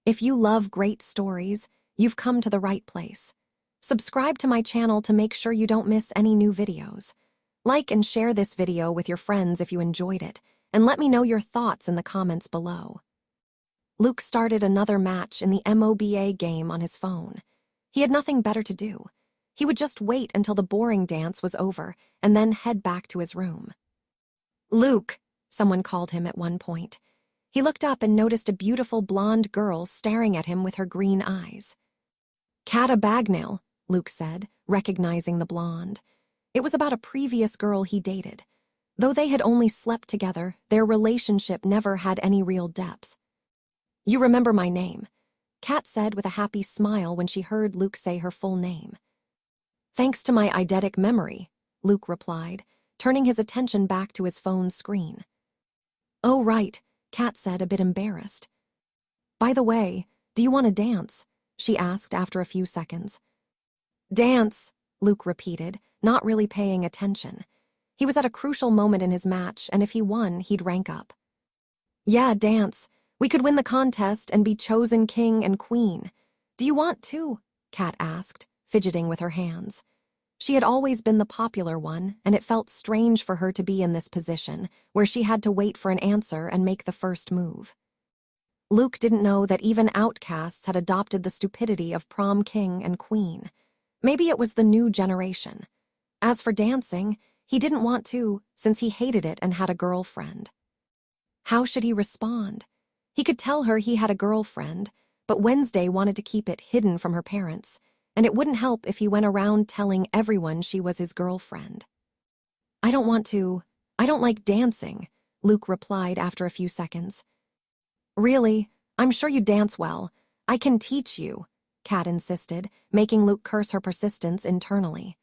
If you love great stories, you've come to the right place. Subscribe to my channel to make sure you don't miss any new videos. Like and share this video with your friends if you enjoyed it, and let me know your thoughts in the comments below. Luke started another match in the MOBA game on his phone. He had nothing better to do. He would just wait until the boring dance was over and then head back to his room. "Luke," someone called him at one point. He looked up and noticed a beautiful blonde girl staring at him with her green eyes. "Cata Bagnell," Luke said, recognizing the blonde. It was about a previous girl he dated. Though they had only slept together, their relationship never had any real depth. "You remember my name," Kat said with a happy smile when she heard Luke say her full name. "Thanks to my eidetic memory," Luke replied, turning his attention back to his phone's screen. "Oh, right," Kat said, a bit embarrassed. "By the way, do you want to dance?" she asked after a few seconds. "Dance," Luke repeated, not really paying attention. He was at a crucial moment in his match, and if he won, he'd rank up. "Yeah, dance. We could win the contest and be chosen king and queen. Do you want to?" Kat asked, fidgeting with her hands. She had always been the popular one, and it felt strange for her to be in this position, where she had to wait for an answer and make the first move. Luke didn't know that even outcasts had adopted the stupidity of prom king and queen. Maybe it was the new generation. As for dancing, he didn't want to, since he hated it and had a girlfriend. How should he respond? He could tell her he had a girlfriend, but Wednesday wanted to keep it hidden from her parents, and it wouldn't help if he went around telling everyone she was his girlfriend. "I don't want to. I don't like dancing," Luke replied after a few seconds. "Really? I'm sure you dance well. I can teach you," Kat insisted, making Luke curse her persistence internally.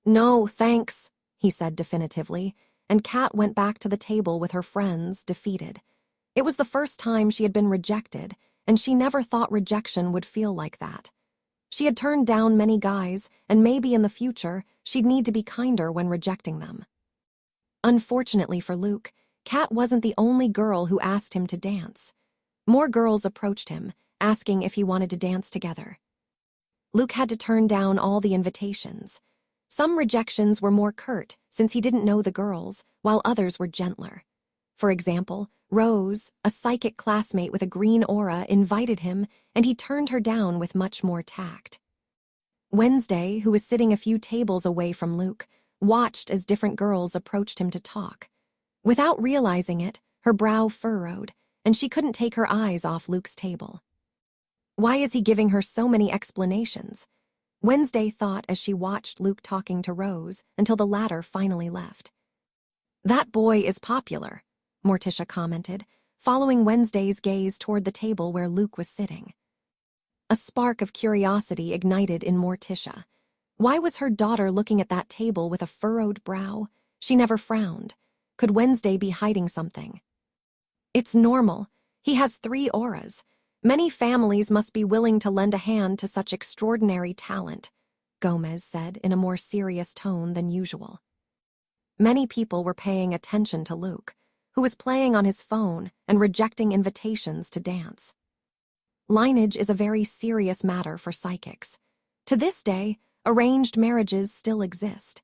"No, thanks," he said definitively, and Kat went back to the table with her friends, defeated. It was the first time she had been rejected, and she never thought rejection would feel like that. She had turned down many guys, and maybe in the future, she'd need to be kinder when rejecting them. Unfortunately for Luke, Kat wasn't the only girl who asked him to dance. More girls approached him, asking if he wanted to dance together. Luke had to turn down all the invitations. Some rejections were more curt, since he didn't know the girls, while others were gentler. For example, Rose, a psychic classmate with a green aura, invited him, and he turned her down with much more tact. Wednesday, who was sitting a few tables away from Luke, watched as different girls approached him to talk. Without realizing it, her brow furrowed, and she couldn't take her eyes off Luke's table. Why is he giving her so many explanations? Wednesday thought as she watched Luke talking to Rose until the latter finally left. "That boy is popular," Morticia commented, following Wednesday's gaze toward the table where Luke was sitting. A spark of curiosity ignited in Morticia. Why was her daughter looking at that table with a furrowed brow? She never frowned. Could Wednesday be hiding something? "It's normal. He has 3 auras. Many families must be willing to lend a hand to such extraordinary talent," Gomez said in a more serious tone than usual. Many people were paying attention to Luke, who was playing on his phone and rejecting invitations to dance. Lineage is a very serious matter for psychics. To this day, arranged marriages still exist.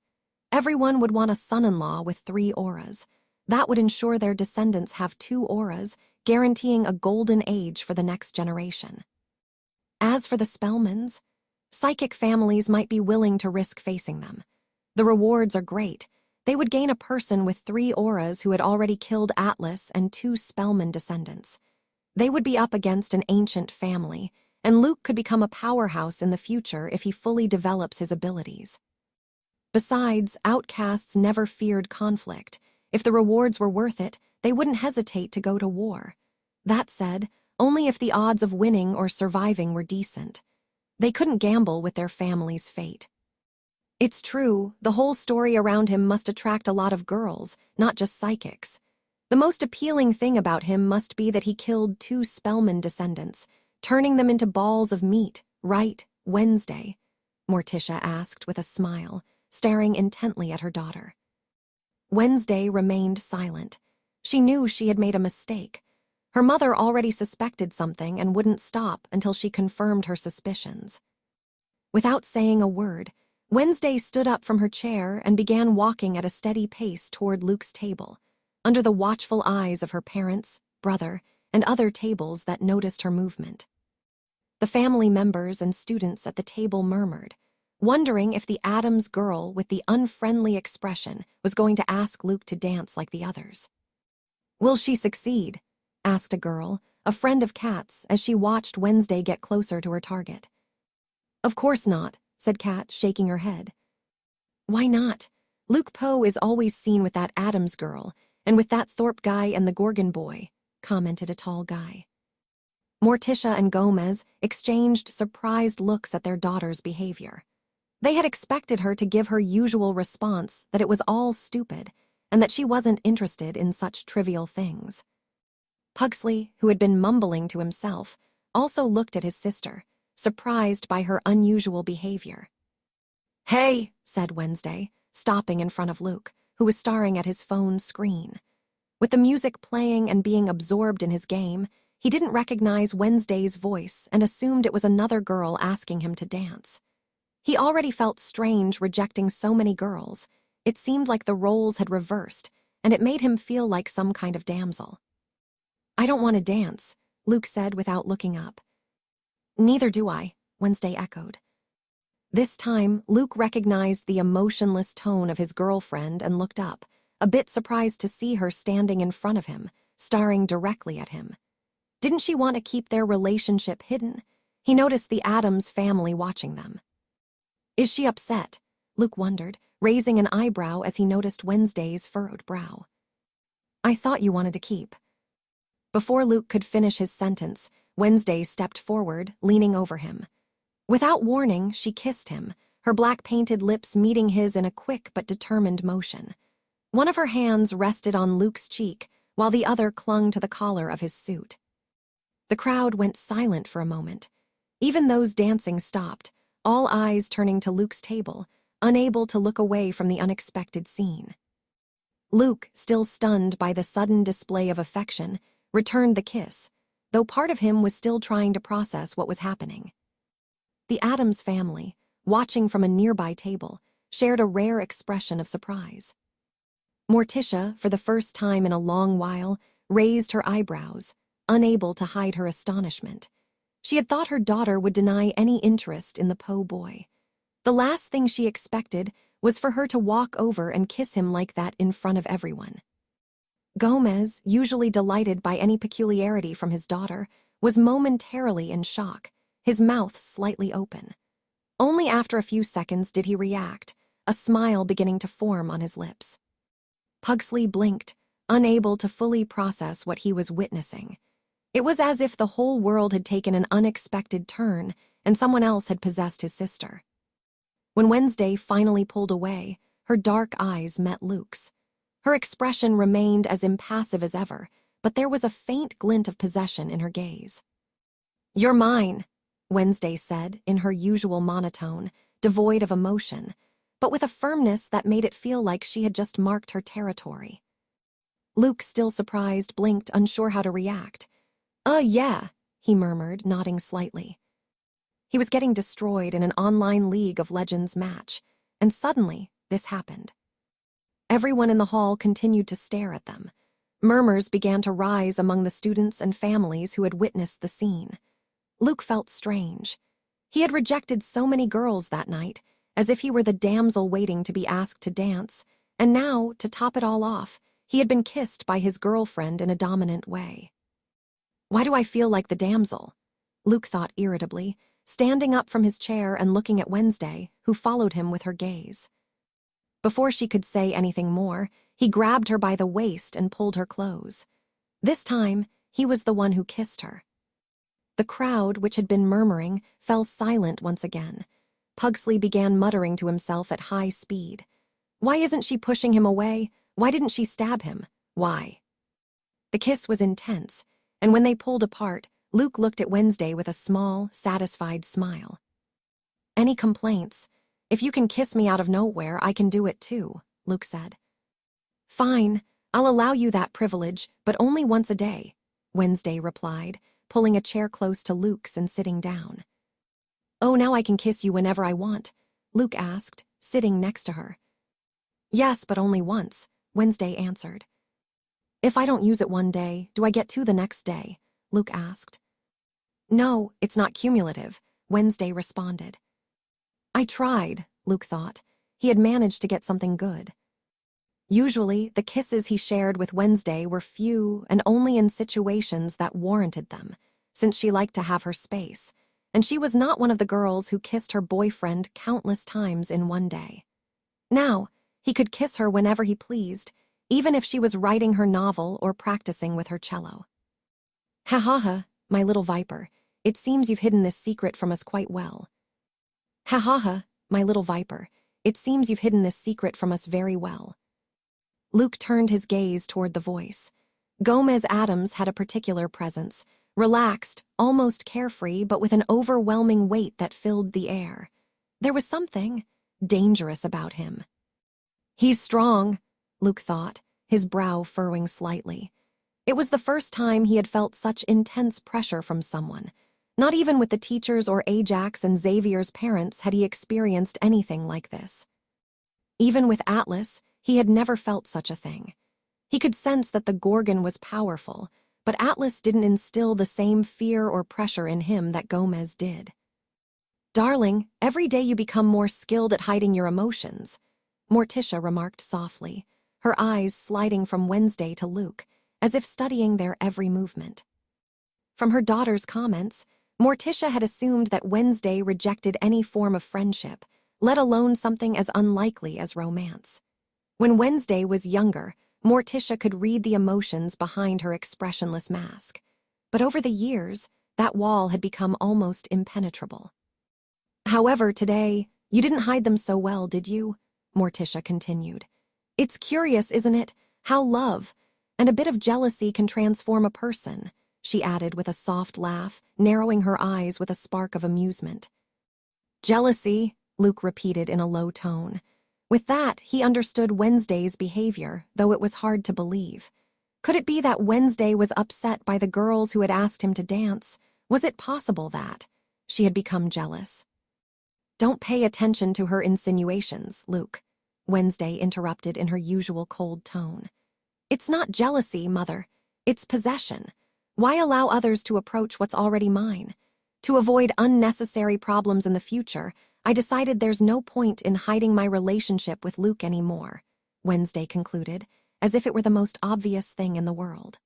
Everyone would want a son-in-law with 3 auras. That would ensure their descendants have 2 auras, guaranteeing a golden age for the next generation. As for the Spellmans, psychic families might be willing to risk facing them. The rewards are great. They would gain a person with 3 auras who had already killed Atlas and 2 Spellman descendants. They would be up against an ancient family, and Luke could become a powerhouse in the future if he fully develops his abilities. Besides, outcasts never feared conflict. If the rewards were worth it, they wouldn't hesitate to go to war. That said, only if the odds of winning or surviving were decent. They couldn't gamble with their family's fate. It's true, the whole story around him must attract a lot of girls, not just psychics. The most appealing thing about him must be that he killed 2 Spellman descendants, turning them into balls of meat, right, Wednesday? Morticia asked with a smile, staring intently at her daughter. Wednesday remained silent. She knew she had made a mistake. Her mother already suspected something and wouldn't stop until she confirmed her suspicions. Without saying a word, Wednesday stood up from her chair and began walking at a steady pace toward Luke's table, under the watchful eyes of her parents, brother, and other tables that noticed her movement. The family members and students at the table murmured, wondering if the Addams girl with the unfriendly expression was going to ask Luke to dance like the others. "Will she succeed?" asked a girl, a friend of Kat's, as she watched Wednesday get closer to her target. "Of course not," said Kat, shaking her head. "Why not? Luke Poe is always seen with that Addams girl, and with that Thorpe guy and the Gorgon boy," commented a tall guy. Morticia and Gomez exchanged surprised looks at their daughter's behavior. They had expected her to give her usual response that it was all stupid and that she wasn't interested in such trivial things. Pugsley, who had been mumbling to himself, also looked at his sister, surprised by her unusual behavior. "Hey," said Wednesday, stopping in front of Luke, who was staring at his phone screen. With the music playing and being absorbed in his game, he didn't recognize Wednesday's voice and assumed it was another girl asking him to dance. He already felt strange rejecting so many girls. It seemed like the roles had reversed, and it made him feel like some kind of damsel. "I don't want to dance," Luke said without looking up. "Neither do I," Wednesday echoed. This time, Luke recognized the emotionless tone of his girlfriend and looked up, a bit surprised to see her standing in front of him, staring directly at him. Didn't she want to keep their relationship hidden? He noticed the Addams family watching them. "Is she upset?" Luke wondered, raising an eyebrow as he noticed Wednesday's furrowed brow. "I thought you wanted to keep." Before Luke could finish his sentence, Wednesday stepped forward, leaning over him. Without warning, she kissed him, her black-painted lips meeting his in a quick but determined motion. One of her hands rested on Luke's cheek, while the other clung to the collar of his suit. The crowd went silent for a moment. Even those dancing stopped, all eyes turning to Luke's table, unable to look away from the unexpected scene. Luke, still stunned by the sudden display of affection, returned the kiss, though part of him was still trying to process what was happening. The Addams family, watching from a nearby table, shared a rare expression of surprise. Morticia, for the first time in a long while, raised her eyebrows, unable to hide her astonishment. She had thought her daughter would deny any interest in the Poe boy. The last thing she expected was for her to walk over and kiss him like that in front of everyone. Gomez, usually delighted by any peculiarity from his daughter, was momentarily in shock, his mouth slightly open. Only after a few seconds did he react, a smile beginning to form on his lips. Pugsley blinked, unable to fully process what he was witnessing. It was as if the whole world had taken an unexpected turn and someone else had possessed his sister. When Wednesday finally pulled away, her dark eyes met Luke's. Her expression remained as impassive as ever, but there was a faint glint of possession in her gaze. "You're mine," Wednesday said in her usual monotone, devoid of emotion, but with a firmness that made it feel like she had just marked her territory. Luke, still surprised, blinked, unsure how to react. Yeah," he murmured, nodding slightly. He was getting destroyed in an online League of Legends match, and suddenly this happened. Everyone in the hall continued to stare at them. Murmurs began to rise among the students and families who had witnessed the scene. Luke felt strange. He had rejected so many girls that night, as if he were the damsel waiting to be asked to dance, and now, to top it all off, he had been kissed by his girlfriend in a dominant way. "Why do I feel like the damsel?" Luke thought irritably, standing up from his chair and looking at Wednesday, who followed him with her gaze. Before she could say anything more, he grabbed her by the waist and pulled her close. This time, he was the one who kissed her. The crowd, which had been murmuring, fell silent once again. Pugsley began muttering to himself at high speed. Why isn't she pushing him away? Why didn't she stab him? Why? The kiss was intense, and when they pulled apart, Luke looked at Wednesday with a small, satisfied smile. "Any complaints? If you can kiss me out of nowhere, I can do it too," Luke said. "Fine, I'll allow you that privilege, but only once a day," Wednesday replied, pulling a chair close to Luke's and sitting down. "Oh, now I can kiss you whenever I want?" Luke asked, sitting next to her. "Yes, but only once," Wednesday answered. "If I don't use it one day, do I get two the next day?" Luke asked. "No, it's not cumulative," Wednesday responded. "I tried," Luke thought. He had managed to get something good. Usually, the kisses he shared with Wednesday were few and only in situations that warranted them, since she liked to have her space, and she was not one of the girls who kissed her boyfriend countless times in one day. Now, he could kiss her whenever he pleased, even if she was writing her novel or practicing with her cello. "Ha ha ha, my little viper, it seems you've hidden this secret from us quite well." "Ha ha ha, my little viper, it seems you've hidden this secret from us very well." Luke turned his gaze toward the voice. Gomez Adams had a particular presence, relaxed, almost carefree, but with an overwhelming weight that filled the air. There was something dangerous about him. "He's strong," Luke thought, his brow furrowing slightly. It was the first time he had felt such intense pressure from someone. Not even with the teachers or Ajax and Xavier's parents had he experienced anything like this. Even with Atlas, he had never felt such a thing. He could sense that the Gorgon was powerful, but Atlas didn't instill the same fear or pressure in him that Gomez did. "Darling, every day you become more skilled at hiding your emotions," Morticia remarked softly, her eyes sliding from Wednesday to Luke, as if studying their every movement. From her daughter's comments, Morticia had assumed that Wednesday rejected any form of friendship, let alone something as unlikely as romance. When Wednesday was younger, Morticia could read the emotions behind her expressionless mask. But over the years, that wall had become almost impenetrable. "However, today, you didn't hide them so well, did you?" Morticia continued. "It's curious, isn't it, how love and a bit of jealousy can transform a person," she added with a soft laugh, narrowing her eyes with a spark of amusement. "Jealousy," Luke repeated in a low tone. With that, he understood Wednesday's behavior, though it was hard to believe. Could it be that Wednesday was upset by the girls who had asked him to dance? Was it possible that she had become jealous? "Don't pay attention to her insinuations, Luke," Wednesday interrupted in her usual cold tone. "It's not jealousy, Mother. It's possession. Why allow others to approach what's already mine? To avoid unnecessary problems in the future, I decided there's no point in hiding my relationship with Luke anymore," Wednesday concluded, as if it were the most obvious thing in the world.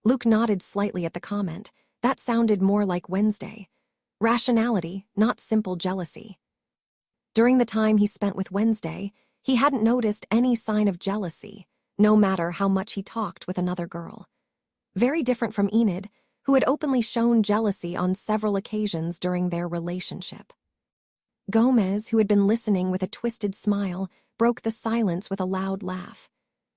Luke nodded slightly at the comment. That sounded more like Wednesday. Rationality, not simple jealousy. During the time he spent with Wednesday, he hadn't noticed any sign of jealousy, no matter how much he talked with another girl. Very different from Enid, who had openly shown jealousy on several occasions during their relationship. Gomez, who had been listening with a twisted smile, broke the silence with a loud laugh.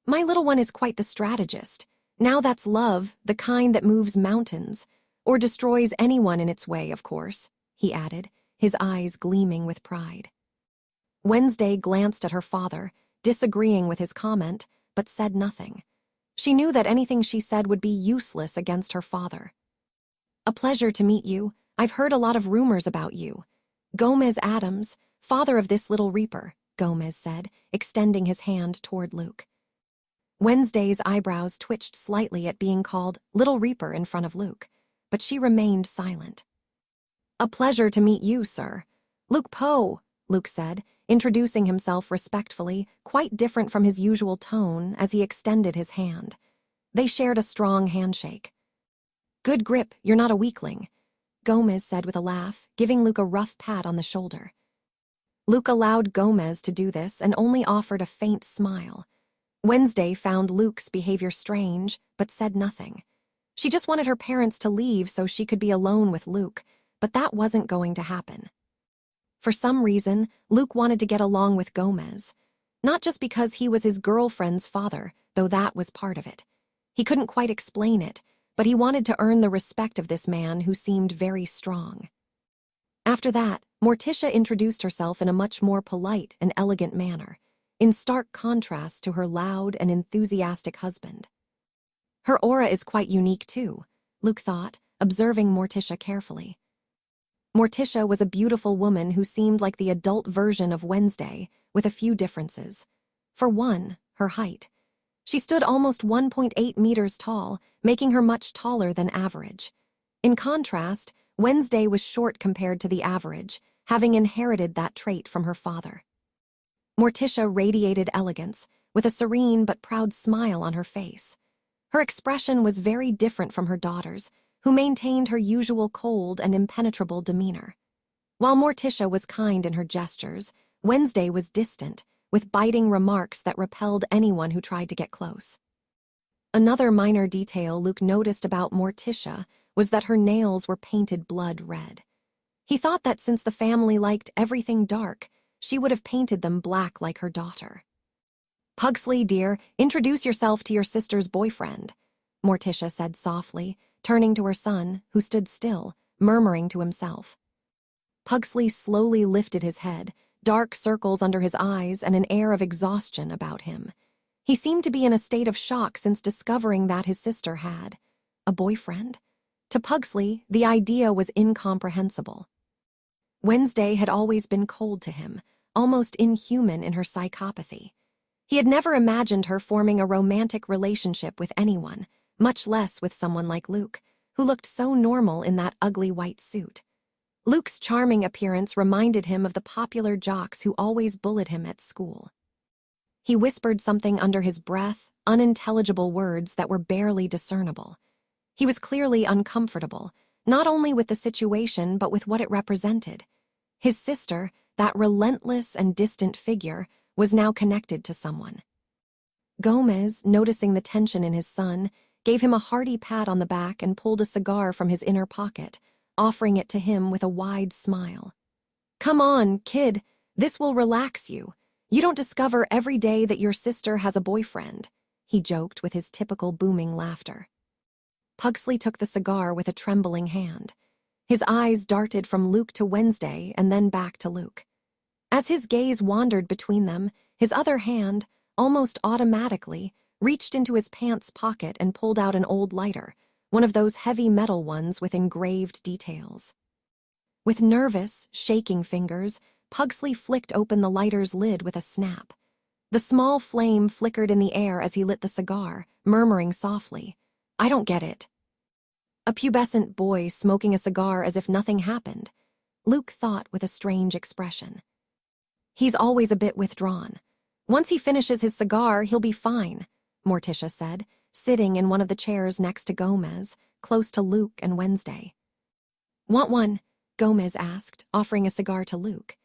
"My little one is quite the strategist. Now that's love, the kind that moves mountains, or destroys anyone in its way, of course," he added, his eyes gleaming with pride. Wednesday glanced at her father, disagreeing with his comment, but said nothing. She knew that anything she said would be useless against her father. "A pleasure to meet you. I've heard a lot of rumors about you. Gomez Adams, father of this little reaper," Gomez said, extending his hand toward Luke. Wednesday's eyebrows twitched slightly at being called Little Reaper in front of Luke, but she remained silent. "A pleasure to meet you, sir. Luke Poe," Luke said, introducing himself respectfully, quite different from his usual tone as he extended his hand. They shared a strong handshake. "Good grip, you're not a weakling," Gomez said with a laugh, giving Luke a rough pat on the shoulder. Luke allowed Gomez to do this and only offered a faint smile. Wednesday found Luke's behavior strange, but said nothing. She just wanted her parents to leave so she could be alone with Luke, but that wasn't going to happen. For some reason, Luke wanted to get along with Gomez. Not just because he was his girlfriend's father, though that was part of it. He couldn't quite explain it, but he wanted to earn the respect of this man who seemed very strong. After that, Morticia introduced herself in a much more polite and elegant manner, in stark contrast to her loud and enthusiastic husband. Her aura is quite unique too, Luke thought, observing Morticia carefully. Morticia was a beautiful woman who seemed like the adult version of Wednesday, with a few differences. For one, her height. She stood almost 1.8 meters tall, making her much taller than average. In contrast, Wednesday was short compared to the average, having inherited that trait from her father. Morticia radiated elegance, with a serene but proud smile on her face. Her expression was very different from her daughter's, who maintained her usual cold and impenetrable demeanor. While Morticia was kind in her gestures, Wednesday was distant, with biting remarks that repelled anyone who tried to get close. Another minor detail Luke noticed about Morticia was that her nails were painted blood red. He thought that since the family liked everything dark, she would have painted them black like her daughter. "Pugsley, dear, introduce yourself to your sister's boyfriend," Morticia said softly, turning to her son, who stood still, murmuring to himself. Pugsley slowly lifted his head, dark circles under his eyes and an air of exhaustion about him. He seemed to be in a state of shock since discovering that his sister had a boyfriend. To Pugsley, the idea was incomprehensible. Wednesday had always been cold to him, almost inhuman in her psychopathy. He had never imagined her forming a romantic relationship with anyone, much less with someone like Luke, who looked so normal in that ugly white suit. Luke's charming appearance reminded him of the popular jocks who always bullied him at school. He whispered something under his breath, unintelligible words that were barely discernible. He was clearly uncomfortable, not only with the situation but with what it represented. His sister, that relentless and distant figure, was now connected to someone. Gomez, noticing the tension in his son, gave him a hearty pat on the back and pulled a cigar from his inner pocket, offering it to him with a wide smile. "Come on, kid, this will relax you. You don't discover every day that your sister has a boyfriend," he joked with his typical booming laughter. Pugsley took the cigar with a trembling hand. His eyes darted from Luke to Wednesday and then back to Luke. As his gaze wandered between them, his other hand, almost automatically, reached into his pants pocket and pulled out an old lighter, one of those heavy metal ones with engraved details. With nervous, shaking fingers, Pugsley flicked open the lighter's lid with a snap. The small flame flickered in the air as he lit the cigar, murmuring softly, "I don't get it." A pubescent boy smoking a cigar as if nothing happened, Luke thought with a strange expression. "He's always a bit withdrawn. Once he finishes his cigar, he'll be fine," Morticia said, sitting in one of the chairs next to Gomez, close to Luke and Wednesday. "Want one?" Gomez asked, offering a cigar to Luke.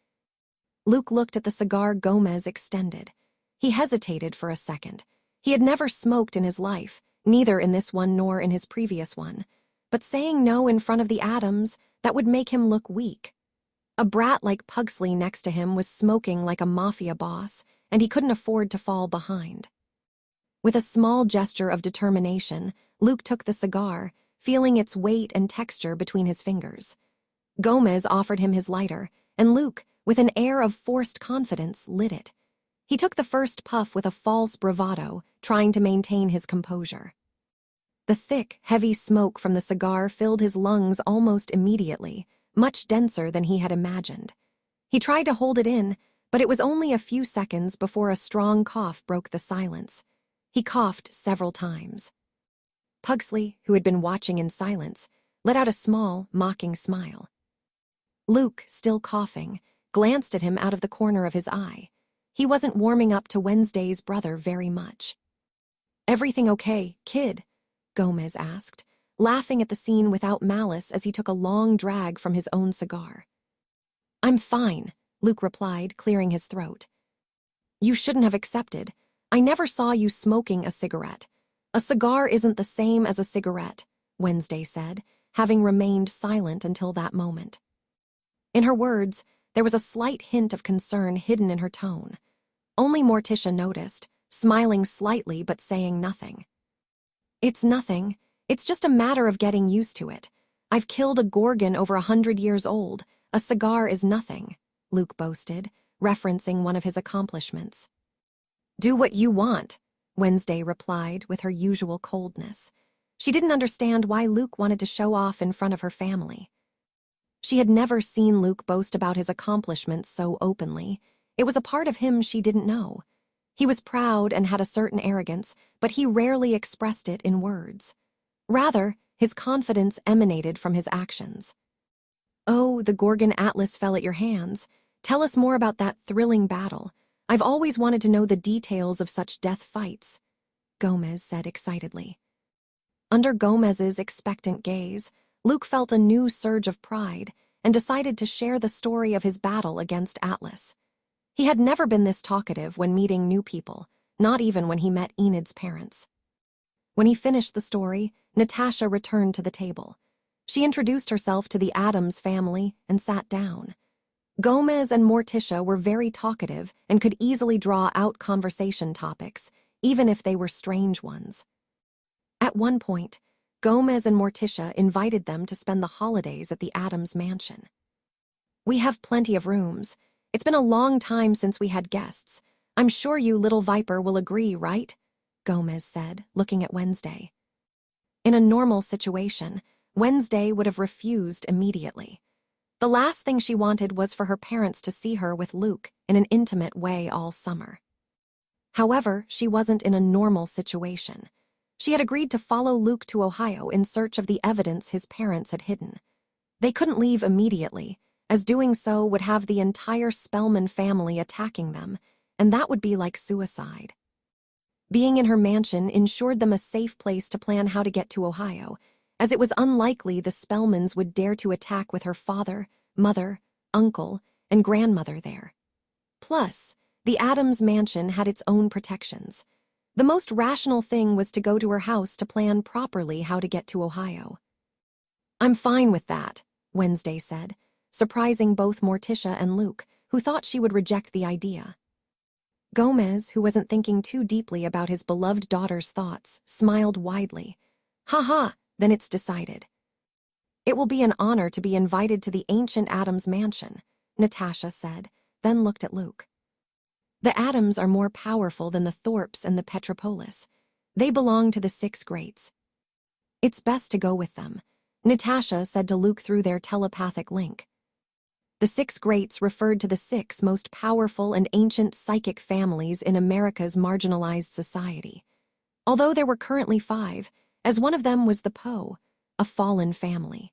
Luke looked at the cigar Gomez extended. He hesitated for a second. He had never smoked in his life, neither in this one nor in his previous one. But saying no in front of the Adams, that would make him look weak. A brat like Pugsley next to him was smoking like a mafia boss, and he couldn't afford to fall behind. With a small gesture of determination, Luke took the cigar, feeling its weight and texture between his fingers. Gomez offered him his lighter, and Luke, with an air of forced confidence, lit it. He took the first puff with a false bravado, trying to maintain his composure. The thick, heavy smoke from the cigar filled his lungs almost immediately, much denser than he had imagined. He tried to hold it in, but it was only a few seconds before a strong cough broke the silence. He coughed several times. Pugsley, who had been watching in silence, let out a small, mocking smile. Luke, still coughing, glanced at him out of the corner of his eye. He wasn't warming up to Wednesday's brother very much. "Everything okay, kid?" Gomez asked, laughing at the scene without malice as he took a long drag from his own cigar. "I'm fine," Luke replied, clearing his throat. "You shouldn't have accepted. I never saw you smoking a cigarette. A cigar isn't the same as a cigarette," Wednesday said, having remained silent until that moment. In her words, there was a slight hint of concern hidden in her tone. Only Morticia noticed, smiling slightly but saying nothing. "It's nothing. It's just a matter of getting used to it. I've killed a gorgon over 100 years old. A cigar is nothing," Luke boasted, referencing one of his accomplishments. "Do what you want," Wednesday replied with her usual coldness. She didn't understand why Luke wanted to show off in front of her family. She had never seen Luke boast about his accomplishments so openly. It was a part of him she didn't know. He was proud and had a certain arrogance, but he rarely expressed it in words. Rather, his confidence emanated from his actions. "Oh, the Gorgon Atlas fell at your hands. Tell us more about that thrilling battle. I've always wanted to know the details of such death fights," Gomez said excitedly. Under Gomez's expectant gaze, Luke felt a new surge of pride and decided to share the story of his battle against Atlas. He had never been this talkative when meeting new people, not even when he met Enid's parents. When he finished the story, Natasha returned to the table. She introduced herself to the Adams family and sat down. Gomez and Morticia were very talkative and could easily draw out conversation topics, even if they were strange ones. At one point, Gomez and Morticia invited them to spend the holidays at the Adams mansion. "We have plenty of rooms. It's been a long time since we had guests. I'm sure you, little Viper, will agree, right?" Gomez said, looking at Wednesday. In a normal situation, Wednesday would have refused immediately. The last thing she wanted was for her parents to see her with Luke in an intimate way all summer. However, she wasn't in a normal situation. She had agreed to follow Luke to Ohio in search of the evidence his parents had hidden. They couldn't leave immediately, as doing so would have the entire Spellman family attacking them, and that would be like suicide. Being in her mansion ensured them a safe place to plan how to get to Ohio, as it was unlikely the Spellmans would dare to attack with her father, mother, uncle, and grandmother there. Plus, the Adams mansion had its own protections. The most rational thing was to go to her house to plan properly how to get to Ohio. "I'm fine with that," Wednesday said, surprising both Morticia and Luke, who thought she would reject the idea. Gomez, who wasn't thinking too deeply about his beloved daughter's thoughts, smiled widely. "Ha ha, then it's decided." "It will be an honor to be invited to the ancient Adams mansion," Natasha said, then looked at Luke. "The Adams are more powerful than the Thorpes and the Petropolis. They belong to the Six Greats. It's best to go with them," Natasha said to Luke through their telepathic link. The Six Greats referred to the six most powerful and ancient psychic families in America's marginalized society. Although there were currently 5, as one of them was the Poe, a fallen family.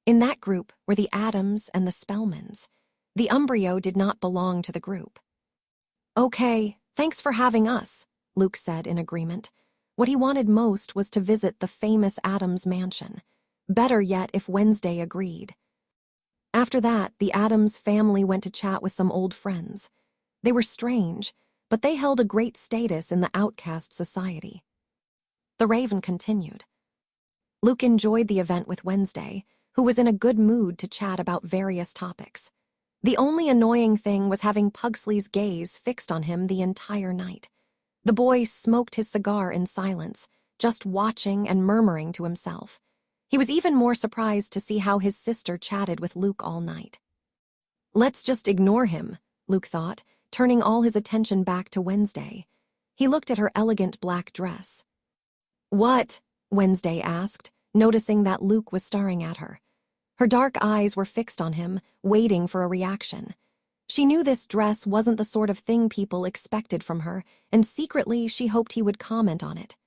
In that group were the Adams and the Spellmans. The Umbrio did not belong to the group. "Okay, thanks for having us," Luke said in agreement. What he wanted most was to visit the famous Adams mansion. Better yet if Wednesday agreed. After that, the Adams family went to chat with some old friends. They were strange, but they held a great status in the outcast society. The Raven continued. Luke enjoyed the event with Wednesday, who was in a good mood to chat about various topics. The only annoying thing was having Pugsley's gaze fixed on him the entire night. The boy smoked his cigar in silence, just watching and murmuring to himself. He was even more surprised to see how his sister chatted with Luke all night. "Let's just ignore him," Luke thought, turning all his attention back to Wednesday. He looked at her elegant black dress. "What?" Wednesday asked, noticing that Luke was staring at her. Her dark eyes were fixed on him, waiting for a reaction. She knew this dress wasn't the sort of thing people expected from her, and secretly she hoped he would comment on it.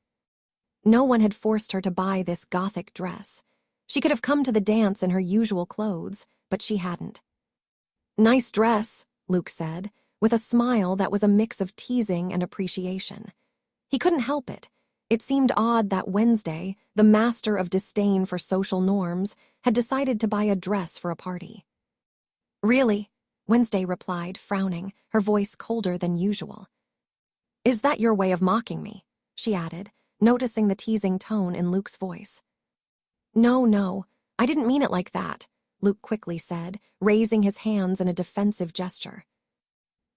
No one had forced her to buy this gothic dress. She could have come to the dance in her usual clothes, but she hadn't. "Nice dress," Luke said, with a smile that was a mix of teasing and appreciation. He couldn't help it. It seemed odd that Wednesday, the master of disdain for social norms, had decided to buy a dress for a party. "Really?" Wednesday replied, frowning, her voice colder than usual. "Is that your way of mocking me?" she added, noticing the teasing tone in Luke's voice. No, I didn't mean it like that," Luke quickly said, raising his hands in a defensive gesture.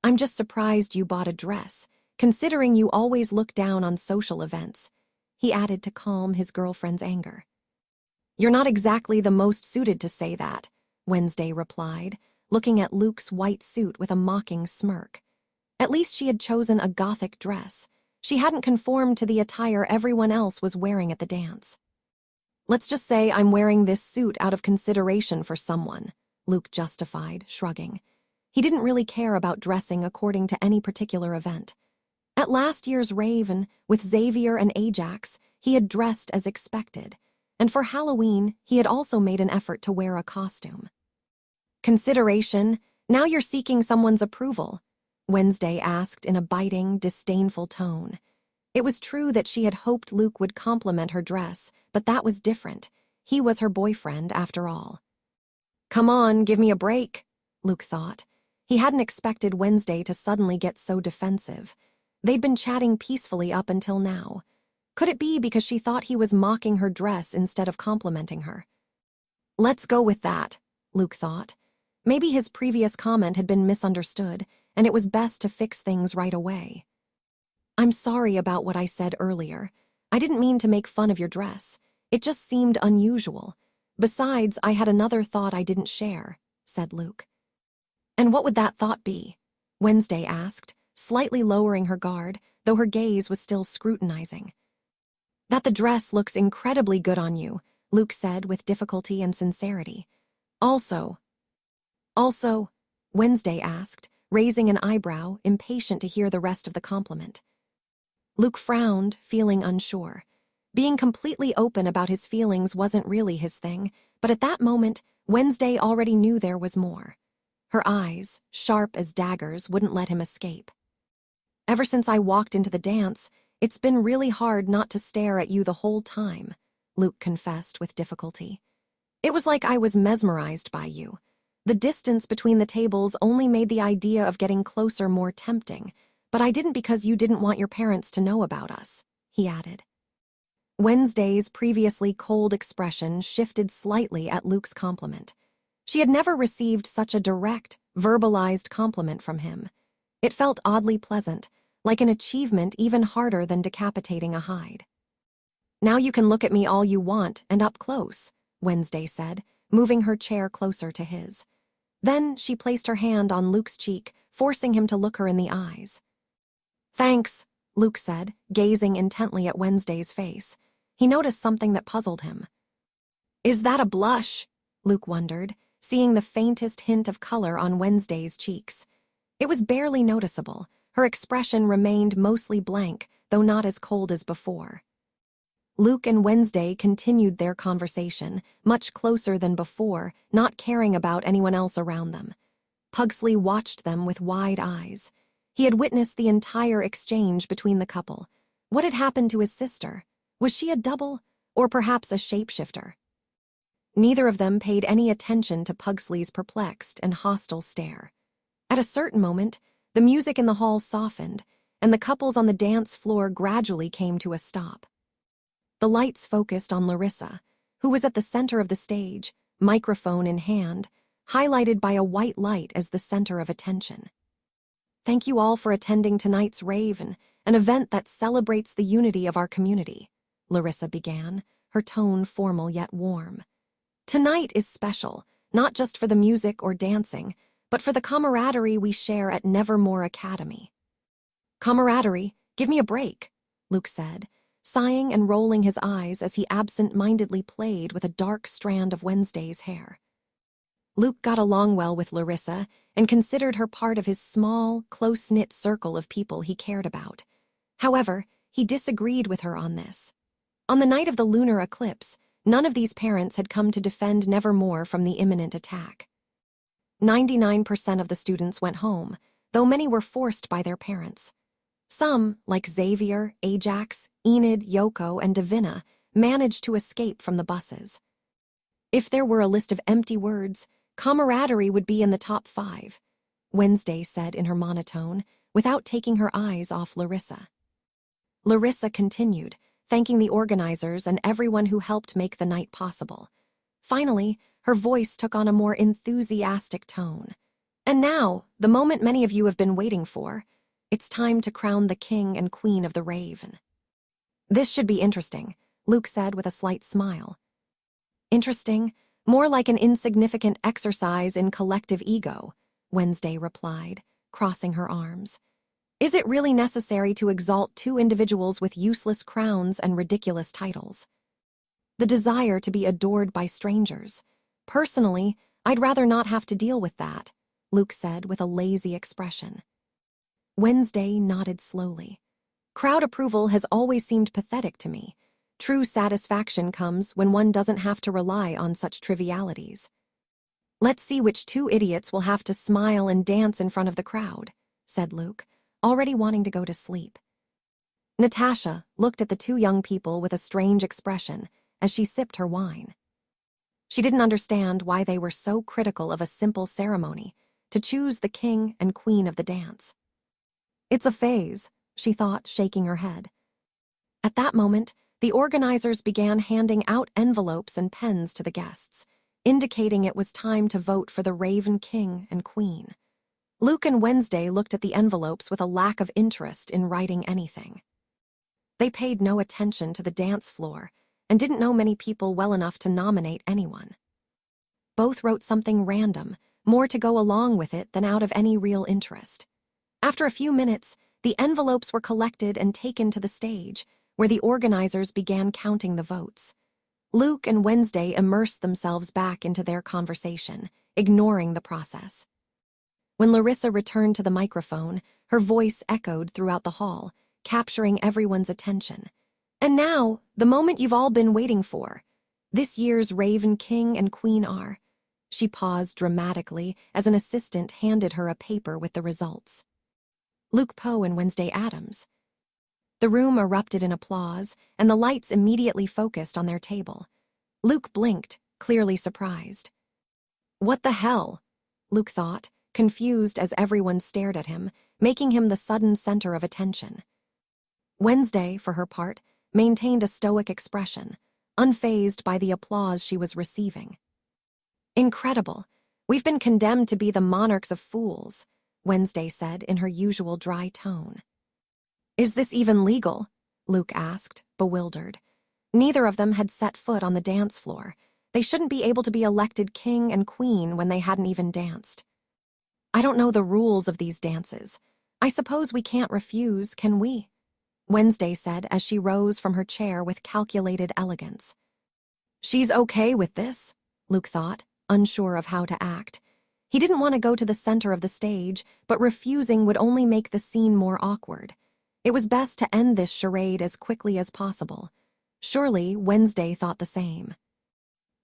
"I'm just surprised you bought a dress, considering you always look down on social events," he added to calm his girlfriend's anger. "You're not exactly the most suited to say that," Wednesday replied, looking at Luke's white suit with a mocking smirk. At least she had chosen a gothic dress. She hadn't conformed to the attire everyone else was wearing at the dance. "Let's just say I'm wearing this suit out of consideration for someone," Luke justified, shrugging. He didn't really care about dressing according to any particular event. At last year's rave, and with Xavier and Ajax, he had dressed as expected, and for Halloween, he had also made an effort to wear a costume. "Consideration? Now you're seeking someone's approval?" Wednesday asked in a biting, disdainful tone. It was true that she had hoped Luke would compliment her dress, but that was different. He was her boyfriend, after all. "Come on, give me a break," Luke thought. He hadn't expected Wednesday to suddenly get so defensive. They'd been chatting peacefully up until now. Could it be because she thought he was mocking her dress instead of complimenting her? "Let's go with that," Luke thought. Maybe his previous comment had been misunderstood, and it was best to fix things right away. "I'm sorry about what I said earlier. I didn't mean to make fun of your dress. It just seemed unusual. Besides, I had another thought I didn't share," said Luke. "And what would that thought be?" Wednesday asked, slightly lowering her guard, though her gaze was still scrutinizing. "That the dress looks incredibly good on you," Luke said with difficulty and sincerity. Also, Wednesday asked, raising an eyebrow, impatient to hear the rest of the compliment. Luke frowned, feeling unsure. Being completely open about his feelings wasn't really his thing, but at that moment, Wednesday already knew there was more. Her eyes, sharp as daggers, wouldn't let him escape. "Ever since I walked into the dance, it's been really hard not to stare at you the whole time," Luke confessed with difficulty. "It was like I was mesmerized by you. The distance between the tables only made the idea of getting closer more tempting, but I didn't because you didn't want your parents to know about us," he added. Wednesday's previously cold expression shifted slightly at Luke's compliment. She had never received such a direct, verbalized compliment from him. It felt oddly pleasant, like an achievement even harder than decapitating a hide. "Now you can look at me all you want and up close," Wednesday said, moving her chair closer to his. Then she placed her hand on Luke's cheek, forcing him to look her in the eyes. "Thanks," Luke said, gazing intently at Wednesday's face. He noticed something that puzzled him. "Is that a blush?" Luke wondered, seeing the faintest hint of color on Wednesday's cheeks. It was barely noticeable. Her expression remained mostly blank, though not as cold as before. Luke and Wednesday continued their conversation, much closer than before, not caring about anyone else around them. Pugsley watched them with wide eyes. He had witnessed the entire exchange between the couple. What had happened to his sister? Was she a double, or perhaps a shapeshifter? Neither of them paid any attention to Pugsley's perplexed and hostile stare. At a certain moment, the music in the hall softened, and the couples on the dance floor gradually came to a stop. The lights focused on Larissa, who was at the center of the stage, microphone in hand, highlighted by a white light as the center of attention. "Thank you all for attending tonight's rave, an event that celebrates the unity of our community," Larissa began, her tone formal yet warm. "Tonight is special, not just for the music or dancing, but for the camaraderie we share at Nevermore Academy." "Camaraderie? Give me a break," Luke said, sighing and rolling his eyes as he absent-mindedly played with a dark strand of Wednesday's hair. Luke got along well with Larissa and considered her part of his small, close-knit circle of people he cared about. However, he disagreed with her on this. On the night of the lunar eclipse, none of these parents had come to defend Nevermore from the imminent attack. 99% of the students went home, though many were forced by their parents. Some, like Xavier, Ajax, Enid, Yoko, and Davina, managed to escape from the buses. If there were a list of empty words, camaraderie would be in the top 5, Wednesday said in her monotone, without taking her eyes off Larissa. Larissa continued, thanking the organizers and everyone who helped make the night possible. Finally, her voice took on a more enthusiastic tone. "And now, the moment many of you have been waiting for. It's time to crown the king and queen of the rave." "This should be interesting," Luke said with a slight smile. "Interesting? More like an insignificant exercise in collective ego," Wednesday replied, crossing her arms. Is it really necessary to exalt two individuals with useless crowns and ridiculous titles? The desire to be adored by strangers. Personally, I'd rather not have to deal with that, Luke said with a lazy expression. Wednesday nodded slowly. Crowd approval has always seemed pathetic to me. True satisfaction comes when one doesn't have to rely on such trivialities. Let's see which two idiots will have to smile and dance in front of the crowd, said Luke, already wanting to go to sleep. Natasha looked at the two young people with a strange expression as she sipped her wine. She didn't understand why they were so critical of a simple ceremony to choose the king and queen of the dance. It's a phase, she thought, shaking her head. At that moment, the organizers began handing out envelopes and pens to the guests, indicating it was time to vote for the Raven King and Queen. Luke and Wednesday looked at the envelopes with a lack of interest in writing anything. They paid no attention to the dance floor and didn't know many people well enough to nominate anyone. Both wrote something random, more to go along with it than out of any real interest. After a few minutes, the envelopes were collected and taken to the stage, where the organizers began counting the votes. Luke and Wednesday immersed themselves back into their conversation, ignoring the process. When Larissa returned to the microphone, her voice echoed throughout the hall, capturing everyone's attention. And now, the moment you've all been waiting for. This year's Raven King and Queen are. She paused dramatically as an assistant handed her a paper with the results. Luke Poe and Wednesday Adams. The room erupted in applause, and the lights immediately focused on their table. Luke blinked, clearly surprised. What the hell? Luke thought, confused as everyone stared at him, making him the sudden center of attention. Wednesday, for her part, maintained a stoic expression, unfazed by the applause she was receiving. Incredible. We've been condemned to be the monarchs of fools, Wednesday said in her usual dry tone. Is this even legal? Luke asked, bewildered. Neither of them had set foot on the dance floor. They shouldn't be able to be elected king and queen when they hadn't even danced. I don't know the rules of these dances. I suppose we can't refuse, can we? Wednesday said as she rose from her chair with calculated elegance. She's okay with this, Luke thought, unsure of how to act. He didn't want to go to the center of the stage, but refusing would only make the scene more awkward. It was best to end this charade as quickly as possible. Surely Wednesday thought the same.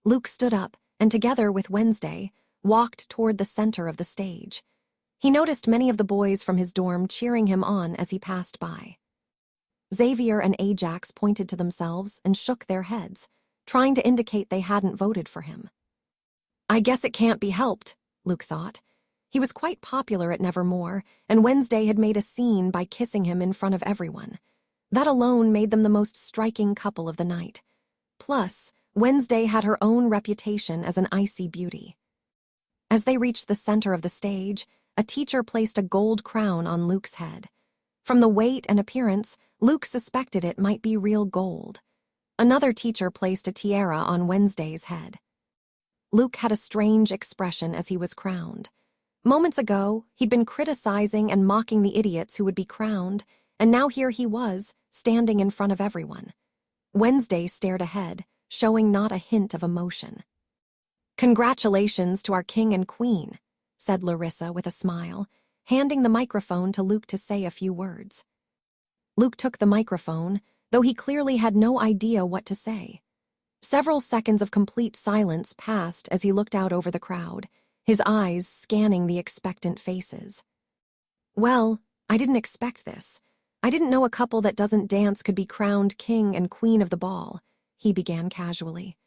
Luke stood up and, together with Wednesday, walked toward the center of the stage. He noticed many of the boys from his dorm cheering him on as he passed by. Xavier and Ajax pointed to themselves and shook their heads, trying to indicate they hadn't voted for him. I guess it can't be helped, Luke thought. He was quite popular at Nevermore, and Wednesday had made a scene by kissing him in front of everyone. That alone made them the most striking couple of the night. Plus, Wednesday had her own reputation as an icy beauty. As they reached the center of the stage, a teacher placed a gold crown on Luke's head. From the weight and appearance, Luke suspected it might be real gold. Another teacher placed a tiara on Wednesday's head. Luke had a strange expression as he was crowned. Moments ago, he'd been criticizing and mocking the idiots who would be crowned, and now here he was, standing in front of everyone. Wednesday stared ahead, showing not a hint of emotion. Congratulations to our king and queen, said Larissa with a smile, handing the microphone to Luke to say a few words. Luke took the microphone, though he clearly had no idea what to say. Several seconds of complete silence passed as he looked out over the crowd, his eyes scanning the expectant faces. Well, I didn't expect this. I didn't know a couple that doesn't dance could be crowned king and queen of the ball, he began casually.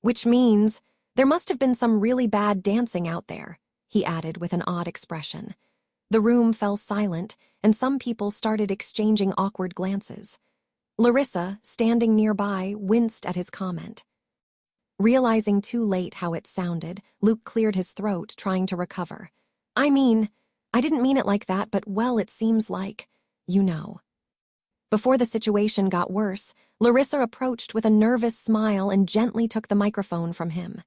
Which means there must have been some really bad dancing out there, he added with an odd expression. The room fell silent, and some people started exchanging awkward glances. Larissa, standing nearby, winced at his comment. Realizing too late how it sounded, Luke cleared his throat, trying to recover. I didn't mean it like that, but well, it seems like, you know. Before the situation got worse, Larissa approached with a nervous smile and gently took the microphone from him.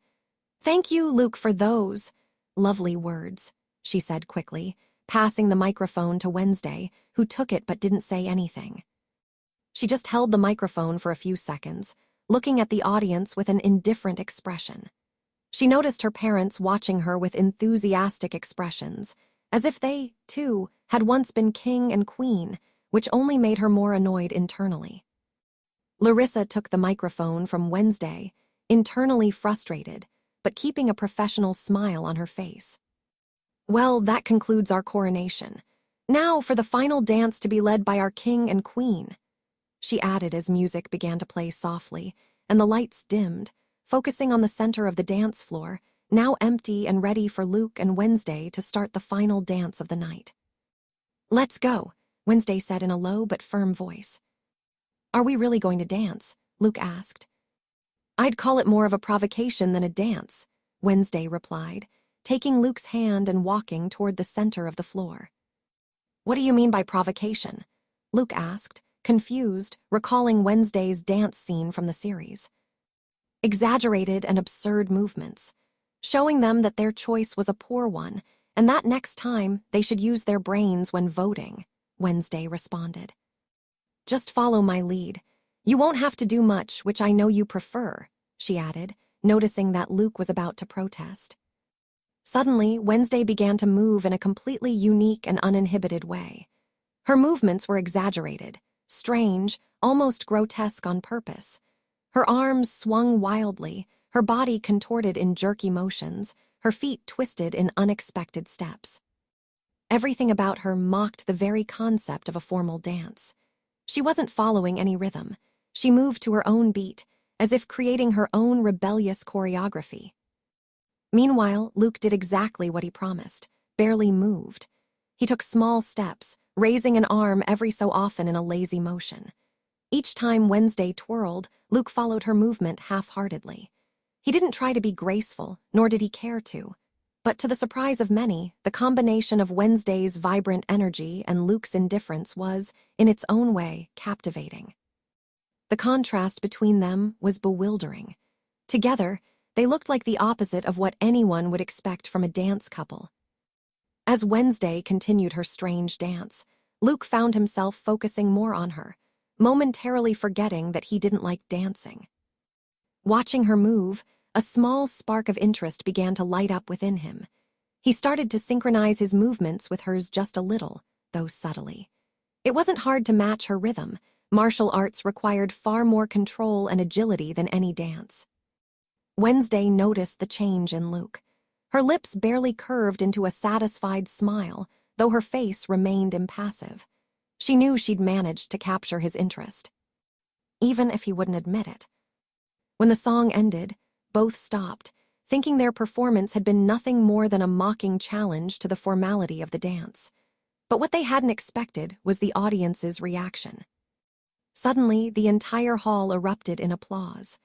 Thank you, Luke, for those lovely words, she said quickly, passing the microphone to Wednesday, who took it but didn't say anything. She just held the microphone for a few seconds, looking at the audience with an indifferent expression. She noticed her parents watching her with enthusiastic expressions, as if they, too, had once been king and queen, which only made her more annoyed internally. Larissa took the microphone from Wednesday, internally frustrated, but keeping a professional smile on her face. Well, that concludes our coronation. Now for the final dance to be led by our king and queen, she added as music began to play softly, and the lights dimmed, focusing on the center of the dance floor, now empty and ready for Luke and Wednesday to start the final dance of the night. "Let's go," Wednesday said in a low but firm voice. "Are we really going to dance?" Luke asked. "I'd call it more of a provocation than a dance," Wednesday replied, taking Luke's hand and walking toward the center of the floor. "What do you mean by provocation?" Luke asked, confused, recalling Wednesday's dance scene from the series. "Exaggerated and absurd movements, showing them that their choice was a poor one, and that next time they should use their brains when voting," Wednesday responded. "Just follow my lead. You won't have to do much, which I know you prefer," she added, noticing that Luke was about to protest. Suddenly, Wednesday began to move in a completely unique and uninhibited way. Her movements were exaggerated, strange, almost grotesque on purpose. Her arms swung wildly, her body contorted in jerky motions, her feet twisted in unexpected steps. Everything about her mocked the very concept of a formal dance. She wasn't following any rhythm. She moved to her own beat, as if creating her own rebellious choreography. Meanwhile, Luke did exactly what he promised, barely moved. He took small steps, raising an arm every so often in a lazy motion. Each time Wednesday twirled, Luke followed her movement half-heartedly. He didn't try to be graceful, nor did he care to. But to the surprise of many, the combination of Wednesday's vibrant energy and Luke's indifference was, in its own way, captivating. The contrast between them was bewildering. Together, they looked like the opposite of what anyone would expect from a dance couple. As Wednesday continued her strange dance, Luke found himself focusing more on her, momentarily forgetting that he didn't like dancing. Watching her move, a small spark of interest began to light up within him. He started to synchronize his movements with hers just a little, though subtly. It wasn't hard to match her rhythm. Martial arts required far more control and agility than any dance. Wednesday noticed the change in Luke. Her lips barely curved into a satisfied smile, though her face remained impassive. She knew she'd managed to capture his interest, even if he wouldn't admit it. When the song ended, both stopped, thinking their performance had been nothing more than a mocking challenge to the formality of the dance. But what they hadn't expected was the audience's reaction. Suddenly, the entire hall erupted in applause.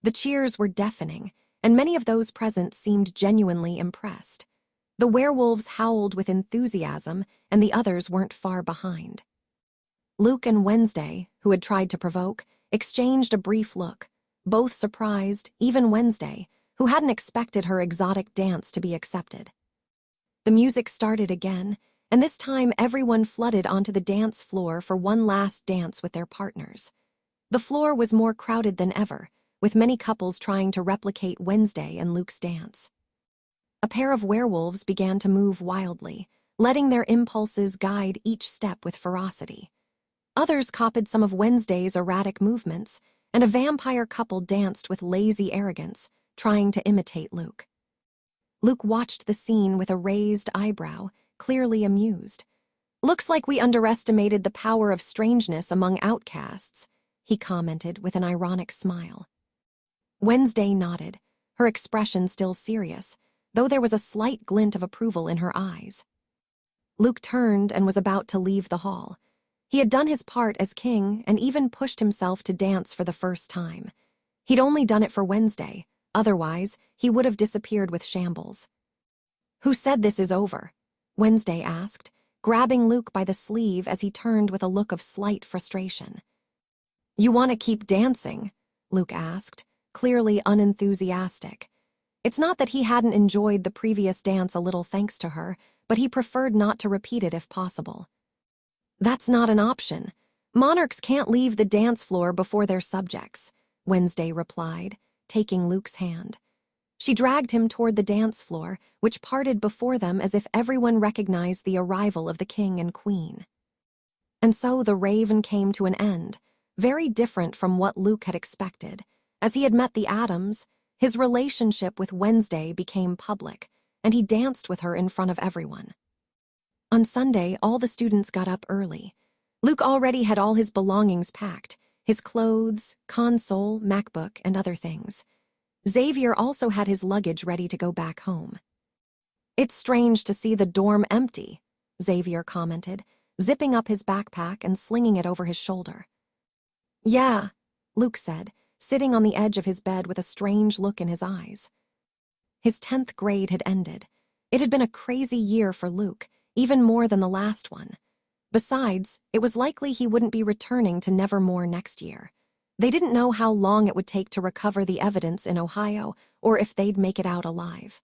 The cheers were deafening, and many of those present seemed genuinely impressed. The werewolves howled with enthusiasm, and the others weren't far behind. Luke and Wednesday, who had tried to provoke, exchanged a brief look, both surprised, even Wednesday, who hadn't expected her exotic dance to be accepted. The music started again, and this time everyone flooded onto the dance floor for one last dance with their partners. The floor was more crowded than ever, with many couples trying to replicate Wednesday and Luke's dance. A pair of werewolves began to move wildly, letting their impulses guide each step with ferocity. Others copied some of Wednesday's erratic movements, and a vampire couple danced with lazy arrogance, trying to imitate Luke. Luke watched the scene with a raised eyebrow, clearly amused. "Looks like we underestimated the power of strangeness among outcasts," he commented with an ironic smile. Wednesday nodded, her expression still serious, though there was a slight glint of approval in her eyes. Luke turned and was about to leave the hall. He had done his part as king and even pushed himself to dance for the first time. He'd only done it for Wednesday, otherwise he would have disappeared with shambles. "Who said this is over?" Wednesday asked, grabbing Luke by the sleeve as he turned with a look of slight frustration. "You want to keep dancing?" Luke asked, clearly unenthusiastic. It's not that he hadn't enjoyed the previous dance a little thanks to her, but he preferred not to repeat it if possible. "That's not an option. Monarchs can't leave the dance floor before their subjects," Wednesday replied, taking Luke's hand. She dragged him toward the dance floor, which parted before them as if everyone recognized the arrival of the king and queen. And so the Raven came to an end, very different from what Luke had expected. As he had met the Adams, his relationship with Wednesday became public, and he danced with her in front of everyone. On Sunday, all the students got up early. Luke already had all his belongings packed, his clothes, console, MacBook, and other things. Xavier also had his luggage ready to go back home. "It's strange to see the dorm empty," Xavier commented, zipping up his backpack and slinging it over his shoulder. "Yeah," Luke said, sitting on the edge of his bed with a strange look in his eyes. His 10th grade had ended. It had been a crazy year for Luke, even more than the last one. Besides, it was likely he wouldn't be returning to Nevermore next year. They didn't know how long it would take to recover the evidence in Ohio, or if they'd make it out alive.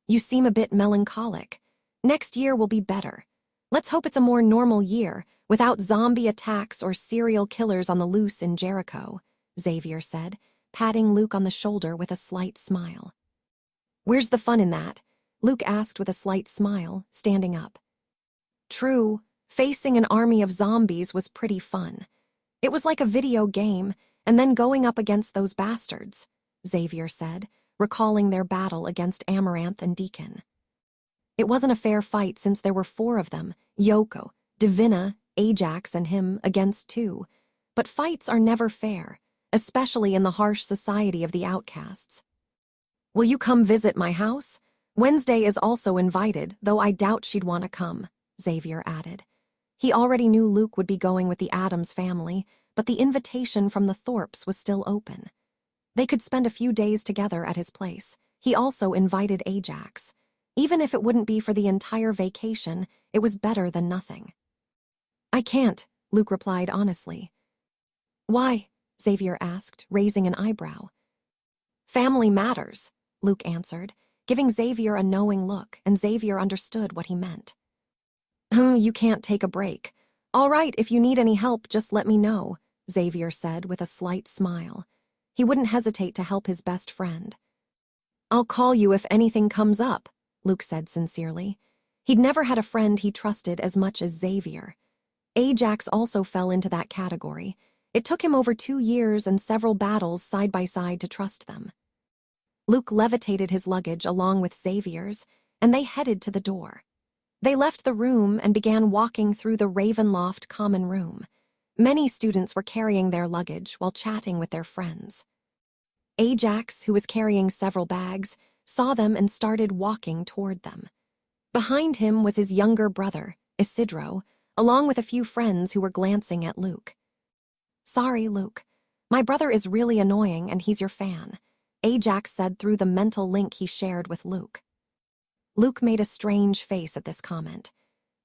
"You seem a bit melancholic. Next year will be better. Let's hope it's a more normal year, without zombie attacks or serial killers on the loose in Jericho," Xavier said, patting Luke on the shoulder with a slight smile. "Where's the fun in that?" Luke asked with a slight smile, standing up. "True, facing an army of zombies was pretty fun. It was like a video game, and then going up against those bastards," Xavier said, recalling their battle against Amaranth and Deacon. "It wasn't a fair fight since there were 4 of them, Yoko, Divina, Ajax, and him against 2. But fights are never fair, especially in the harsh society of the outcasts." "Will you come visit my house? Wednesday is also invited, though I doubt she'd want to come," Xavier added. He already knew Luke would be going with the Adams family, but the invitation from the Thorpes was still open. They could spend a few days together at his place. He also invited Ajax. Even if it wouldn't be for the entire vacation, it was better than nothing. "I can't," Luke replied honestly. "Why?" Xavier asked, raising an eyebrow. "Family matters," Luke answered, giving Xavier a knowing look, and Xavier understood what he meant. "You can't take a break. All right, if you need any help, just let me know," Xavier said with a slight smile. He wouldn't hesitate to help his best friend. "I'll call you if anything comes up," Luke said sincerely. He'd never had a friend he trusted as much as Xavier. Ajax also fell into that category. It took him over 2 years and several battles side by side to trust them. Luke levitated his luggage along with Xavier's, and they headed to the door. They left the room and began walking through the Ravenloft common room. Many students were carrying their luggage while chatting with their friends. Ajax, who was carrying several bags, saw them and started walking toward them. Behind him was his younger brother, Isidro, along with a few friends who were glancing at Luke. "Sorry, Luke. My brother is really annoying and he's your fan," Ajax said through the mental link he shared with Luke. Luke made a strange face at this comment.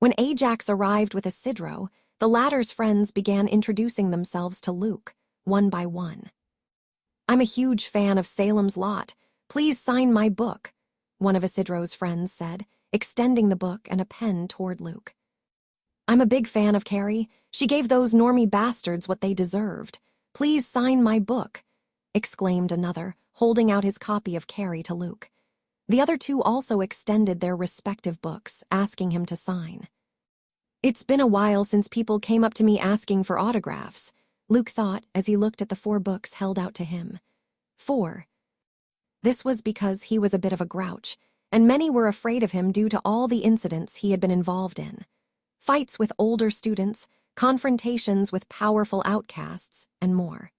When Ajax arrived with Isidro, the latter's friends began introducing themselves to Luke, one by one. "I'm a huge fan of Salem's Lot. Please sign my book," one of Isidro's friends said, extending the book and a pen toward Luke. "I'm a big fan of Carrie. She gave those normie bastards what they deserved. Please sign my book," exclaimed another, holding out his copy of Carrie to Luke. The other 2 also extended their respective books, asking him to sign. "It's been a while since people came up to me asking for autographs," Luke thought as he looked at the 4 books held out to him. 4. This was because he was a bit of a grouch, and many were afraid of him due to all the incidents he had been involved in. Fights with older students, confrontations with powerful outcasts, and more.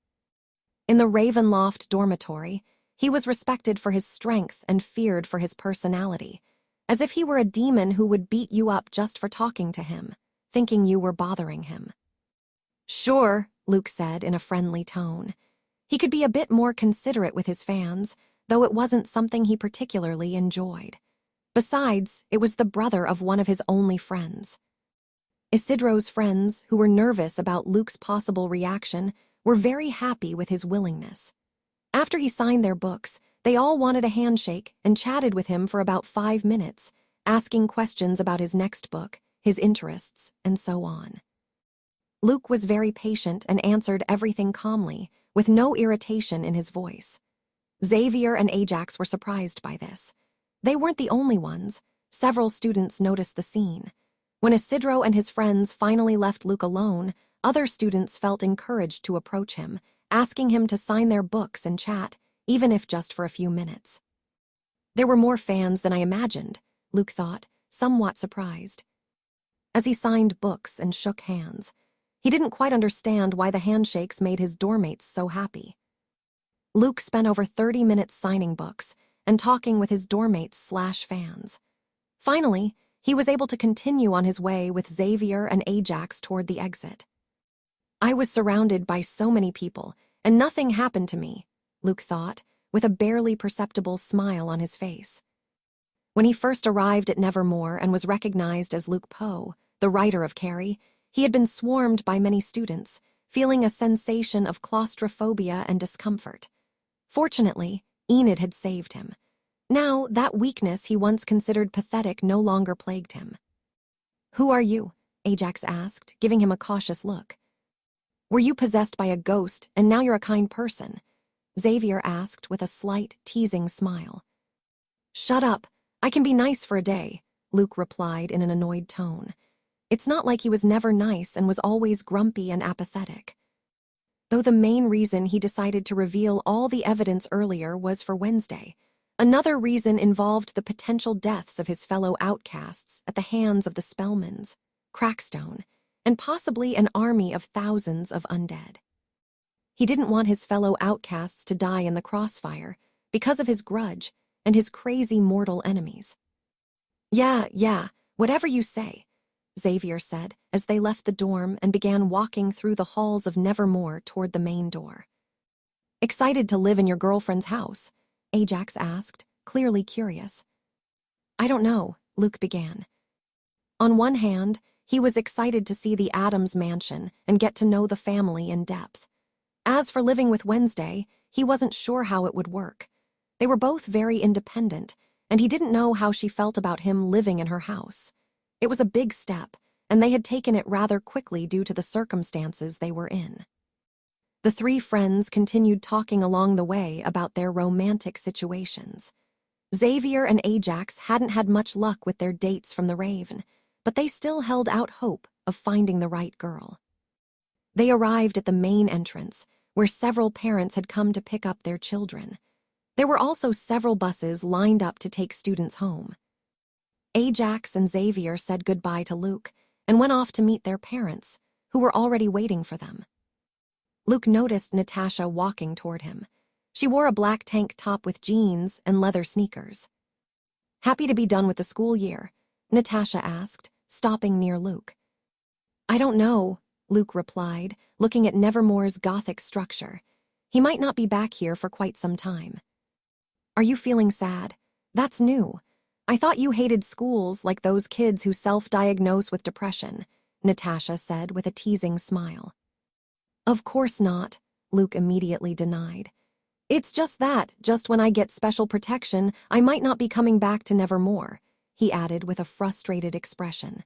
In the Ravenloft dormitory, he was respected for his strength and feared for his personality, as if he were a demon who would beat you up just for talking to him, thinking you were bothering him. "Sure," Luke said in a friendly tone. He could be a bit more considerate with his fans, though it wasn't something he particularly enjoyed. Besides, it was the brother of one of his only friends. Isidro's friends, who were nervous about Luke's possible reaction, were very happy with his willingness. After he signed their books, they all wanted a handshake and chatted with him for about 5 minutes, asking questions about his next book, his interests, and so on. Luke was very patient and answered everything calmly, with no irritation in his voice. Xavier and Ajax were surprised by this. They weren't the only ones. Several students noticed the scene. When Isidro and his friends finally left Luke alone, other students felt encouraged to approach him, asking him to sign their books and chat, even if just for a few minutes. There were more fans than I imagined, Luke thought, somewhat surprised. As he signed books and shook hands, he didn't quite understand why the handshakes made his doormates so happy. Luke spent over 30 minutes signing books and talking with his doormates/fans. Finally, he was able to continue on his way with Xavier and Ajax toward the exit. I was surrounded by so many people, and nothing happened to me, Luke thought, with a barely perceptible smile on his face. When he first arrived at Nevermore and was recognized as Luke Poe, the writer of Carrie, he had been swarmed by many students, feeling a sensation of claustrophobia and discomfort. Fortunately, Enid had saved him. Now, that weakness he once considered pathetic no longer plagued him. "Who are you?" Ajax asked, giving him a cautious look. "Were you possessed by a ghost, and now you're a kind person?" Xavier asked with a slight, teasing smile. "Shut up. I can be nice for a day," Luke replied in an annoyed tone. It's not like he was never nice and was always grumpy and apathetic. Though the main reason he decided to reveal all the evidence earlier was for Wednesday, another reason involved the potential deaths of his fellow outcasts at the hands of the Spellmans, Crackstone, and possibly an army of thousands of undead. He didn't want his fellow outcasts to die in the crossfire because of his grudge and his crazy mortal enemies. Yeah, whatever you say," Xavier said as they left the dorm and began walking through the halls of Nevermore toward the main door. "Excited to live in your girlfriend's house?" Ajax asked, clearly curious. "I don't know," Luke began. On one hand, he was excited to see the Addams mansion and get to know the family in depth. As for living with Wednesday, he wasn't sure how it would work. They were both very independent, and he didn't know how she felt about him living in her house. It was a big step, and they had taken it rather quickly due to the circumstances they were in. The three friends continued talking along the way about their romantic situations. Xavier and Ajax hadn't had much luck with their dates from the Raven, but they still held out hope of finding the right girl. They arrived at the main entrance, where several parents had come to pick up their children. There were also several buses lined up to take students home. Ajax and Xavier said goodbye to Luke and went off to meet their parents, who were already waiting for them. Luke noticed Natasha walking toward him. She wore a black tank top with jeans and leather sneakers. "Happy to be done with the school year?" Natasha asked, stopping near Luke. "I don't know," Luke replied, looking at Nevermore's Gothic structure. He might not be back here for quite some time. "Are you feeling sad? That's new. I thought you hated schools like those kids who self-diagnose with depression," Natasha said with a teasing smile. "Of course not," Luke immediately denied. "It's just that, just when I get special protection, I might not be coming back to Nevermore," he added with a frustrated expression.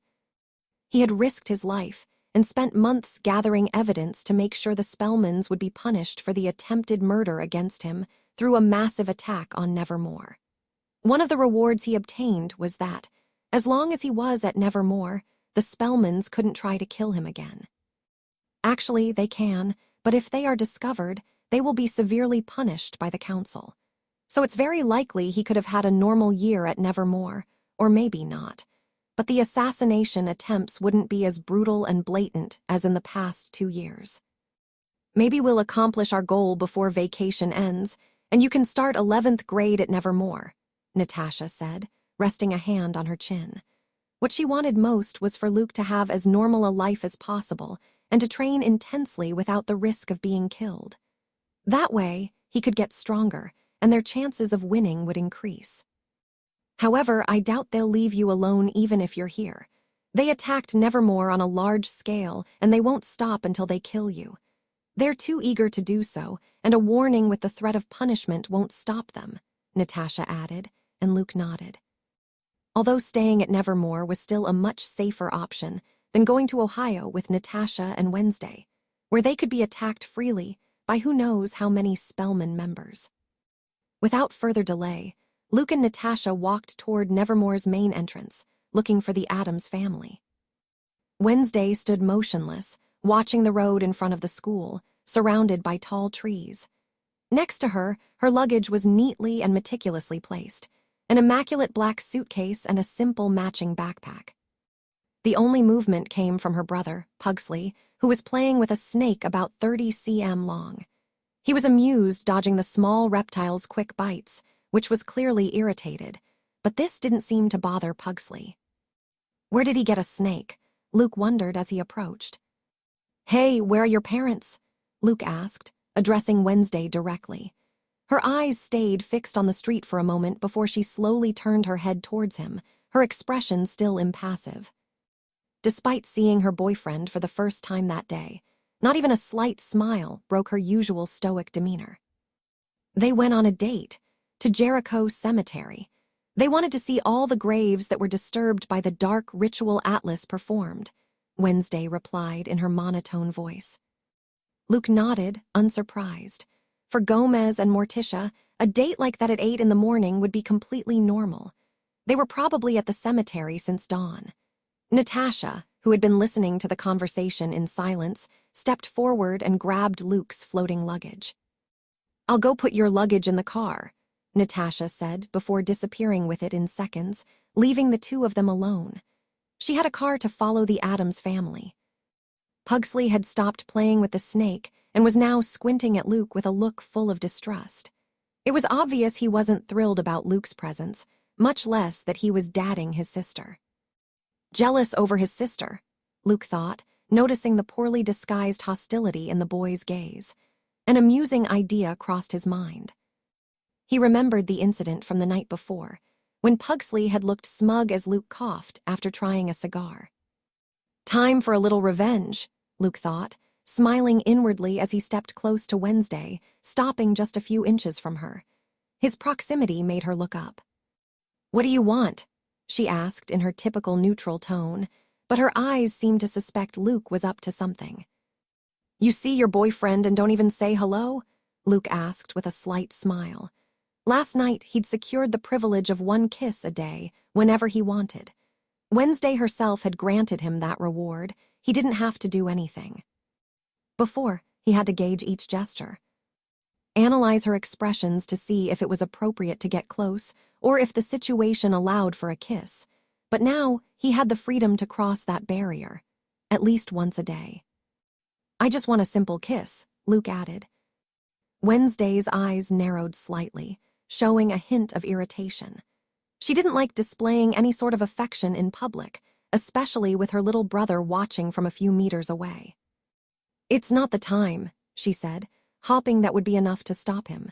He had risked his life and spent months gathering evidence to make sure the Spellmans would be punished for the attempted murder against him through a massive attack on Nevermore. One of the rewards he obtained was that, as long as he was at Nevermore, the Spellmans couldn't try to kill him again. Actually, they can, but if they are discovered, they will be severely punished by the council. So it's very likely he could have had a normal year at Nevermore, or maybe not. But the assassination attempts wouldn't be as brutal and blatant as in the past 2 years. "Maybe we'll accomplish our goal before vacation ends, and you can start 11th grade at Nevermore," Natasha said, resting a hand on her chin. What she wanted most was for Luke to have as normal a life as possible and to train intensely without the risk of being killed. That way, he could get stronger, and their chances of winning would increase. "However, I doubt they'll leave you alone even if you're here. They attacked Nevermore on a large scale, and they won't stop until they kill you. They're too eager to do so, and a warning with the threat of punishment won't stop them," Natasha added, and Luke nodded. although staying at Nevermore was still a much safer option than going to Ohio with Natasha and Wednesday, where they could be attacked freely by who knows how many Spellman members. Without further delay, Luke and Natasha walked toward Nevermore's main entrance, looking for the Addams family. Wednesday stood motionless, watching the road in front of the school, surrounded by tall trees. Next to her, her luggage was neatly and meticulously placed, an immaculate black suitcase and a simple matching backpack. The only movement came from her brother, Pugsley, who was playing with a snake about 30 cm long. He was amused dodging the small reptile's quick bites, which was clearly irritated, but this didn't seem to bother Pugsley. Where did he get a snake? Luke wondered as he approached. Hey, where are your parents? Luke asked, addressing Wednesday directly. Her eyes stayed fixed on the street for a moment before she slowly turned her head towards him, her expression still impassive. Despite seeing her boyfriend for the first time that day, not even a slight smile broke her usual stoic demeanor. They went on a date to Jericho Cemetery. They wanted to see all the graves that were disturbed by the dark ritual Atlas performed, Wednesday replied in her monotone voice. Luke nodded, unsurprised. For Gomez and Morticia, a date like that at 8 in the morning would be completely normal. They were probably at the cemetery since dawn. Natasha, who had been listening to the conversation in silence, stepped forward and grabbed Luke's floating luggage. I'll go put your luggage in the car, Natasha said before disappearing with it in seconds, leaving the two of them alone. She had a car to follow the Addams family. Pugsley had stopped playing with the snake and was now squinting at Luke with a look full of distrust. It was obvious he wasn't thrilled about Luke's presence, much less that he was dadding his sister. Jealous over his sister, Luke thought, noticing the poorly disguised hostility in the boy's gaze. An amusing idea crossed his mind. He remembered the incident from the night before, when Pugsley had looked smug as Luke coughed after trying a cigar. Time for a little revenge, Luke thought, smiling inwardly as he stepped close to Wednesday, stopping just a few inches from her. His proximity made her look up. What do you want? She asked in her typical neutral tone, but her eyes seemed to suspect Luke was up to something. You see your boyfriend and don't even say hello? Luke asked with a slight smile. Last night, he'd secured the privilege of one kiss a day, whenever he wanted. Wednesday herself had granted him that reward. He didn't have to do anything. Before, he had to gauge each gesture. Analyze her expressions to see if it was appropriate to get close or if the situation allowed for a kiss. But now, he had the freedom to cross that barrier, at least once a day. I just want a simple kiss, Luke added. Wednesday's eyes narrowed slightly, showing a hint of irritation. She didn't like displaying any sort of affection in public, especially with her little brother watching from a few meters away. It's not the time, she said, hoping that would be enough to stop him.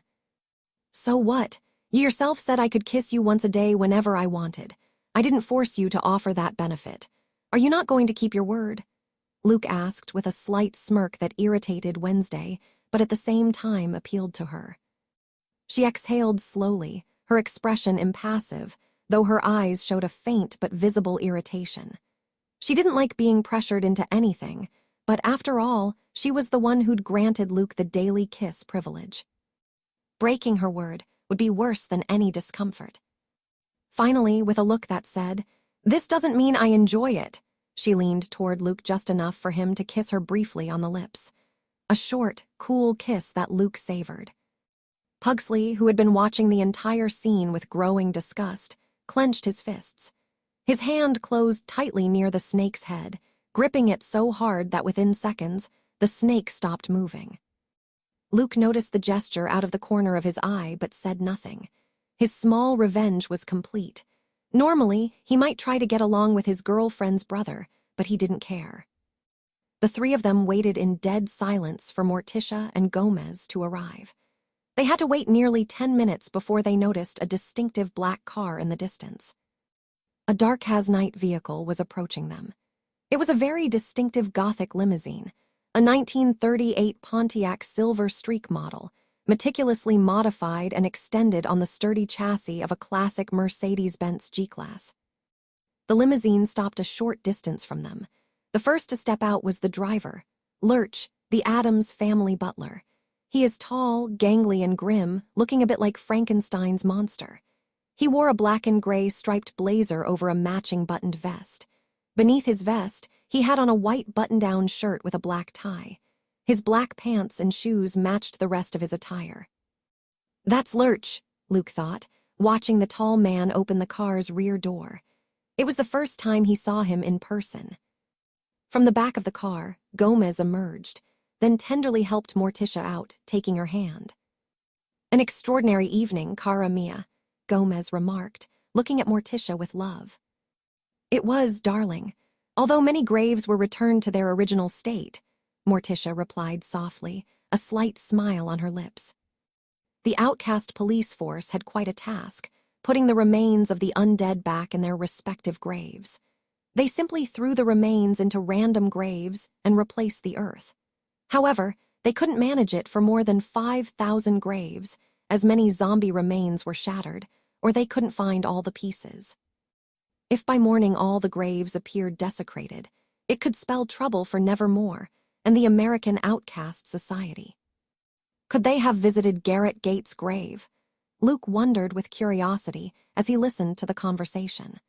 So what? You yourself said I could kiss you once a day whenever I wanted. I didn't force you to offer that benefit. Are you not going to keep your word? Luke asked with a slight smirk that irritated Wednesday, but at the same time appealed to her. She exhaled slowly, her expression impassive, though her eyes showed a faint but visible irritation. She didn't like being pressured into anything, but after all, she was the one who'd granted Luke the daily kiss privilege. Breaking her word would be worse than any discomfort. Finally, with a look that said, "This doesn't mean I enjoy it," she leaned toward Luke just enough for him to kiss her briefly on the lips. A short, cool kiss that Luke savored. Pugsley, who had been watching the entire scene with growing disgust, clenched his fists. His hand closed tightly near the snake's head, gripping it so hard that within seconds, the snake stopped moving. Luke noticed the gesture out of the corner of his eye but said nothing. His small revenge was complete. Normally, he might try to get along with his girlfriend's brother, but he didn't care. The three of them waited in dead silence for Morticia and Gomez to arrive. They had to wait nearly 10 minutes before they noticed a distinctive black car in the distance. A dark Hasnight vehicle was approaching them. It was a very distinctive Gothic limousine, a 1938 Pontiac Silver Streak model, meticulously modified and extended on the sturdy chassis of a classic Mercedes-Benz G-Class. The limousine stopped a short distance from them. The first to step out was the driver, Lurch, the Addams family butler. He is tall, gangly, and grim, looking a bit like Frankenstein's monster. He wore a black and gray striped blazer over a matching buttoned vest. Beneath his vest, he had on a white button-down shirt with a black tie. His black pants and shoes matched the rest of his attire. "That's Lurch," Luke thought, watching the tall man open the car's rear door. It was the first time he saw him in person. From the back of the car, Gomez emerged, then tenderly helped Morticia out, taking her hand. "An extraordinary evening, cara mia," Gomez remarked, looking at Morticia with love. "It was, darling, although many graves were returned to their original state," Morticia replied softly, a slight smile on her lips. The outcast police force had quite a task, putting the remains of the undead back in their respective graves. They simply threw the remains into random graves and replaced the earth. However, they couldn't manage it for more than 5,000 graves, as many zombie remains were shattered, or they couldn't find all the pieces. If by morning all the graves appeared desecrated, it could spell trouble for Nevermore and the American Outcast Society. Could they have visited Garrett Gates' grave? Luke wondered with curiosity as he listened to the conversation.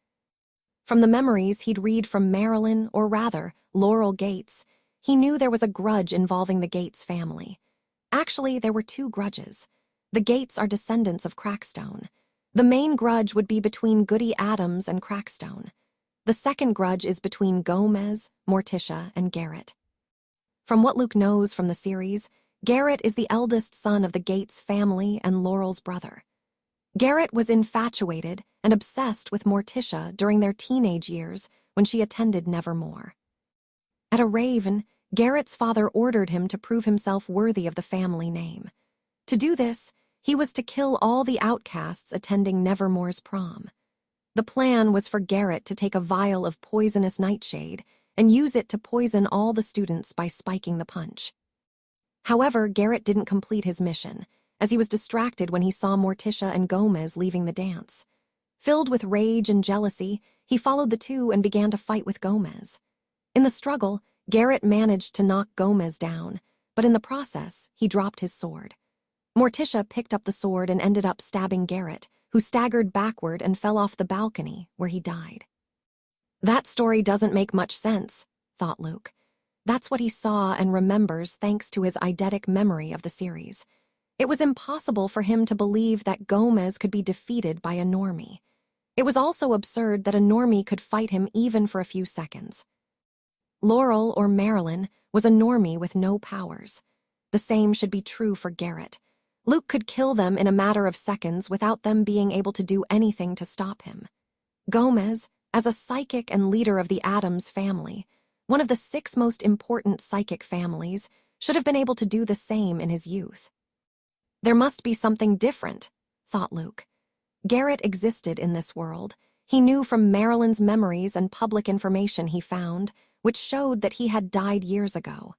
From the memories he'd read from Marilyn, or rather, Laurel Gates, he knew there was a grudge involving the Gates family. Actually, there were two grudges. The Gates are descendants of Crackstone. The main grudge would be between Goody Addams and Crackstone. The second grudge is between Gomez, Morticia, and Garrett. From what Luke knows from the series, Garrett is the eldest son of the Gates family and Laurel's brother. Garrett was infatuated and obsessed with Morticia during their teenage years when she attended Nevermore. At a raven, Garrett's father ordered him to prove himself worthy of the family name. To do this, he was to kill all the outcasts attending Nevermore's prom. The plan was for Garrett to take a vial of poisonous nightshade and use it to poison all the students by spiking the punch. However, Garrett didn't complete his mission, as he was distracted when he saw Morticia and Gomez leaving the dance. Filled with rage and jealousy, he followed the two and began to fight with Gomez. In the struggle, Garrett managed to knock Gomez down, but in the process, he dropped his sword. Morticia picked up the sword and ended up stabbing Garrett, who staggered backward and fell off the balcony, where he died. That story doesn't make much sense, thought Luke. That's what he saw and remembers thanks to his eidetic memory of the series. It was impossible for him to believe that Gomez could be defeated by a normie. It was also absurd that a normie could fight him even for a few seconds. Laurel, or Marilyn, was a normie with no powers. The same should be true for Garrett. Luke could kill them in a matter of seconds without them being able to do anything to stop him. Gomez, as a psychic and leader of the Addams family, one of the 6 most important psychic families, should have been able to do the same in his youth. There must be something different, thought Luke. Garrett existed in this world. He knew from Marilyn's memories and public information he found, which showed that he had died years ago.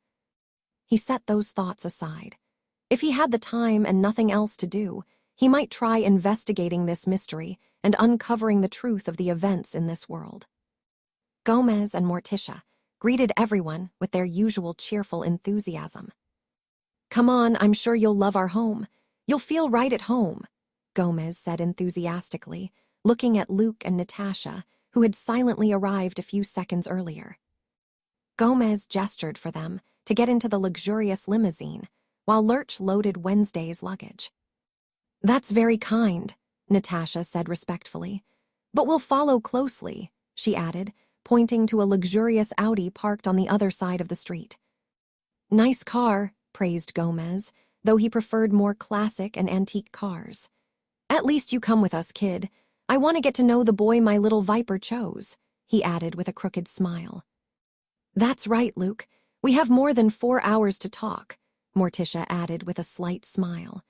He set those thoughts aside. If he had the time and nothing else to do, he might try investigating this mystery and uncovering the truth of the events in this world. Gomez and Morticia greeted everyone with their usual cheerful enthusiasm. "Come on, I'm sure you'll love our home. You'll feel right at home," Gomez said enthusiastically, looking at Luke and Natasha, who had silently arrived a few seconds earlier. Gomez gestured for them to get into the luxurious limousine, while Lurch loaded Wednesday's luggage. "That's very kind," Natasha said respectfully. "But we'll follow closely," she added, pointing to a luxurious Audi parked on the other side of the street. "Nice car," praised Gomez, though he preferred more classic and antique cars. "At least you come with us, kid. I want to get to know the boy my little Viper chose," he added with a crooked smile. "That's right, Luke. We have more than 4 hours to talk," Morticia added with a slight smile.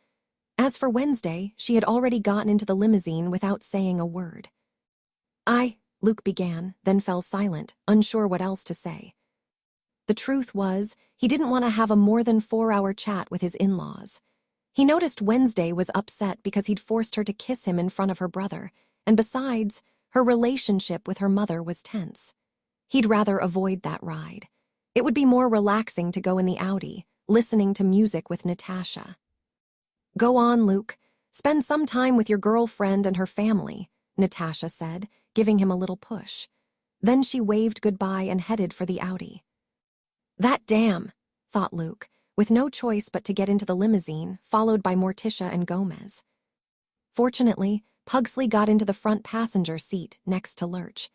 As for Wednesday, she had already gotten into the limousine without saying a word. Luke began, then fell silent, unsure what else to say. The truth was, he didn't want to have a more than 4-hour chat with his in-laws. He noticed Wednesday was upset because he'd forced her to kiss him in front of her brother, and besides, Her relationship with her mother was tense. He'd rather avoid that ride. It would be more relaxing to go in the Audi, listening to music with Natasha. "Go on, Luke. Spend some time with your girlfriend and her family," Natasha said, giving him a little push. Then she waved goodbye and headed for the Audi. "That damn," thought Luke, with no choice but to get into the limousine, followed by Morticia and Gomez. Fortunately, Pugsley got into the front passenger seat next to Lurch.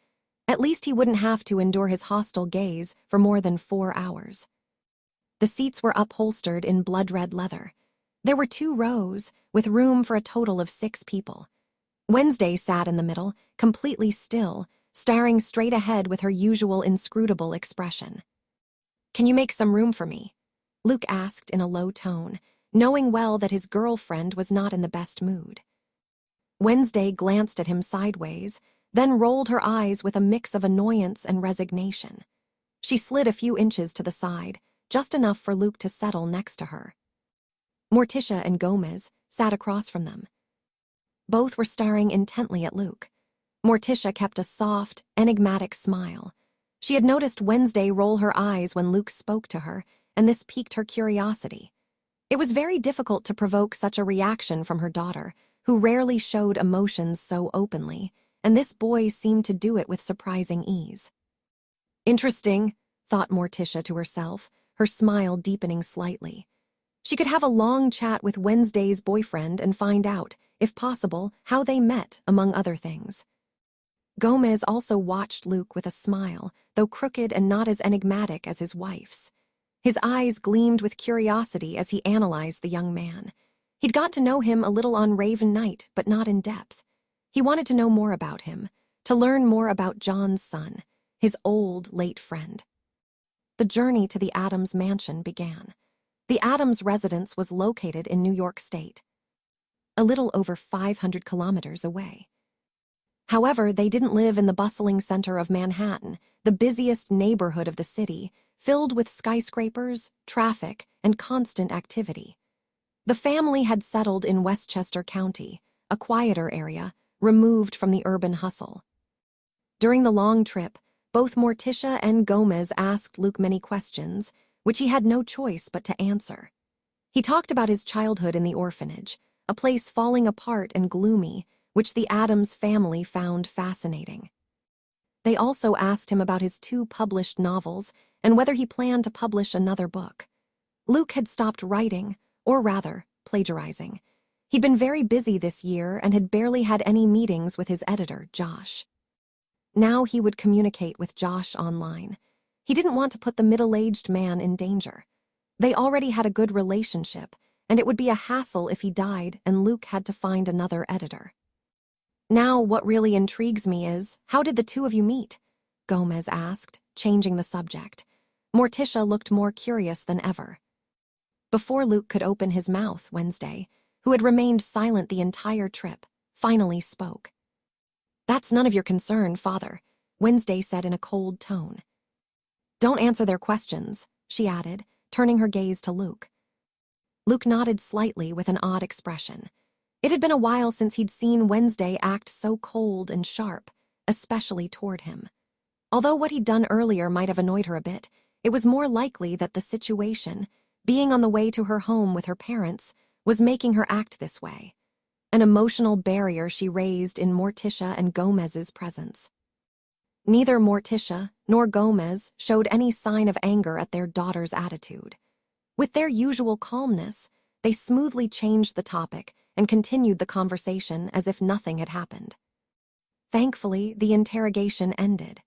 At least he wouldn't have to endure his hostile gaze for more than 4 hours. The seats were upholstered in blood-red leather. There were 2 rows, with room for a total of 6 people. Wednesday sat in the middle, completely still, staring straight ahead with her usual inscrutable expression. "Can you make some room for me?" Luke asked in a low tone, knowing well that his girlfriend was not in the best mood. Wednesday glanced at him sideways, then rolled her eyes with a mix of annoyance and resignation. She slid a few inches to the side, just enough for Luke to settle next to her. Morticia and Gomez sat across from them. Both were staring intently at Luke. Morticia kept a soft, enigmatic smile. She had noticed Wednesday roll her eyes when Luke spoke to her, and this piqued her curiosity. It was very difficult to provoke such a reaction from her daughter, who rarely showed emotions so openly, and this boy seemed to do it with surprising ease. "Interesting," thought Morticia to herself, her smile deepening slightly. She could have a long chat with Wednesday's boyfriend and find out, if possible, how they met, among other things. Gomez also watched Luke with a smile, though crooked and not as enigmatic as his wife's. His eyes gleamed with curiosity as he analyzed the young man. He'd got to know him a little on Raven Night, but not in depth. He wanted to know more about him, to learn more about John's son, his old, late friend. The journey to the Adams mansion began. The Adams residence was located in New York State, a little over 500 kilometers away. However, they didn't live in the bustling center of Manhattan, the busiest neighborhood of the city, filled with skyscrapers, traffic, and constant activity. The family had settled in Westchester County, a quieter area, removed from the urban hustle. During the long trip, both Morticia and Gomez asked Luke many questions, which he had no choice but to answer. He talked about his childhood in the orphanage, a place falling apart and gloomy, which the Adams family found fascinating. They also asked him about his 2 published novels and whether he planned to publish another book. Luke had stopped writing, or rather, plagiarizing. He'd been very busy this year and had barely had any meetings with his editor, Josh. Now he would communicate with Josh online. He didn't want to put the middle-aged man in danger. They already had a good relationship, and it would be a hassle if he died and Luke had to find another editor. "Now, what really intrigues me is, how did the 2 of you meet?" Gomez asked, changing the subject. Morticia looked more curious than ever. Before Luke could open his mouth, Wednesday, who had remained silent the entire trip, finally spoke. "That's none of your concern, Father," Wednesday said in a cold tone. "Don't answer their questions," she added, turning her gaze to Luke. Luke nodded slightly with an odd expression. It had been a while since he'd seen Wednesday act so cold and sharp, especially toward him. Although what he'd done earlier might have annoyed her a bit, it was more likely that the situation, being on the way to her home with her parents, was making her act this way. An emotional barrier she raised in Morticia and Gomez's presence. Neither Morticia nor Gomez showed any sign of anger at their daughter's attitude. With their usual calmness, they smoothly changed the topic and continued the conversation as if nothing had happened. Thankfully, the interrogation ended.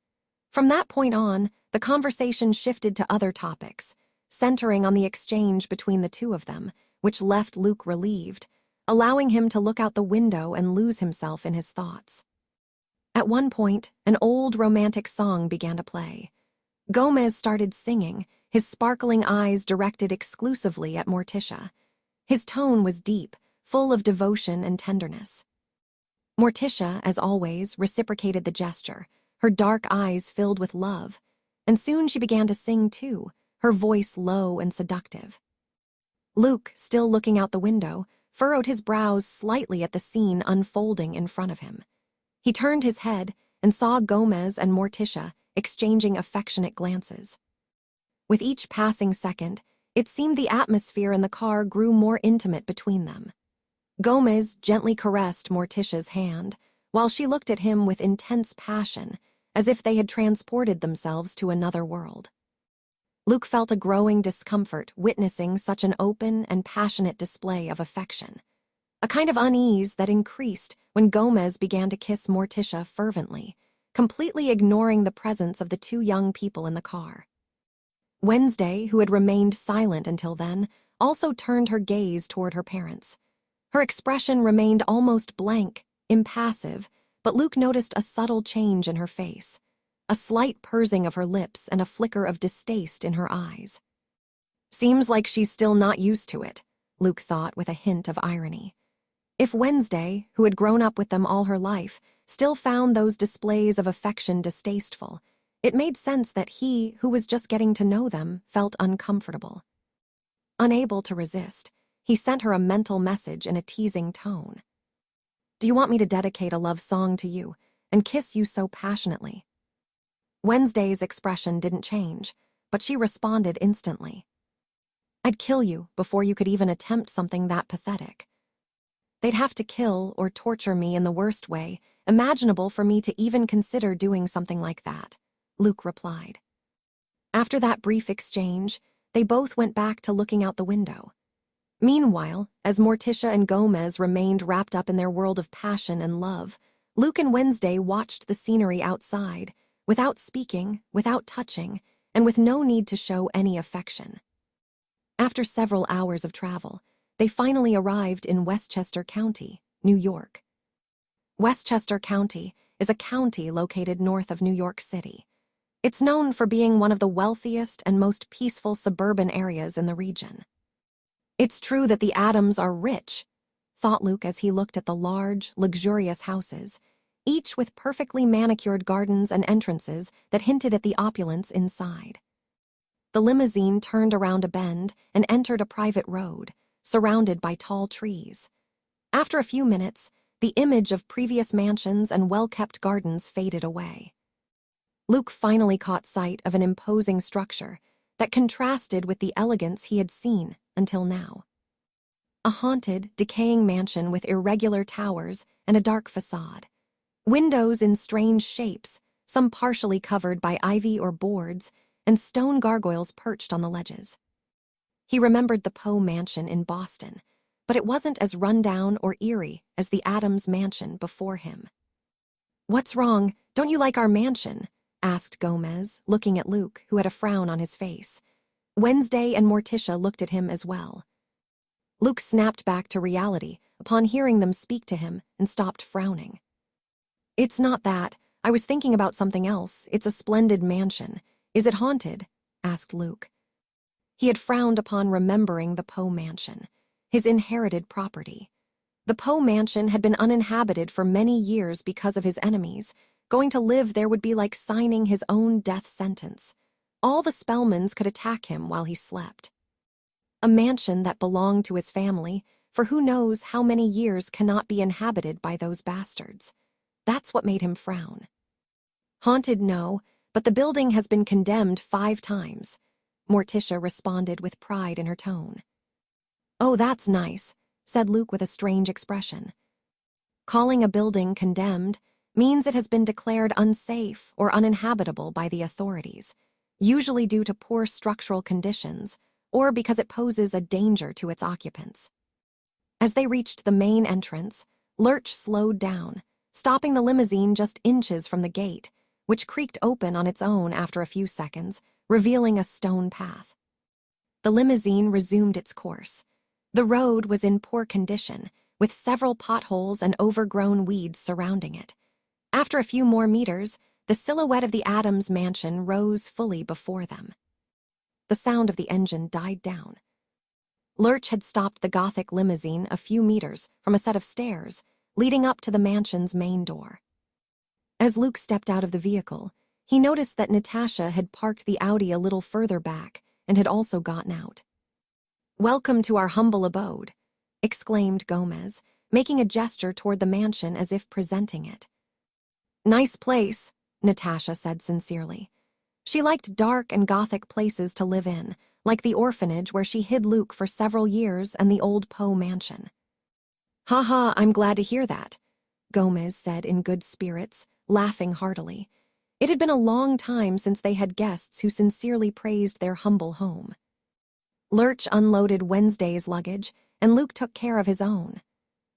From that point on, the conversation shifted to other topics, centering on the exchange between the 2 of them, which left Luke relieved, allowing him to look out the window and lose himself in his thoughts. At one point, an old romantic song began to play. Gomez started singing, his sparkling eyes directed exclusively at Morticia. His tone was deep, full of devotion and tenderness. Morticia, as always, reciprocated the gesture, her dark eyes filled with love, and soon she began to sing too, her voice low and seductive. Luke, still looking out the window, furrowed his brows slightly at the scene unfolding in front of him. He turned his head, and saw Gomez and Morticia exchanging affectionate glances. With each passing second, it seemed the atmosphere in the car grew more intimate between them. Gomez gently caressed Morticia's hand, while she looked at him with intense passion, as if they had transported themselves to another world. Luke felt a growing discomfort witnessing such an open and passionate display of affection, a kind of unease that increased when Gomez began to kiss Morticia fervently, completely ignoring the presence of the two young people in the car. Wednesday, who had remained silent until then, also turned her gaze toward her parents. Her expression remained almost blank, impassive, but Luke noticed a subtle change in her face, a slight pursing of her lips and a flicker of distaste in her eyes. Seems like she's still not used to it, Luke thought with a hint of irony. If Wednesday, who had grown up with them all her life, still found those displays of affection distasteful, it made sense that he, who was just getting to know them, felt uncomfortable. Unable to resist, he sent her a mental message in a teasing tone. "Do you want me to dedicate a love song to you and kiss you so passionately?" Wednesday's expression didn't change, but she responded instantly. "I'd kill you before you could even attempt something that pathetic. They'd have to kill or torture me in the worst way imaginable for me to even consider doing something like that," Luke replied. After that brief exchange, they both went back to looking out the window. Meanwhile, as Morticia and Gomez remained wrapped up in their world of passion and love, Luke and Wednesday watched the scenery outside, without speaking, without touching, and with no need to show any affection. After several hours of travel, they finally arrived in Westchester County, New York. Westchester County is a county located north of New York City. It's known for being one of the wealthiest and most peaceful suburban areas in the region. It's true that the Adams are rich, thought Luke as he looked at the large, luxurious houses, each with perfectly manicured gardens and entrances that hinted at the opulence inside. The limousine turned around a bend and entered a private road, surrounded by tall trees. After a few minutes, the image of previous mansions and well-kept gardens faded away. Luke finally caught sight of an imposing structure that contrasted with the elegance he had seen until now. A haunted, decaying mansion with irregular towers and a dark facade. Windows in strange shapes, some partially covered by ivy or boards, and stone gargoyles perched on the ledges. He remembered the Poe mansion in Boston, but it wasn't as run-down or eerie as the Adams mansion before him. "What's wrong? Don't you like our mansion?" asked Gomez, looking at Luke, who had a frown on his face. Wednesday and Morticia looked at him as well. Luke snapped back to reality upon hearing them speak to him and stopped frowning. "It's not that. I was thinking about something else. It's a splendid mansion. Is it haunted?" asked Luke. He had frowned upon remembering the Poe mansion, his inherited property. The Poe mansion had been uninhabited for many years because of his enemies. Going to live there would be like signing his own death sentence. All the Spellmans could attack him while he slept. A mansion that belonged to his family, for who knows how many years, cannot be inhabited by those bastards. That's what made him frown. "Haunted, no, but the building has been condemned 5 times. Morticia responded with pride in her tone. "Oh, that's nice," said Luke with a strange expression. Calling a building condemned means it has been declared unsafe or uninhabitable by the authorities, usually due to poor structural conditions or because it poses a danger to its occupants. As they reached the main entrance, Lurch slowed down, stopping the limousine just inches from the gate, which creaked open on its own after a few seconds, revealing a stone path. The limousine resumed its course. The road was in poor condition, with several potholes and overgrown weeds surrounding it. After a few more meters, the silhouette of the Adams mansion rose fully before them. The sound of the engine died down. Lurch had stopped the Gothic limousine a few meters from a set of stairs leading up to the mansion's main door. As Luke stepped out of the vehicle, he noticed that Natasha had parked the Audi a little further back and had also gotten out. "Welcome to our humble abode," exclaimed Gomez, making a gesture toward the mansion as if presenting it. Nice place, Natasha said sincerely. She liked dark and gothic places to live in, like the orphanage where she hid Luke for several years and the old Poe mansion. "Haha, I'm glad to hear that," Gomez said in good spirits, laughing heartily. It had been a long time since they had guests who sincerely praised their humble home. Lurch unloaded Wednesday's luggage, and Luke took care of his own.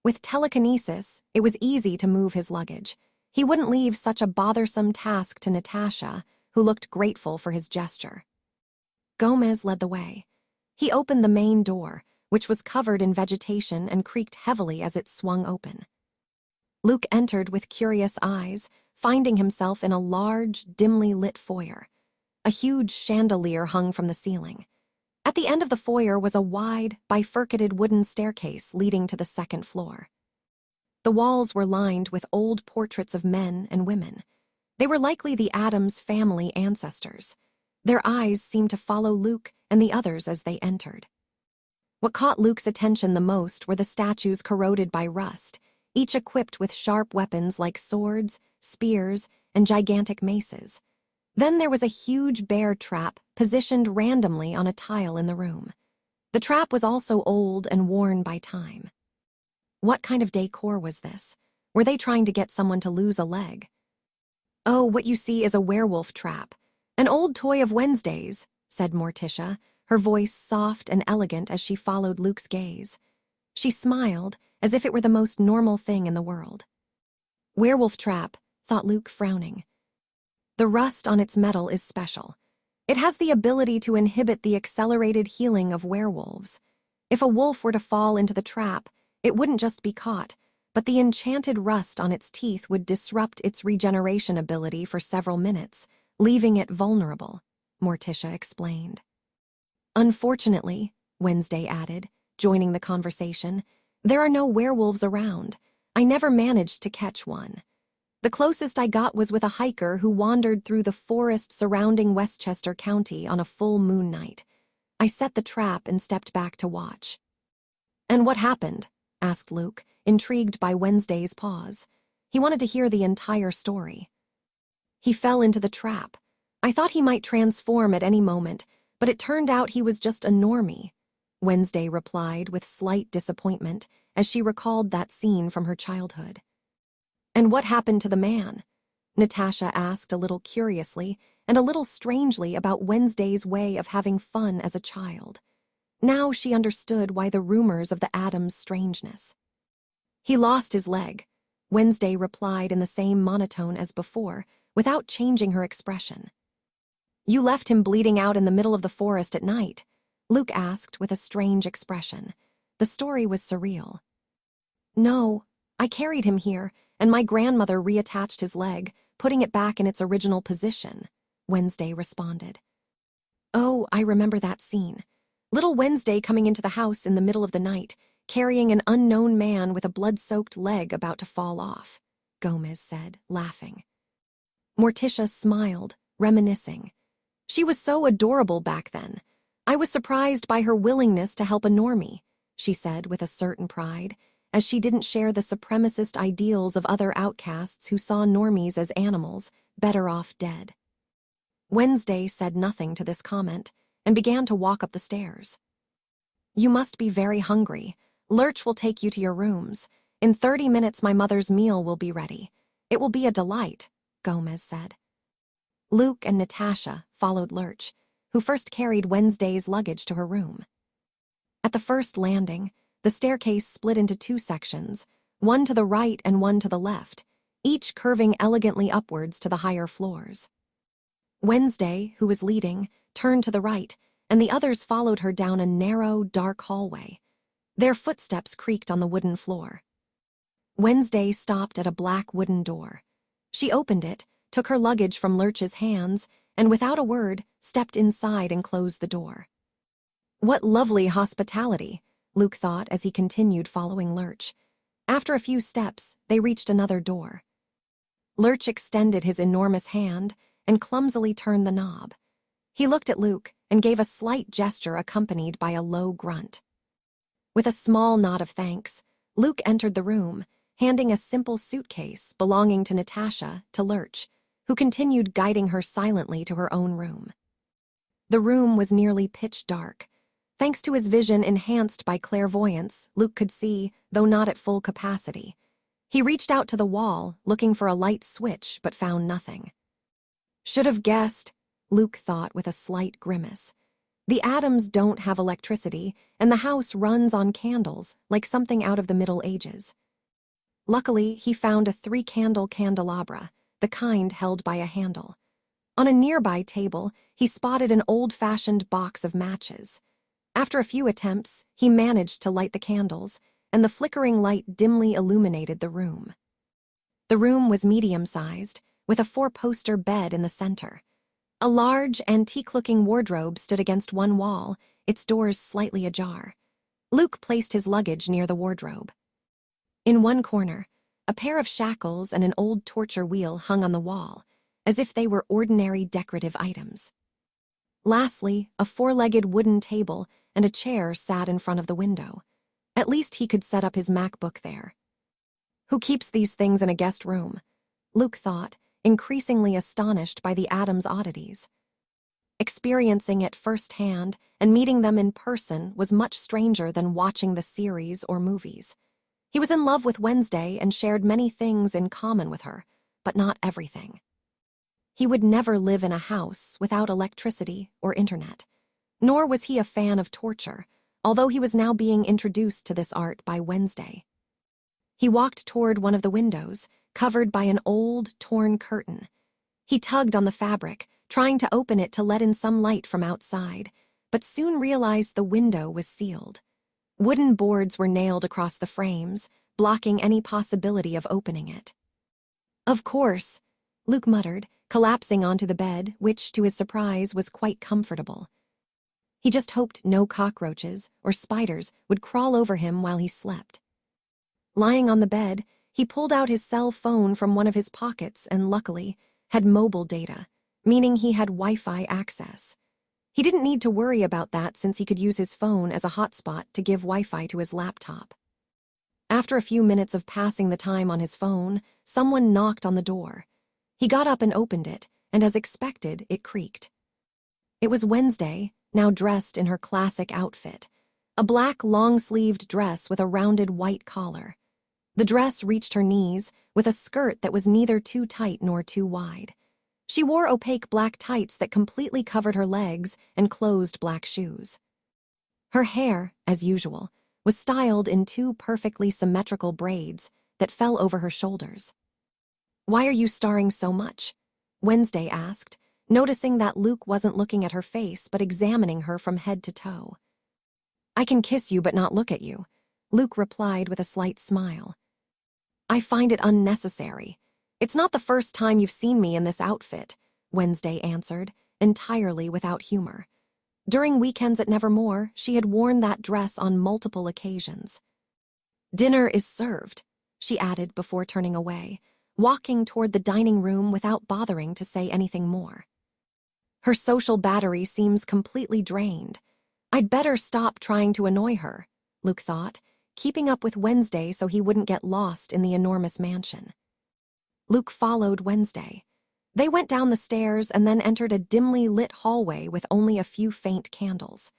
With telekinesis, it was easy to move his luggage. He wouldn't leave such a bothersome task to Natasha, who looked grateful for his gesture. Gomez led the way. He opened the main door, which was covered in vegetation and creaked heavily as it swung open. Luke entered with curious eyes, finding himself in a large, dimly lit foyer. A huge chandelier hung from the ceiling. At the end of the foyer was a wide, bifurcated wooden staircase leading to the second floor. The walls were lined with old portraits of men and women. They were likely the Addams family ancestors. Their eyes seemed to follow Luke and the others as they entered. What caught Luke's attention the most were the statues corroded by rust, each equipped with sharp weapons like swords, spears, and gigantic maces. Then there was a huge bear trap positioned randomly on a tile in the room. The trap was also old and worn by time. What kind of decor was this? Were they trying to get someone to lose a leg? "Oh, what you see is a werewolf trap. An old toy of Wednesday's," said Morticia, her voice soft and elegant as she followed Luke's gaze. She smiled, as if it were the most normal thing in the world. "Werewolf trap," thought Luke, frowning. "The rust on its metal is special. It has the ability to inhibit the accelerated healing of werewolves. If a wolf were to fall into the trap, it wouldn't just be caught, but the enchanted rust on its teeth would disrupt its regeneration ability for several minutes, leaving it vulnerable," Morticia explained. "Unfortunately," Wednesday added, joining the conversation, "there are no werewolves around. I never managed to catch one. The closest I got was with a hiker who wandered through the forest surrounding Westchester County on a full moon night. I set the trap and stepped back to watch." "And what happened?" asked Luke, intrigued by Wednesday's pause. He wanted to hear the entire story. "He fell into the trap. I thought he might transform at any moment, but it turned out he was just a normie," Wednesday replied with slight disappointment as she recalled that scene from her childhood. "And what happened to the man?" Natasha asked a little curiously and a little strangely about Wednesday's way of having fun as a child. Now she understood why the rumors of the Addams' strangeness. "He lost his leg," Wednesday replied in the same monotone as before, without changing her expression. "You left him bleeding out in the middle of the forest at night?" Luke asked with a strange expression. The story was surreal. "No, I carried him here, and my grandmother reattached his leg, putting it back in its original position," Wednesday responded. "Oh, I remember that scene. Little Wednesday coming into the house in the middle of the night, carrying an unknown man with a blood-soaked leg about to fall off," Gomez said, laughing. Morticia smiled, reminiscing. "She was so adorable back then. I was surprised by her willingness to help a normie," she said with a certain pride, as she didn't share the supremacist ideals of other outcasts who saw normies as animals, better off dead. Wednesday said nothing to this comment and began to walk up the stairs. "You must be very hungry. Lurch will take you to your rooms. In 30 minutes my mother's meal will be ready. It will be a delight," Gomez said. Luke and Natasha followed Lurch, who first carried Wednesday's luggage to her room. At the first landing, the staircase split into 2 sections, one to the right and one to the left, each curving elegantly upwards to the higher floors. Wednesday, who was leading, turned to the right, and the others followed her down a narrow, dark hallway. Their footsteps creaked on the wooden floor. Wednesday stopped at a black wooden door. She opened it, took her luggage from Lurch's hands, and without a word, stepped inside and closed the door. "What lovely hospitality," Luke thought as he continued following Lurch. After a few steps, they reached another door. Lurch extended his enormous hand and clumsily turned the knob. He looked at Luke and gave a slight gesture accompanied by a low grunt. With a small nod of thanks, Luke entered the room, handing a simple suitcase belonging to Natasha to Lurch, who continued guiding her silently to her own room. The room was nearly pitch dark. Thanks to his vision enhanced by clairvoyance, Luke could see, though not at full capacity. He reached out to the wall, looking for a light switch, but found nothing. Should have guessed, Luke thought with a slight grimace. The Adams don't have electricity, and the house runs on candles, like something out of the Middle Ages. Luckily, he found a 3-candle candelabra, the kind held by a handle. On a nearby table, he spotted an old-fashioned box of matches. After a few attempts, he managed to light the candles, and the flickering light dimly illuminated the room. The room was medium-sized, with a 4-poster bed in the center. A large, antique-looking wardrobe stood against one wall, its doors slightly ajar. Luke placed his luggage near the wardrobe. In one corner, a pair of shackles and an old torture wheel hung on the wall, as if they were ordinary decorative items. Lastly, a 4-legged wooden table and a chair sat in front of the window. At least he could set up his MacBook there. Who keeps these things in a guest room? Luke thought, increasingly astonished by the Adams' oddities. Experiencing it firsthand and meeting them in person was much stranger than watching the series or movies. He was in love with Wednesday and shared many things in common with her, but not everything. He would never live in a house without electricity or internet. Nor was he a fan of torture, although he was now being introduced to this art by Wednesday. He walked toward one of the windows, covered by an old, torn curtain. He tugged on the fabric, trying to open it to let in some light from outside, but soon realized the window was sealed. Wooden boards were nailed across the frames, blocking any possibility of opening it. Of course, Luke muttered, collapsing onto the bed, which, to his surprise, was quite comfortable. He just hoped no cockroaches or spiders would crawl over him while he slept. Lying on the bed, he pulled out his cell phone from one of his pockets and, luckily, had mobile data, meaning he had Wi-Fi access. He didn't need to worry about that since he could use his phone as a hotspot to give Wi-Fi to his laptop. After a few minutes of passing the time on his phone, someone knocked on the door. He got up and opened it, and as expected, it creaked. It was Wednesday, now dressed in her classic outfit, a black long-sleeved dress with a rounded white collar. The dress reached her knees, with a skirt that was neither too tight nor too wide. She wore opaque black tights that completely covered her legs and closed black shoes. Her hair, as usual, was styled in 2 perfectly symmetrical braids that fell over her shoulders. "Why are you staring so much?" Wednesday asked, noticing that Luke wasn't looking at her face but examining her from head to toe. "I can kiss you but not look at you," Luke replied with a slight smile. "I find it unnecessary. It's not the first time you've seen me in this outfit," Wednesday answered, entirely without humor. During weekends at Nevermore, she had worn that dress on multiple occasions. "Dinner is served," she added before turning away, walking toward the dining room without bothering to say anything more. Her social battery seems completely drained. I'd better stop trying to annoy her, Luke thought, keeping up with Wednesday so he wouldn't get lost in the enormous mansion. Luke followed Wednesday. They went down the stairs and then entered a dimly lit hallway with only a few faint candles.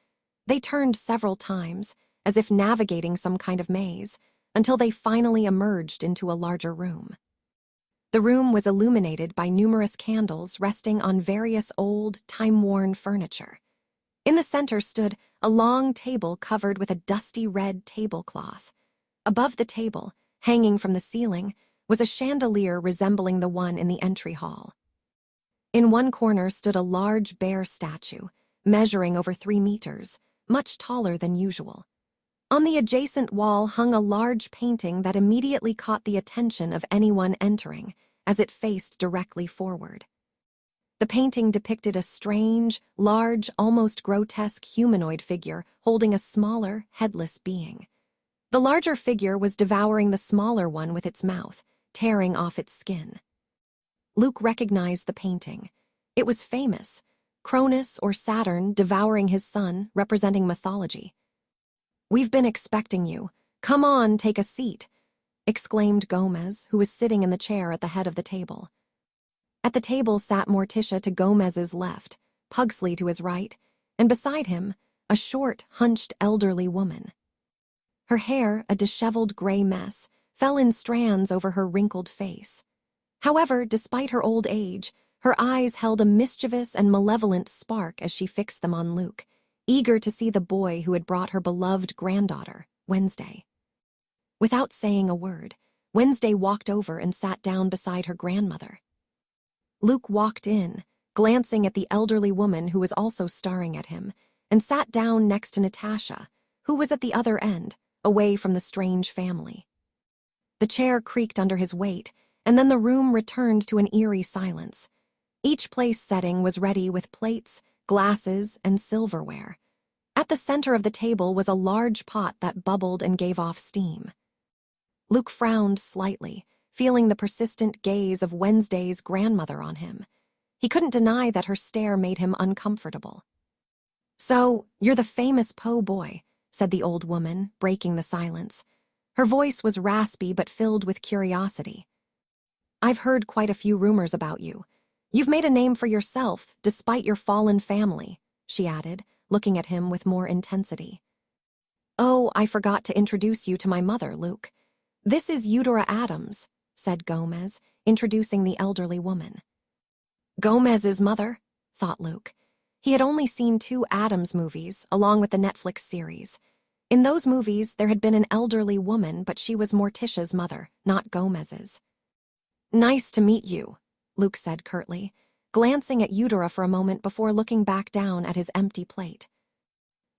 They turned several times, as if navigating some kind of maze, until they finally emerged into a larger room. The room was illuminated by numerous candles resting on various old, time-worn furniture. In the center stood a long table covered with a dusty red tablecloth. Above the table, hanging from the ceiling, was a chandelier resembling the one in the entry hall. In one corner stood a large bear statue, measuring over 3 meters, much taller than usual. On the adjacent wall hung a large painting that immediately caught the attention of anyone entering, as it faced directly forward. The painting depicted a strange, large, almost grotesque humanoid figure holding a smaller, headless being. The larger figure was devouring the smaller one with its mouth, tearing off its skin. Luke recognized the painting. It was famous, Cronus or Saturn devouring his son, representing mythology. "We've been expecting you. Come on, take a seat." exclaimed Gomez, who was sitting in the chair at the head of the table. At the table sat Morticia to Gomez's left, Pugsley to his right, and beside him, a short, hunched elderly woman. Her hair, a disheveled gray mess, fell in strands over her wrinkled face. However, despite her old age, her eyes held a mischievous and malevolent spark as she fixed them on Luke, eager to see the boy who had brought her beloved granddaughter, Wednesday. Without saying a word, Wednesday walked over and sat down beside her grandmother. Luke walked in, glancing at the elderly woman who was also staring at him, and sat down next to Natasha, who was at the other end, away from the strange family. The chair creaked under his weight, and then the room returned to an eerie silence. Each place setting was ready with plates, glasses, and silverware. At the center of the table was a large pot that bubbled and gave off steam. Luke frowned slightly, feeling the persistent gaze of Wednesday's grandmother on him. He couldn't deny that her stare made him uncomfortable. "So, you're the famous Poe boy," said the old woman, breaking the silence. Her voice was raspy but filled with curiosity. "I've heard quite a few rumors about you. You've made a name for yourself, despite your fallen family," she added, looking at him with more intensity. "Oh, I forgot to introduce you to my mother, Luke. This is Eudora Adams," said Gomez, introducing the elderly woman. Gomez's mother, thought Luke. He had only seen 2 Adams movies, along with the Netflix series. In those movies, there had been an elderly woman, but she was Morticia's mother, not Gomez's. "Nice to meet you," Luke said curtly, glancing at Eudora for a moment before looking back down at his empty plate.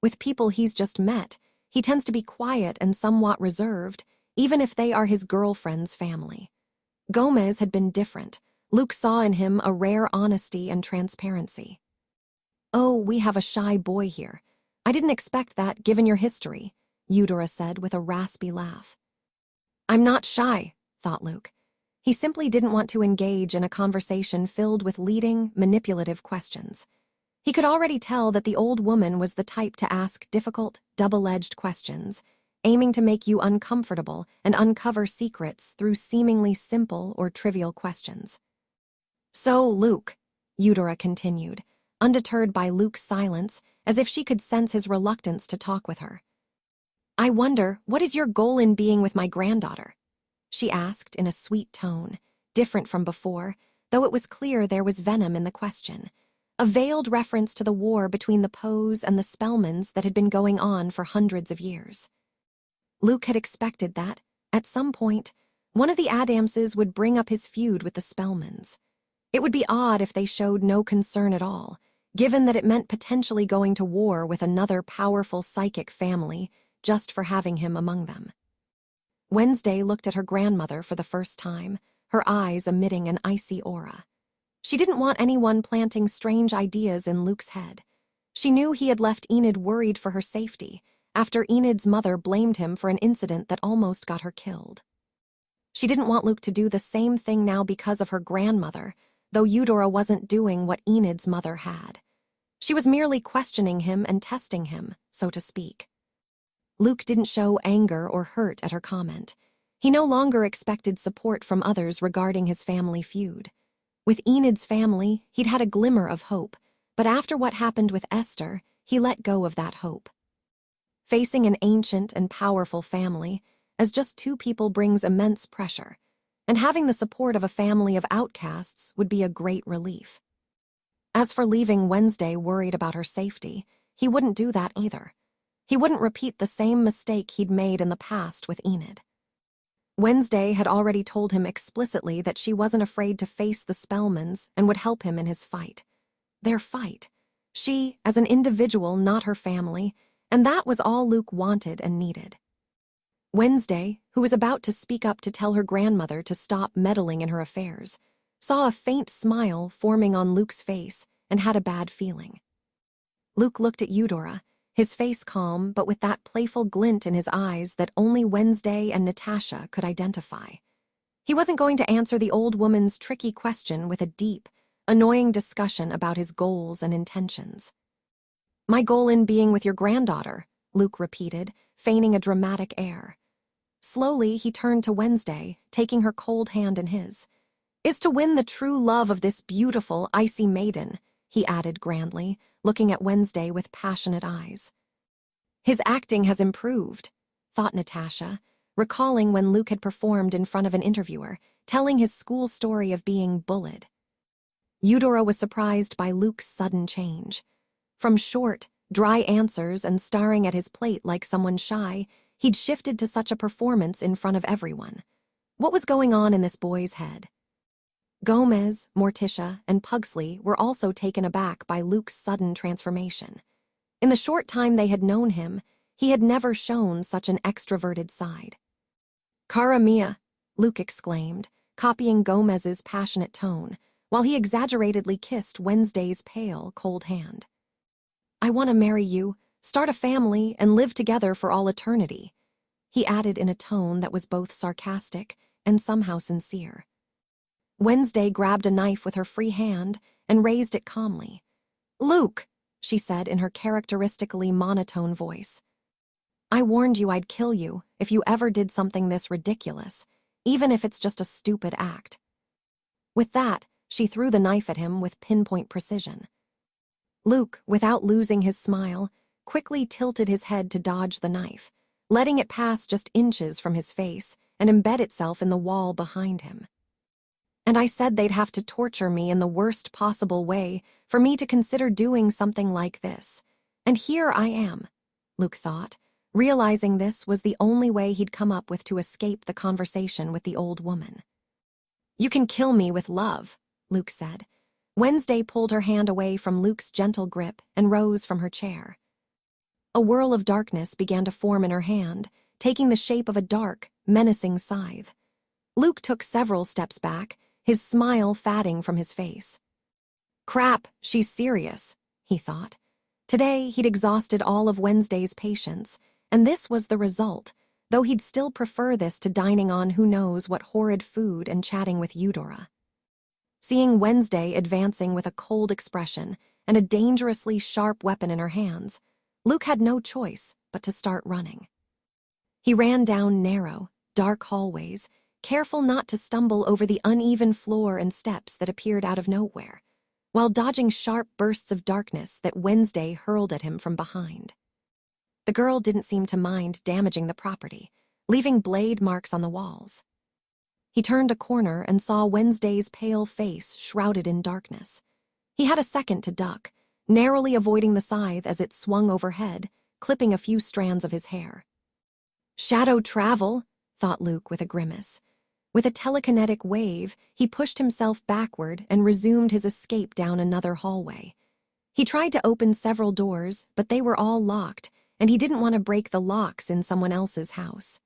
With people he's just met, he tends to be quiet and somewhat reserved, even if they are his girlfriend's family. Gomez had been different. Luke saw in him a rare honesty and transparency. "Oh, we have a shy boy here. I didn't expect that, given your history," Eudora said with a raspy laugh. "I'm not shy," thought Luke. He simply didn't want to engage in a conversation filled with leading, manipulative questions. He could already tell that the old woman was the type to ask difficult, double-edged questions, aiming to make you uncomfortable and uncover secrets through seemingly simple or trivial questions. "So, Luke," Eudora continued, undeterred by Luke's silence, as if she could sense his reluctance to talk with her. "I wonder, what is your goal in being with my granddaughter?" she asked in a sweet tone, different from before, though it was clear there was venom in the question, a veiled reference to the war between the Poes and the Spellmans that had been going on for hundreds of years. Luke had expected that, at some point, one of the Adamses would bring up his feud with the Spellmans. It would be odd if they showed no concern at all, given that it meant potentially going to war with another powerful psychic family just for having him among them. Wednesday looked at her grandmother for the first time, her eyes emitting an icy aura. She didn't want anyone planting strange ideas in Luke's head. She knew he had left Enid worried for her safety, after Enid's mother blamed him for an incident that almost got her killed. She didn't want Luke to do the same thing now because of her grandmother, though Eudora wasn't doing what Enid's mother had. She was merely questioning him and testing him, so to speak. Luke didn't show anger or hurt at her comment. He no longer expected support from others regarding his family feud. With Enid's family, he'd had a glimmer of hope, but after what happened with Esther, he let go of that hope. Facing an ancient and powerful family, as just 2 people brings immense pressure, and having the support of a family of outcasts would be a great relief. As for leaving Wednesday worried about her safety, he wouldn't do that either. He wouldn't repeat the same mistake he'd made in the past with Enid. Wednesday had already told him explicitly that she wasn't afraid to face the Spellmans and would help him in his fight. Their fight. She, as an individual, not her family, and that was all Luke wanted and needed. Wednesday, who was about to speak up to tell her grandmother to stop meddling in her affairs, saw a faint smile forming on Luke's face and had a bad feeling. Luke looked at Eudora, his face calm but with that playful glint in his eyes that only Wednesday and Natasha could identify. He wasn't going to answer the old woman's tricky question with a deep, annoying discussion about his goals and intentions. "My goal in being with your granddaughter," Luke repeated, feigning a dramatic air. Slowly, he turned to Wednesday, taking her cold hand in his. "Is to win the true love of this beautiful, icy maiden," he added grandly, looking at Wednesday with passionate eyes. "His acting has improved," thought Natasha, recalling when Luke had performed in front of an interviewer, telling his school story of being bullied. Eudora was surprised by Luke's sudden change. From short, dry answers and staring at his plate like someone shy, he'd shifted to such a performance in front of everyone. What was going on in this boy's head? Gomez, Morticia, and Pugsley were also taken aback by Luke's sudden transformation. In the short time they had known him, he had never shown such an extroverted side. "Cara mia," Luke exclaimed, copying Gomez's passionate tone, while he exaggeratedly kissed Wednesday's pale, cold hand. "I want to marry you, start a family, and live together for all eternity," he added in a tone that was both sarcastic and somehow sincere. Wednesday grabbed a knife with her free hand and raised it calmly. "Luke," she said in her characteristically monotone voice, "I warned you I'd kill you if you ever did something this ridiculous, even if it's just a stupid act." With that, she threw the knife at him with pinpoint precision. Luke, without losing his smile, quickly tilted his head to dodge the knife, letting it pass just inches from his face and embed itself in the wall behind him. "And I said they'd have to torture me in the worst possible way for me to consider doing something like this. And here I am," Luke thought, realizing this was the only way he'd come up with to escape the conversation with the old woman. "You can kill me with love," Luke said. Wednesday pulled her hand away from Luke's gentle grip and rose from her chair. A whirl of darkness began to form in her hand, taking the shape of a dark, menacing scythe. Luke took several steps back, his smile fading from his face. "Crap, she's serious," he thought. Today, he'd exhausted all of Wednesday's patience, and this was the result, though he'd still prefer this to dining on who knows what horrid food and chatting with Eudora. Seeing Wednesday advancing with a cold expression and a dangerously sharp weapon in her hands, Luke had no choice but to start running. He ran down narrow, dark hallways, careful not to stumble over the uneven floor and steps that appeared out of nowhere, while dodging sharp bursts of darkness that Wednesday hurled at him from behind. The girl didn't seem to mind damaging the property, leaving blade marks on the walls. He turned a corner and saw Wednesday's pale face shrouded in darkness. He had a second to duck, narrowly avoiding the scythe as it swung overhead, clipping a few strands of his hair. "Shadow travel," thought Luke with a grimace. With a telekinetic wave, he pushed himself backward and resumed his escape down another hallway. He tried to open several doors, but they were all locked, and he didn't want to break the locks in someone else's house.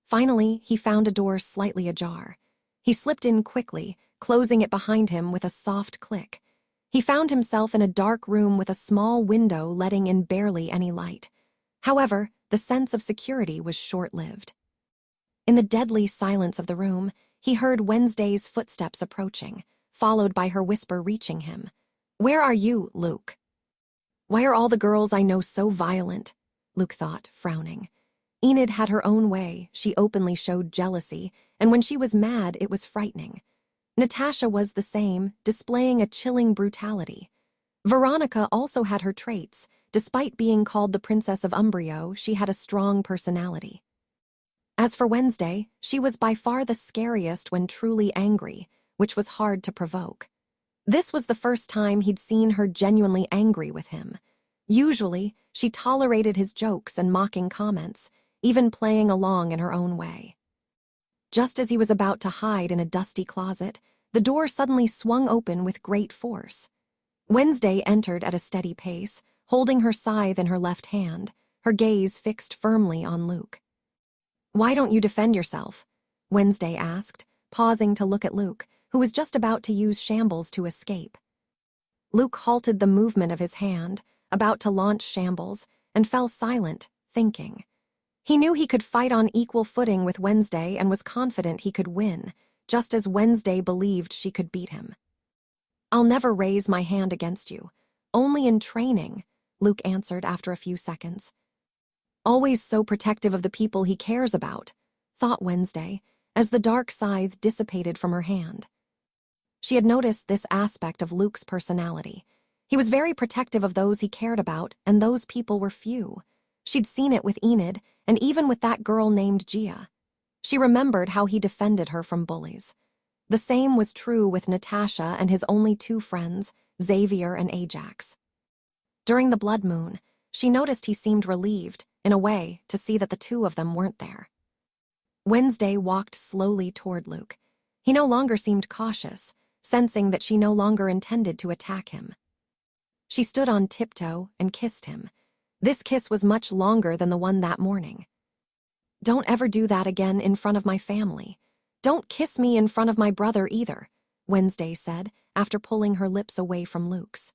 Finally, he found a door slightly ajar. He slipped in quickly, closing it behind him with a soft click. He found himself in a dark room with a small window letting in barely any light. However, the sense of security was short-lived. In the deadly silence of the room, he heard Wednesday's footsteps approaching, followed by her whisper reaching him. "Where are you, Luke?" "Why are all the girls I know so violent?" Luke thought, frowning. Enid had her own way, she openly showed jealousy, and when she was mad, it was frightening. Natasha was the same, displaying a chilling brutality. Veronica also had her traits. Despite being called the Princess of Umbrio, she had a strong personality. As for Wednesday, she was by far the scariest when truly angry, which was hard to provoke. This was the first time he'd seen her genuinely angry with him. Usually, she tolerated his jokes and mocking comments, even playing along in her own way. Just as he was about to hide in a dusty closet, the door suddenly swung open with great force. Wednesday entered at a steady pace, holding her scythe in her left hand, her gaze fixed firmly on Luke. "Why don't you defend yourself?" Wednesday asked, pausing to look at Luke, who was just about to use shambles to escape. Luke halted the movement of his hand, about to launch shambles, and fell silent, thinking. He knew he could fight on equal footing with Wednesday and was confident he could win, just as Wednesday believed she could beat him. "I'll never raise my hand against you. Only in training," Luke answered after a few seconds. "Always so protective of the people he cares about," thought Wednesday, as the dark scythe dissipated from her hand. She had noticed this aspect of Luke's personality. He was very protective of those he cared about, and those people were few. She'd seen it with Enid, and even with that girl named Gia. She remembered how he defended her from bullies. The same was true with Natasha and his only two friends, Xavier and Ajax. During the blood moon, she noticed he seemed relieved, in a way, to see that the two of them weren't there. Wednesday walked slowly toward Luke. He no longer seemed cautious, sensing that she no longer intended to attack him. She stood on tiptoe and kissed him. This kiss was much longer than the one that morning. "Don't ever do that again in front of my family. Don't kiss me in front of my brother either," Wednesday said, after pulling her lips away from Luke's.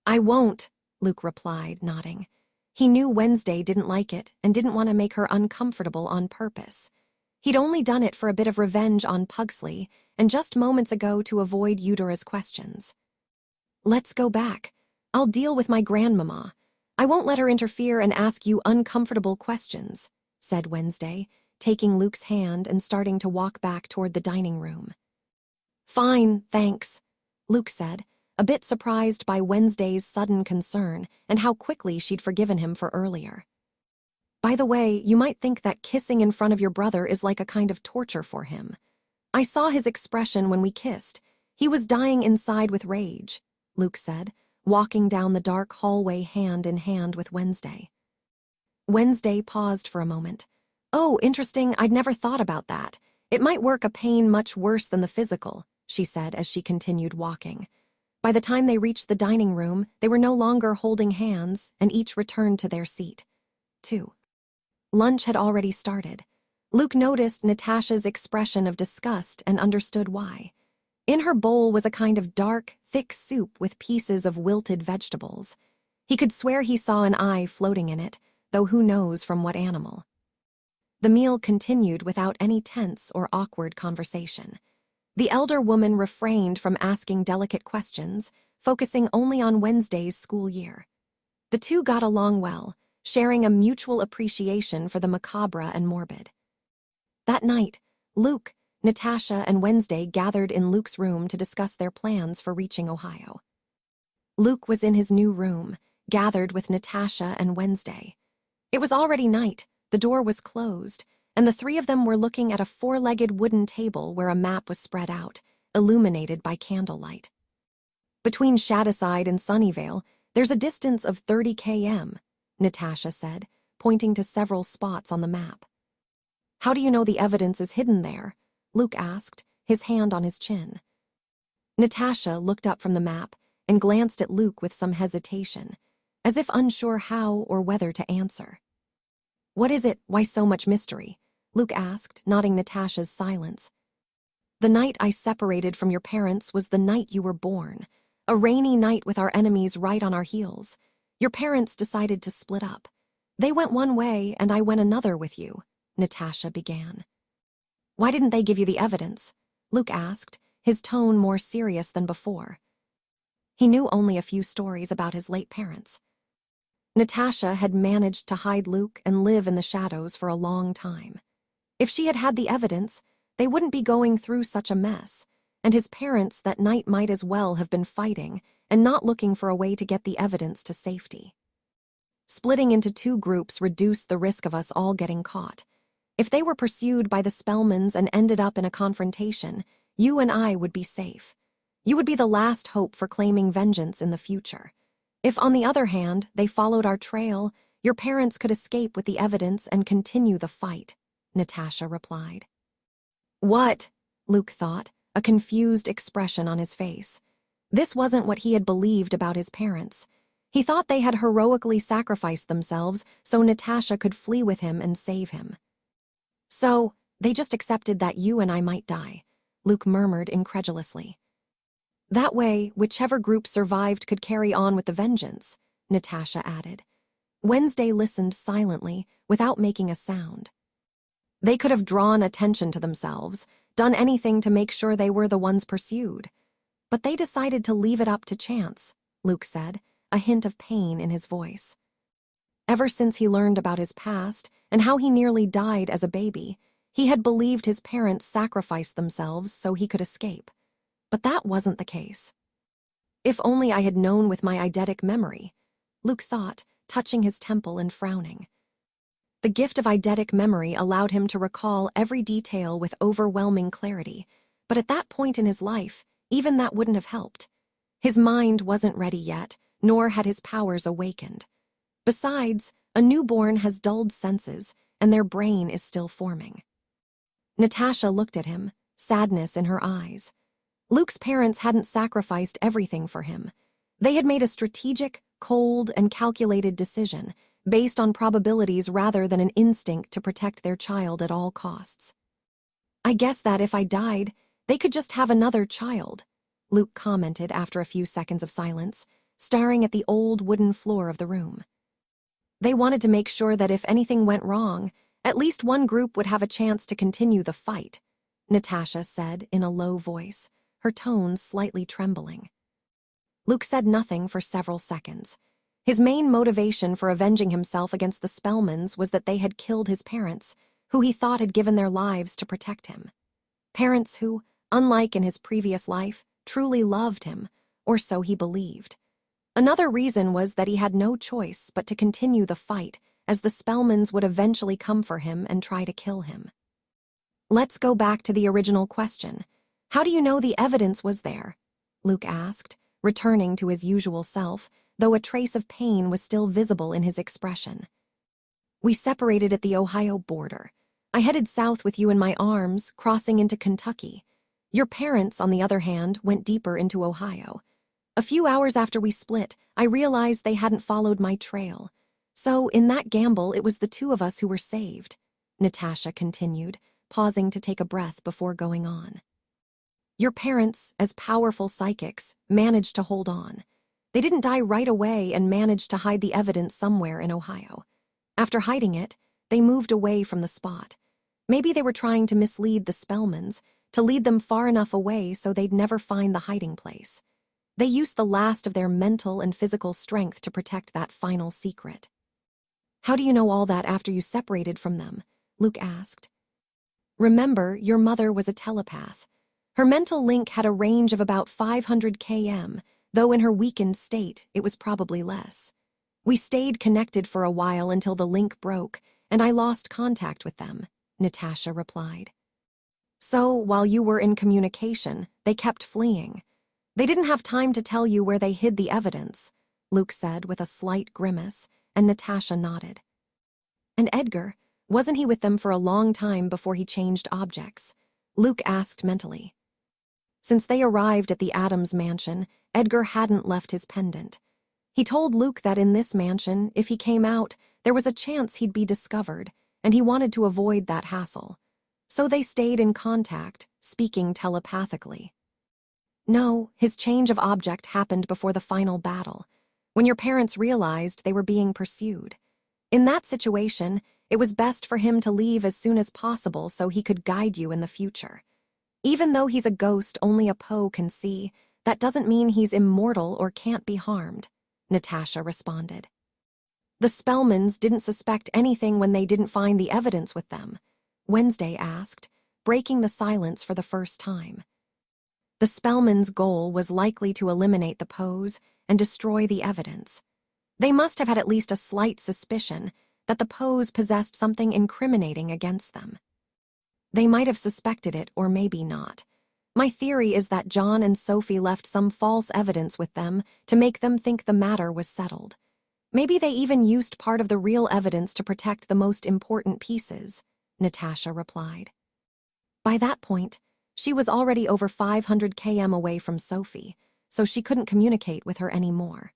"I won't," Luke replied, nodding. He knew Wednesday didn't like it and didn't want to make her uncomfortable on purpose. He'd only done it for a bit of revenge on Pugsley, and just moments ago to avoid Eudora's questions. "Let's go back. I'll deal with my grandmama. I won't let her interfere and ask you uncomfortable questions," said Wednesday, taking Luke's hand and starting to walk back toward the dining room. "Fine, thanks," Luke said, a bit surprised by Wednesday's sudden concern and how quickly she'd forgiven him for earlier. "By the way, you might think that kissing in front of your brother is like a kind of torture for him. I saw his expression when we kissed. He was dying inside with rage," Luke said, walking down the dark hallway hand in hand with Wednesday. Wednesday paused for a moment. "Oh, interesting, I'd never thought about that. It might work a pain much worse than the physical," she said as she continued walking. By the time they reached the dining room, they were no longer holding hands and each returned to their seat. 2. Lunch had already started. Luke noticed Natasha's expression of disgust and understood why. In her bowl was a kind of dark, thick soup with pieces of wilted vegetables. He could swear he saw an eye floating in it, though who knows from what animal. The meal continued without any tense or awkward conversation. The elder woman refrained from asking delicate questions, focusing only on Wednesday's school year. The two got along well, sharing a mutual appreciation for the macabre and morbid. That night, Luke, Natasha, and Wednesday gathered in Luke's room to discuss their plans for reaching Ohio. Luke was in his new room, gathered with Natasha and Wednesday. It was already night, the door was closed, and the three of them were looking at a four-legged wooden table where a map was spread out, illuminated by candlelight. "Between Shadyside and Sunnyvale, there's a distance of 30 km, Natasha said, pointing to several spots on the map. "How do you know the evidence is hidden there?" Luke asked, his hand on his chin. Natasha looked up from the map and glanced at Luke with some hesitation, as if unsure how or whether to answer. "What is it? Why so much mystery?" Luke asked, nodding Natasha's silence. "The night I separated from your parents was the night you were born, a rainy night with our enemies right on our heels. Your parents decided to split up. They went one way and I went another with you," Natasha began. "Why didn't they give you the evidence?" Luke asked, his tone more serious than before. He knew only a few stories about his late parents. Natasha had managed to hide Luke and live in the shadows for a long time. If she had had the evidence, they wouldn't be going through such a mess, and his parents that night might as well have been fighting and not looking for a way to get the evidence to safety. Splitting into two groups reduced the risk of us all getting caught. If they were pursued by the Spellmans and ended up in a confrontation, you and I would be safe. You would be the last hope for claiming vengeance in the future. If, on the other hand, they followed our trail, your parents could escape with the evidence and continue the fight," Natasha replied. "What?" Luke thought, a confused expression on his face. This wasn't what he had believed about his parents. He thought they had heroically sacrificed themselves so Natasha could flee with him and save him. "So, they just accepted that you and I might die," Luke murmured incredulously. "That way, whichever group survived could carry on with the vengeance," Natasha added. Wednesday listened silently, without making a sound. "They could have drawn attention to themselves, done anything to make sure they were the ones pursued. But they decided to leave it up to chance," Luke said, a hint of pain in his voice. Ever since he learned about his past and how he nearly died as a baby, He had believed his parents sacrificed themselves so he could escape. But that wasn't the case. If only I had known with my eidetic memory, Luke thought, touching his temple and frowning. The gift of eidetic memory allowed him to recall every detail with overwhelming clarity, but at that point in his life, even that wouldn't have helped. His mind wasn't ready yet, nor had his powers awakened. Besides, a newborn has dulled senses, and their brain is still forming. Natasha looked at him, sadness in her eyes. Luke's parents hadn't sacrificed everything for him. They had made a strategic, cold, and calculated decision, based on probabilities rather than an instinct to protect their child at all costs. I guess that if I died, they could just have another child, Luke commented after a few seconds of silence, staring at the old wooden floor of the room. They wanted to make sure that if anything went wrong, at least one group would have a chance to continue the fight, Natasha said in a low voice, her tones slightly trembling. Luke said nothing for several seconds. His main motivation for avenging himself against the Spellmans was that they had killed his parents, who he thought had given their lives to protect him. Parents who, unlike in his previous life, truly loved him, or so he believed. Another reason was that he had no choice but to continue the fight, as the Spellmans would eventually come for him and try to kill him. Let's go back to the original question. How do you know the evidence was there? Luke asked, returning to his usual self, though a trace of pain was still visible in his expression. We separated at the Ohio border. I headed south with you in my arms, crossing into Kentucky. Your parents, on the other hand, went deeper into Ohio. A few hours after we split, I realized they hadn't followed my trail. So, in that gamble, it was the two of us who were saved, Natasha continued, pausing to take a breath before going on. Your parents, as powerful psychics, managed to hold on. They didn't die right away and managed to hide the evidence somewhere in Ohio. After hiding it, they moved away from the spot. Maybe they were trying to mislead the Spellmans, to lead them far enough away so they'd never find the hiding place. They used the last of their mental and physical strength to protect that final secret. How do you know all that after you separated from them? Luke asked. Remember, your mother was a telepath. Her mental link had a range of about 500 km, though in her weakened state, it was probably less. We stayed connected for a while until the link broke, and I lost contact with them, Natasha replied. So, while you were in communication, they kept fleeing. They didn't have time to tell you where they hid the evidence, Luke said with a slight grimace, and Natasha nodded. And Edgar, wasn't he with them for a long time before he changed objects? Luke asked mentally. Since they arrived at the Adams mansion, Edgar hadn't left his pendant. He told Luke that in this mansion, if he came out, there was a chance he'd be discovered, and he wanted to avoid that hassle. So they stayed in contact, speaking telepathically. No, his change of object happened before the final battle, when your parents realized they were being pursued. In that situation, it was best for him to leave as soon as possible so he could guide you in the future. Even though he's a ghost only a Poe can see, that doesn't mean he's immortal or can't be harmed, Natasha responded. The Spellmans didn't suspect anything when they didn't find the evidence with them, Wednesday asked, breaking the silence for the first time. The Spellmans' goal was likely to eliminate the Poes and destroy the evidence. They must have had at least a slight suspicion that the Poes possessed something incriminating against them. They might have suspected it or maybe not. My theory is that John and Sophie left some false evidence with them to make them think the matter was settled. Maybe they even used part of the real evidence to protect the most important pieces, Natasha replied. By that point, she was already over 500 km away from Sophie, so she couldn't communicate with her anymore.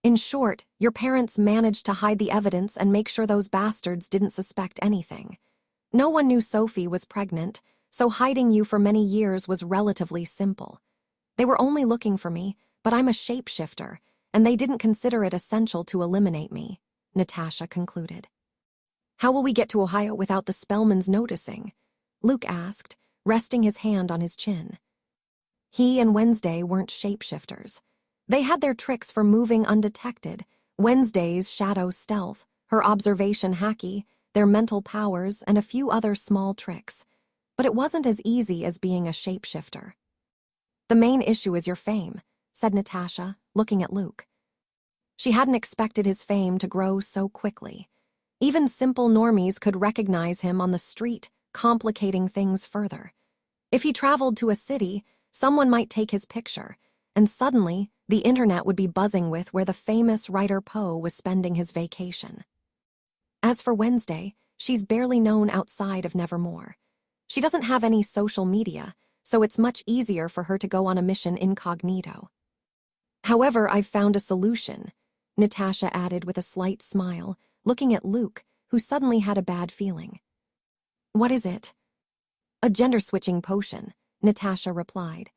In short, your parents managed to hide the evidence and make sure those bastards didn't suspect anything. No one knew Sophie was pregnant, so hiding you for many years was relatively simple. They were only looking for me, but I'm a shapeshifter, and they didn't consider it essential to eliminate me, Natasha concluded. How will we get to Ohio without the Spellmans noticing? Luke asked, resting his hand on his chin. He and Wednesday weren't shapeshifters. They had their tricks for moving undetected, Wednesday's shadow stealth, her observation hacky, their mental powers, and a few other small tricks. But it wasn't as easy as being a shapeshifter. "The main issue is your fame," said Natasha, looking at Luke. She hadn't expected his fame to grow so quickly. Even simple normies could recognize him on the street, complicating things further. If he traveled to a city, someone might take his picture, and suddenly the internet would be buzzing with where the famous writer Poe was spending his vacation. As for Wednesday, she's barely known outside of Nevermore. She doesn't have any social media, so it's much easier for her to go on a mission incognito. "However, I've found a solution," Natasha added with a slight smile, looking at Luke, who suddenly had a bad feeling. "What is it?" "A gender-switching potion," Natasha replied.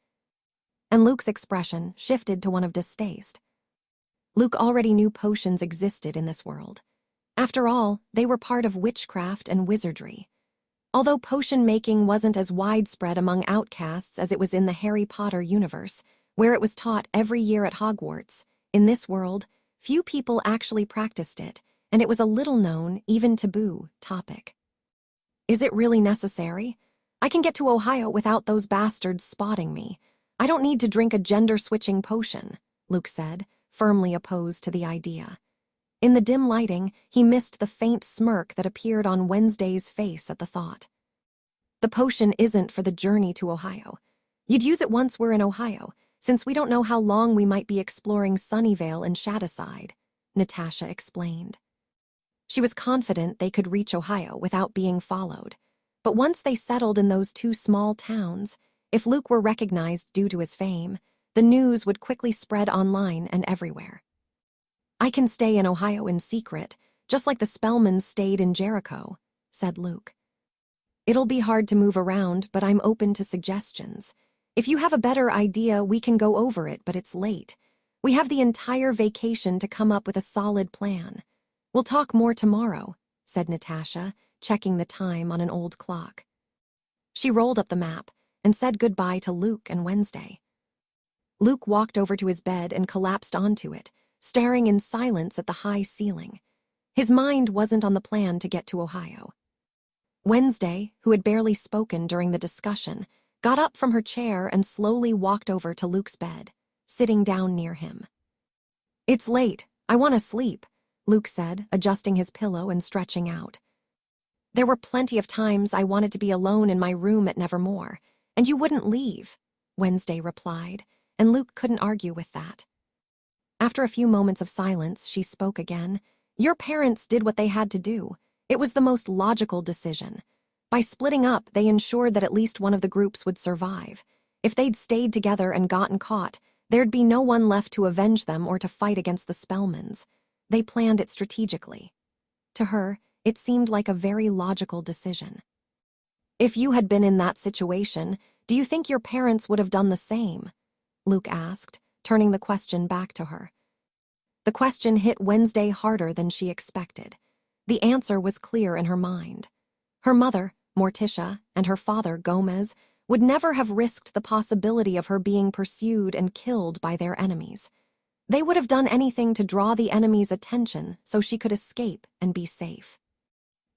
And Luke's expression shifted to one of distaste. Luke already knew potions existed in this world. After all, they were part of witchcraft and wizardry. Although potion making wasn't as widespread among outcasts as it was in the Harry Potter universe, where it was taught every year at Hogwarts, in this world, few people actually practiced it, and it was a little-known, even taboo, topic. "Is it really necessary? I can get to Ohio without those bastards spotting me. I don't need to drink a gender-switching potion," Luke said, firmly opposed to the idea. In the dim lighting, he missed the faint smirk that appeared on Wednesday's face at the thought. "The potion isn't for the journey to Ohio. You'd use it once we're in Ohio, since we don't know how long we might be exploring Sunnyvale and Shadowside," Natasha explained. She was confident they could reach Ohio without being followed. But once they settled in those two small towns, if Luke were recognized due to his fame, the news would quickly spread online and everywhere. "I can stay in Ohio in secret, just like the Spellmans stayed in Jericho," said Luke. "It'll be hard to move around, but I'm open to suggestions. If you have a better idea, we can go over it, but it's late. We have the entire vacation to come up with a solid plan. We'll talk more tomorrow," said Natasha, checking the time on an old clock. She rolled up the map and said goodbye to Luke and Wednesday. Luke walked over to his bed and collapsed onto it, staring in silence at the high ceiling. His mind wasn't on the plan to get to Ohio. Wednesday, who had barely spoken during the discussion, got up from her chair and slowly walked over to Luke's bed, sitting down near him. "It's late. I want to sleep," Luke said, adjusting his pillow and stretching out. "There were plenty of times I wanted to be alone in my room at Nevermore, and you wouldn't leave," Wednesday replied, and Luke couldn't argue with that. After a few moments of silence, she spoke again. "Your parents did what they had to do. It was the most logical decision. By splitting up, they ensured that at least one of the groups would survive. If they'd stayed together and gotten caught, there'd be no one left to avenge them or to fight against the Spellmans. They planned it strategically." To her, it seemed like a very logical decision. "If you had been in that situation, do you think your parents would have done the same?" Luke asked, turning the question back to her. The question hit Wednesday harder than she expected. The answer was clear in her mind. Her mother, Morticia, and her father, Gomez, would never have risked the possibility of her being pursued and killed by their enemies. They would have done anything to draw the enemy's attention so she could escape and be safe.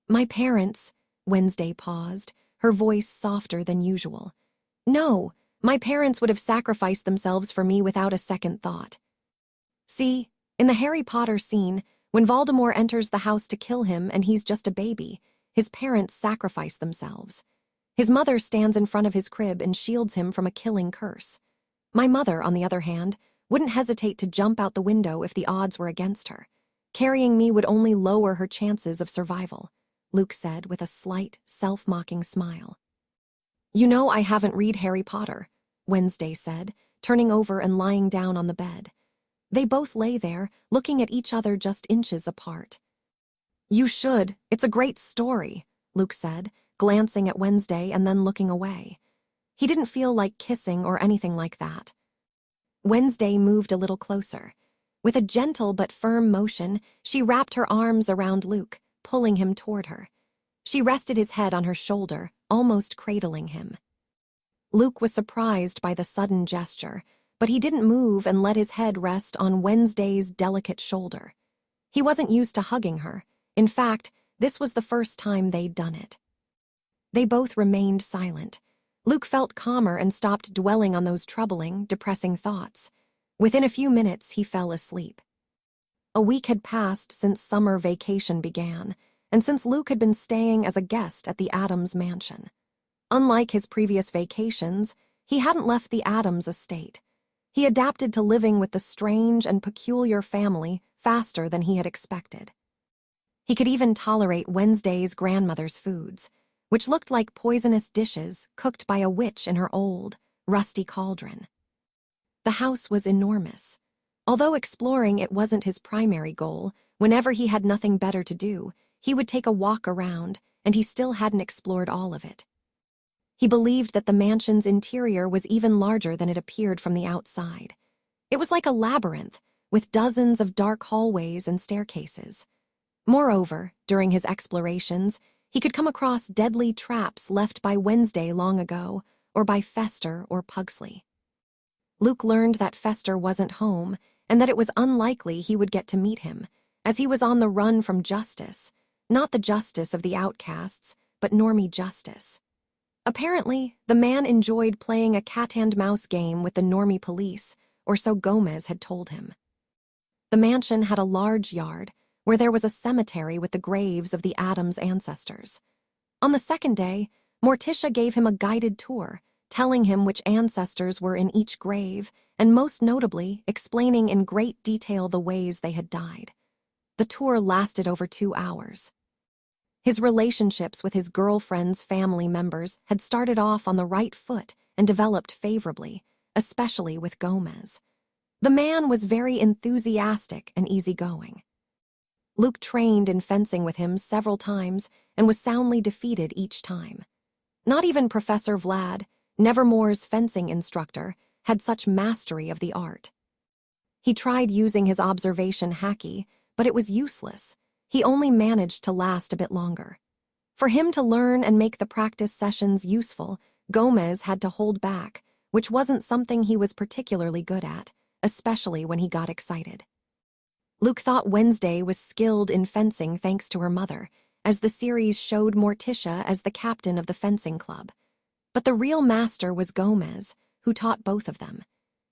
"My parents," Wednesday paused, her voice softer than usual. "No, my parents would have sacrificed themselves for me without a second thought. See, in the Harry Potter scene, when Voldemort enters the house to kill him and he's just a baby, his parents sacrifice themselves. His mother stands in front of his crib and shields him from a killing curse. My mother, on the other hand, wouldn't hesitate to jump out the window if the odds were against her. Carrying me would only lower her chances of survival," Luke said with a slight, self-mocking smile. "You know I haven't read Harry Potter," Wednesday said, turning over and lying down on the bed. They both lay there, looking at each other just inches apart. "You should. It's a great story," Luke said, glancing at Wednesday and then looking away. He didn't feel like kissing or anything like that. Wednesday moved a little closer. With a gentle but firm motion, she wrapped her arms around Luke, pulling him toward her. She rested his head on her shoulder, almost cradling him. Luke was surprised by the sudden gesture, but he didn't move and let his head rest on Wednesday's delicate shoulder. He wasn't used to hugging her. In fact, This was the first time they'd done it. They both remained silent. Luke felt calmer and stopped dwelling on those troubling, depressing thoughts. Within a few minutes, he fell asleep. A week had passed since summer vacation began, and since Luke had been staying as a guest at the Adams mansion. Unlike his previous vacations, he hadn't left the Adams estate. He adapted to living with the strange and peculiar family faster than he had expected. He could even tolerate Wednesday's grandmother's foods, which looked like poisonous dishes cooked by a witch in her old, rusty cauldron. The house was enormous. Although exploring it wasn't his primary goal, whenever he had nothing better to do, he would take a walk around, and he still hadn't explored all of it. He believed that the mansion's interior was even larger than it appeared from the outside. It was like a labyrinth, with dozens of dark hallways and staircases. Moreover, during his explorations, he could come across deadly traps left by Wednesday long ago, or by Fester or Pugsley. Luke learned that Fester wasn't home, and that it was unlikely he would get to meet him, as he was on the run from justice, not the justice of the outcasts, but normie justice. Apparently, the man enjoyed playing a cat-and-mouse game with the normie police, or so Gomez had told him. The mansion had a large yard, where there was a cemetery with the graves of the Adams ancestors. On the second day, Morticia gave him a guided tour, telling him which ancestors were in each grave, and most notably, explaining in great detail the ways they had died. The tour lasted over 2 hours. His relationships with his girlfriend's family members had started off on the right foot and developed favorably, especially with Gomez. The man was very enthusiastic and easygoing. Luke trained in fencing with him several times and was soundly defeated each time. Not even Professor Vlad, Nevermore's fencing instructor, had such mastery of the art. He tried using his observation haki, but it was useless. He only managed to last a bit longer. For him to learn and make the practice sessions useful, Gomez had to hold back, which wasn't something he was particularly good at, especially when he got excited. Luke thought Wednesday was skilled in fencing thanks to her mother, as the series showed Morticia as the captain of the fencing club. But the real master was Gomez, who taught both of them.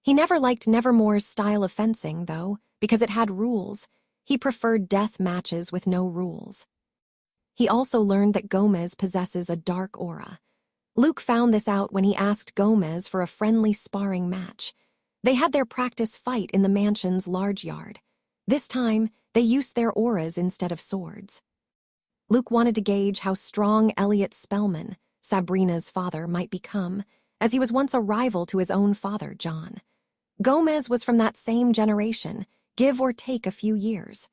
He never liked Nevermore's style of fencing, though, because it had rules. He preferred death matches with no rules. He also learned that Gomez possesses a dark aura. Luke found this out when he asked Gomez for a friendly sparring match. They had their practice fight in the mansion's large yard. This time, they used their auras instead of swords. Luke wanted to gauge how strong Elliot Spellman, Sabrina's father, might become, as he was once a rival to his own father, John. Gomez was from that same generation, give or take a few years.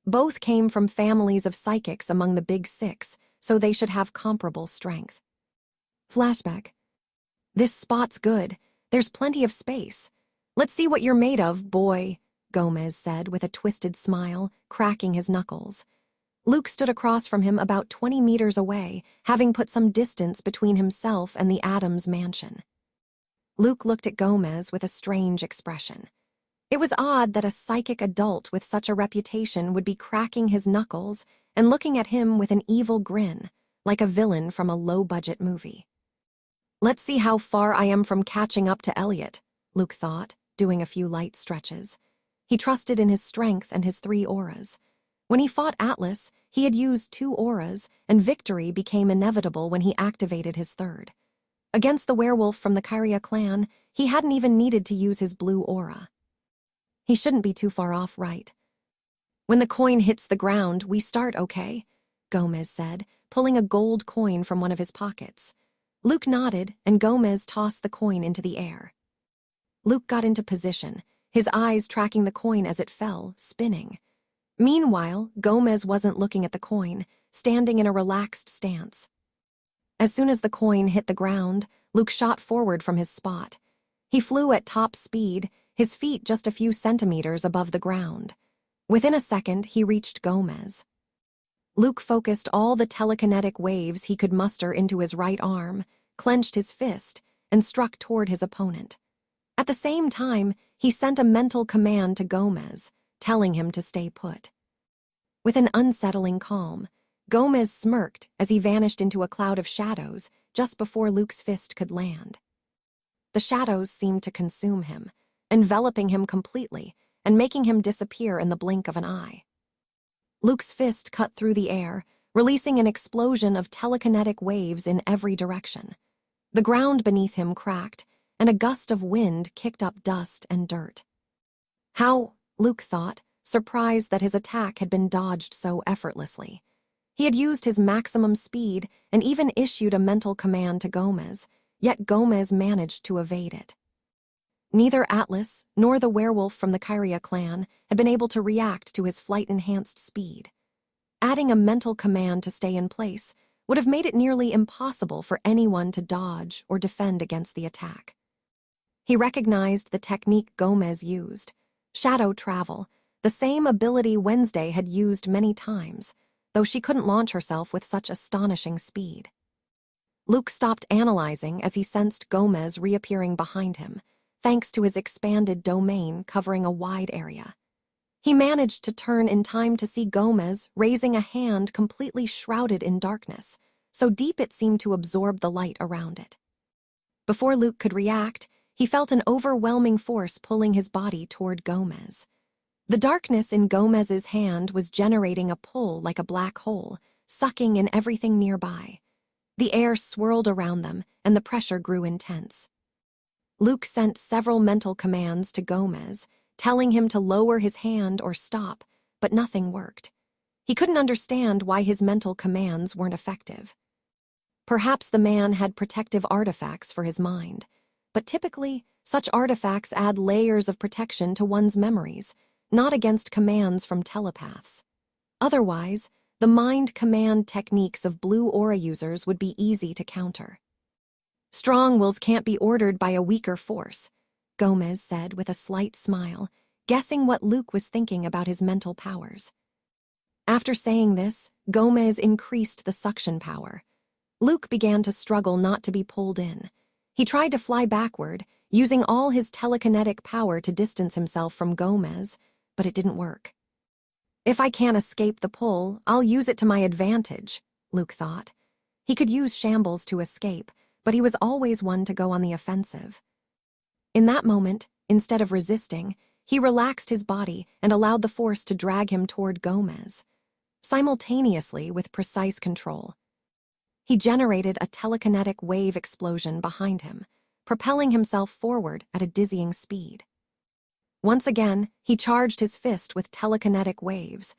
Both came from families of psychics among the Big Six, so they should have comparable strength. Flashback. This spot's good. There's plenty of space. Let's see what you're made of, boy, Gomez said with a twisted smile, cracking his knuckles. Luke stood across from him about 20 meters away, having put some distance between himself and the Adams mansion. Luke looked at Gomez with a strange expression. It was odd that a psychic adult with such a reputation would be cracking his knuckles and looking at him with an evil grin, like a villain from a low-budget movie. Let's see how far I am from catching up to Elliot, Luke thought, doing a few light stretches. He trusted in his strength and his 3 auras. When he fought Atlas, he had used 2 auras, and victory became inevitable when he activated his 3rd. Against the werewolf from the Kyria clan, he hadn't even needed to use his blue aura. He shouldn't be too far off, right? When the coin hits the ground, we start, okay? Gomez said, pulling a gold coin from one of his pockets. Luke nodded, and Gomez tossed the coin into the air. Luke got into position, his eyes tracking the coin as it fell, spinning. Meanwhile, Gomez wasn't looking at the coin, standing in a relaxed stance. As soon as the coin hit the ground, Luke shot forward from his spot. He flew at top speed, his feet just a few centimeters above the ground. Within a second, he reached Gomez. Luke focused all the telekinetic waves he could muster into his right arm, clenched his fist, and struck toward his opponent. At the same time, he sent a mental command to Gomez, telling him to stay put. With an unsettling calm, Gomez smirked as he vanished into a cloud of shadows just before Luke's fist could land. The shadows seemed to consume him, enveloping him completely and making him disappear in the blink of an eye. Luke's fist cut through the air, releasing an explosion of telekinetic waves in every direction. The ground beneath him cracked, and a gust of wind kicked up dust and dirt. How, Luke thought, surprised that his attack had been dodged so effortlessly. He had used his maximum speed and even issued a mental command to Gomez, yet Gomez managed to evade it. Neither Atlas nor the werewolf from the Kyria clan had been able to react to his flight-enhanced speed. Adding a mental command to stay in place would have made it nearly impossible for anyone to dodge or defend against the attack. He recognized the technique Gomez used, shadow travel, the same ability Wednesday had used many times, though she couldn't launch herself with such astonishing speed. Luke stopped analyzing as he sensed Gomez reappearing behind him, thanks to his expanded domain covering a wide area. He managed to turn in time to see Gomez raising a hand completely shrouded in darkness, so deep it seemed to absorb the light around it. Before Luke could react, he felt an overwhelming force pulling his body toward Gomez. The darkness in Gomez's hand was generating a pull like a black hole, sucking in everything nearby. The air swirled around them, and the pressure grew intense. Luke sent several mental commands to Gomez, telling him to lower his hand or stop, but nothing worked. He couldn't understand why his mental commands weren't effective. Perhaps the man had protective artifacts for his mind, but typically, such artifacts add layers of protection to one's memories, not against commands from telepaths. Otherwise, the mind command techniques of blue aura users would be easy to counter. Strong wills can't be ordered by a weaker force, Gomez said with a slight smile, guessing what Luke was thinking about his mental powers. After saying this, Gomez increased the suction power. Luke began to struggle not to be pulled in. He tried to fly backward, using all his telekinetic power to distance himself from Gomez, but it didn't work. If I can't escape the pull, I'll use it to my advantage, Luke thought. He could use shambles to escape, but he was always one to go on the offensive. In that moment, instead of resisting, he relaxed his body and allowed the force to drag him toward Gomez. Simultaneously, with precise control, he generated a telekinetic wave explosion behind him, propelling himself forward at a dizzying speed. Once again, he charged his fist with telekinetic waves,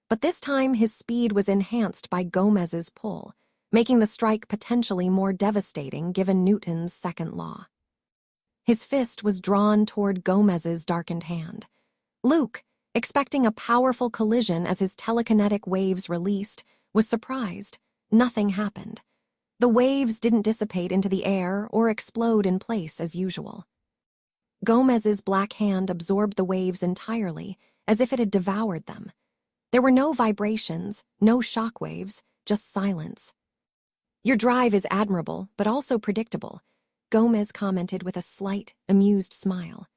but this time his speed was enhanced by Gomez's pull, making the strike potentially more devastating given Newton's second law. His fist was drawn toward Gomez's darkened hand. Luke, expecting a powerful collision as his telekinetic waves released, was surprised. Nothing happened. The waves didn't dissipate into the air or explode in place as usual. Gomez's black hand absorbed the waves entirely, as if it had devoured them. There were no vibrations, no shock waves, just silence. Your drive is admirable, but also predictable, Gomez commented with a slight, amused smile.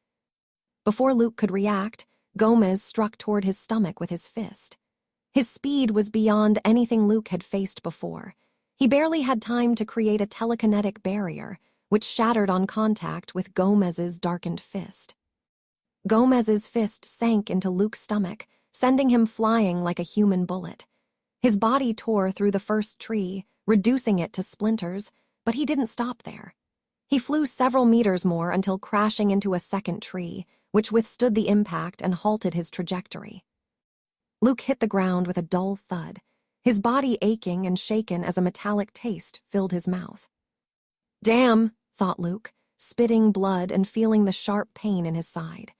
Before Luke could react, Gomez struck toward his stomach with his fist. His speed was beyond anything Luke had faced before. He barely had time to create a telekinetic barrier, which shattered on contact with Gomez's darkened fist. Gomez's fist sank into Luke's stomach, sending him flying like a human bullet. His body tore through the first tree, reducing it to splinters, but he didn't stop there. He flew several meters more until crashing into a second tree, which withstood the impact and halted his trajectory. Luke hit the ground with a dull thud, his body aching and shaken as a metallic taste filled his mouth. Damn, thought Luke, spitting blood and feeling the sharp pain in his side.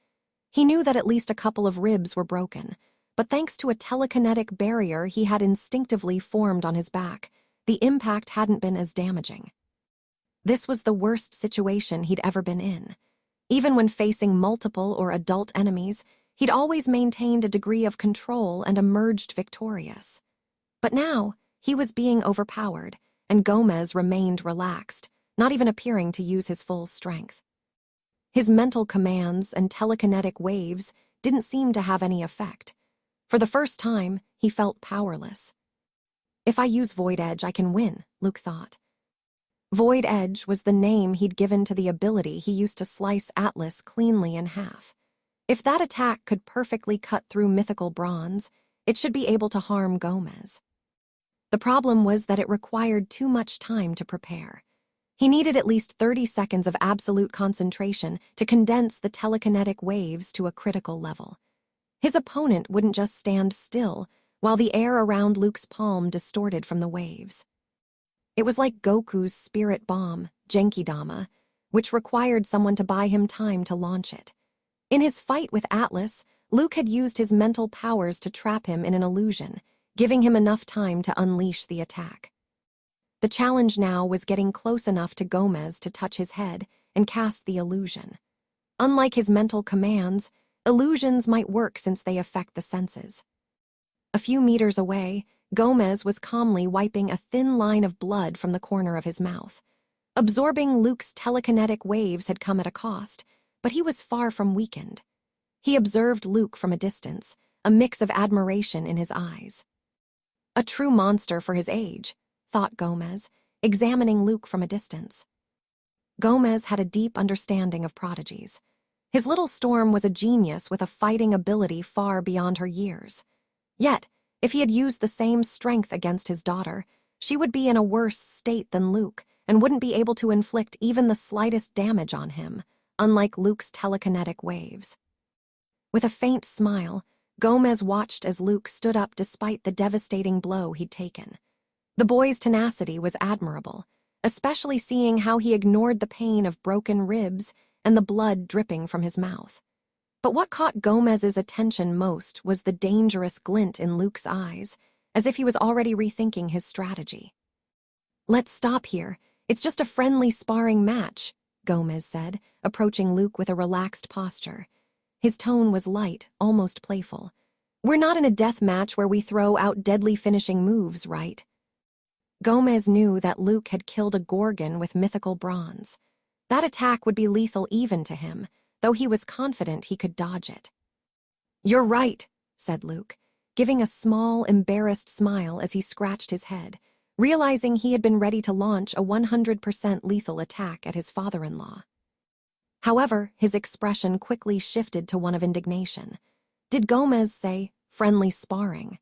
He knew that at least a couple of ribs were broken, but thanks to a telekinetic barrier he had instinctively formed on his back, the impact hadn't been as damaging. This was the worst situation he'd ever been in. Even when facing multiple or adult enemies, he'd always maintained a degree of control and emerged victorious. But now, he was being overpowered, and Gomez remained relaxed, not even appearing to use his full strength. His mental commands and telekinetic waves didn't seem to have any effect. For the first time, he felt powerless. If I use Void Edge, I can win, Luke thought. Void Edge was the name he'd given to the ability he used to slice Atlas cleanly in half. If that attack could perfectly cut through mythical bronze, it should be able to harm Gomez. The problem was that it required too much time to prepare. He needed at least 30 seconds of absolute concentration to condense the telekinetic waves to a critical level. His opponent wouldn't just stand still while the air around Luke's palm distorted from the waves. It was like Goku's spirit bomb, Genkidama, which required someone to buy him time to launch it. In his fight with Atlas, Luke had used his mental powers to trap him in an illusion, giving him enough time to unleash the attack. The challenge now was getting close enough to Gomez to touch his head and cast the illusion. Unlike his mental commands, illusions might work since they affect the senses. A few meters away, Gomez was calmly wiping a thin line of blood from the corner of his mouth. Absorbing Luke's telekinetic waves had come at a cost, but he was far from weakened. He observed Luke from a distance, a mix of admiration in his eyes. A true monster for his age, thought Gomez, examining Luke from a distance. Gomez had a deep understanding of prodigies. His little Storm was a genius with a fighting ability far beyond her years. Yet, if he had used the same strength against his daughter, she would be in a worse state than Luke and wouldn't be able to inflict even the slightest damage on him, unlike Luke's telekinetic waves. With a faint smile, Gomez watched as Luke stood up despite the devastating blow he'd taken. The boy's tenacity was admirable, especially seeing how he ignored the pain of broken ribs and the blood dripping from his mouth. But what caught Gomez's attention most was the dangerous glint in Luke's eyes, as if he was already rethinking his strategy. "Let's stop here. It's just a friendly sparring match," Gomez said, approaching Luke with a relaxed posture. His tone was light, almost playful. "We're not in a death match where we throw out deadly finishing moves, right?" Gomez knew that Luke had killed a Gorgon with mythical bronze. That attack would be lethal even to him, though he was confident he could dodge it. "You're right," said Luke, giving a small, embarrassed smile as he scratched his head, realizing he had been ready to launch a 100% lethal attack at his father-in-law. However, his expression quickly shifted to one of indignation. Did Gomez say, "friendly sparring"?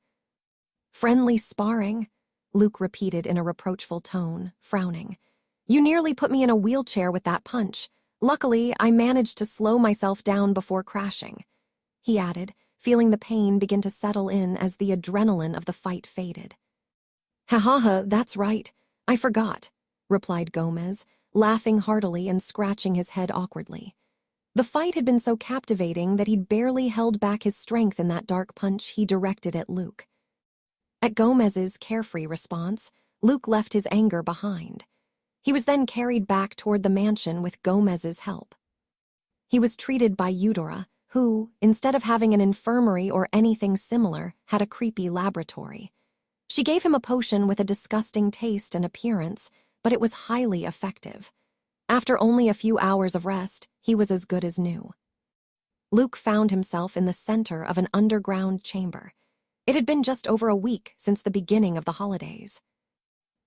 "Friendly sparring?" Luke repeated in a reproachful tone, frowning. "You nearly put me in a wheelchair with that punch. Luckily, I managed to slow myself down before crashing," he added, feeling the pain begin to settle in as the adrenaline of the fight faded. "Ha, that's right. I forgot," replied Gomez, laughing heartily and scratching his head awkwardly. The fight had been so captivating that he'd barely held back his strength in that dark punch he directed at Luke. At Gomez's carefree response, Luke left his anger behind. He was then carried back toward the mansion with Gomez's help. He was treated by Eudora, who, instead of having an infirmary or anything similar, had a creepy laboratory. She gave him a potion with a disgusting taste and appearance, but it was highly effective. After only a few hours of rest, he was as good as new. Luke found himself in the center of an underground chamber. It had been just over a week since the beginning of the holidays.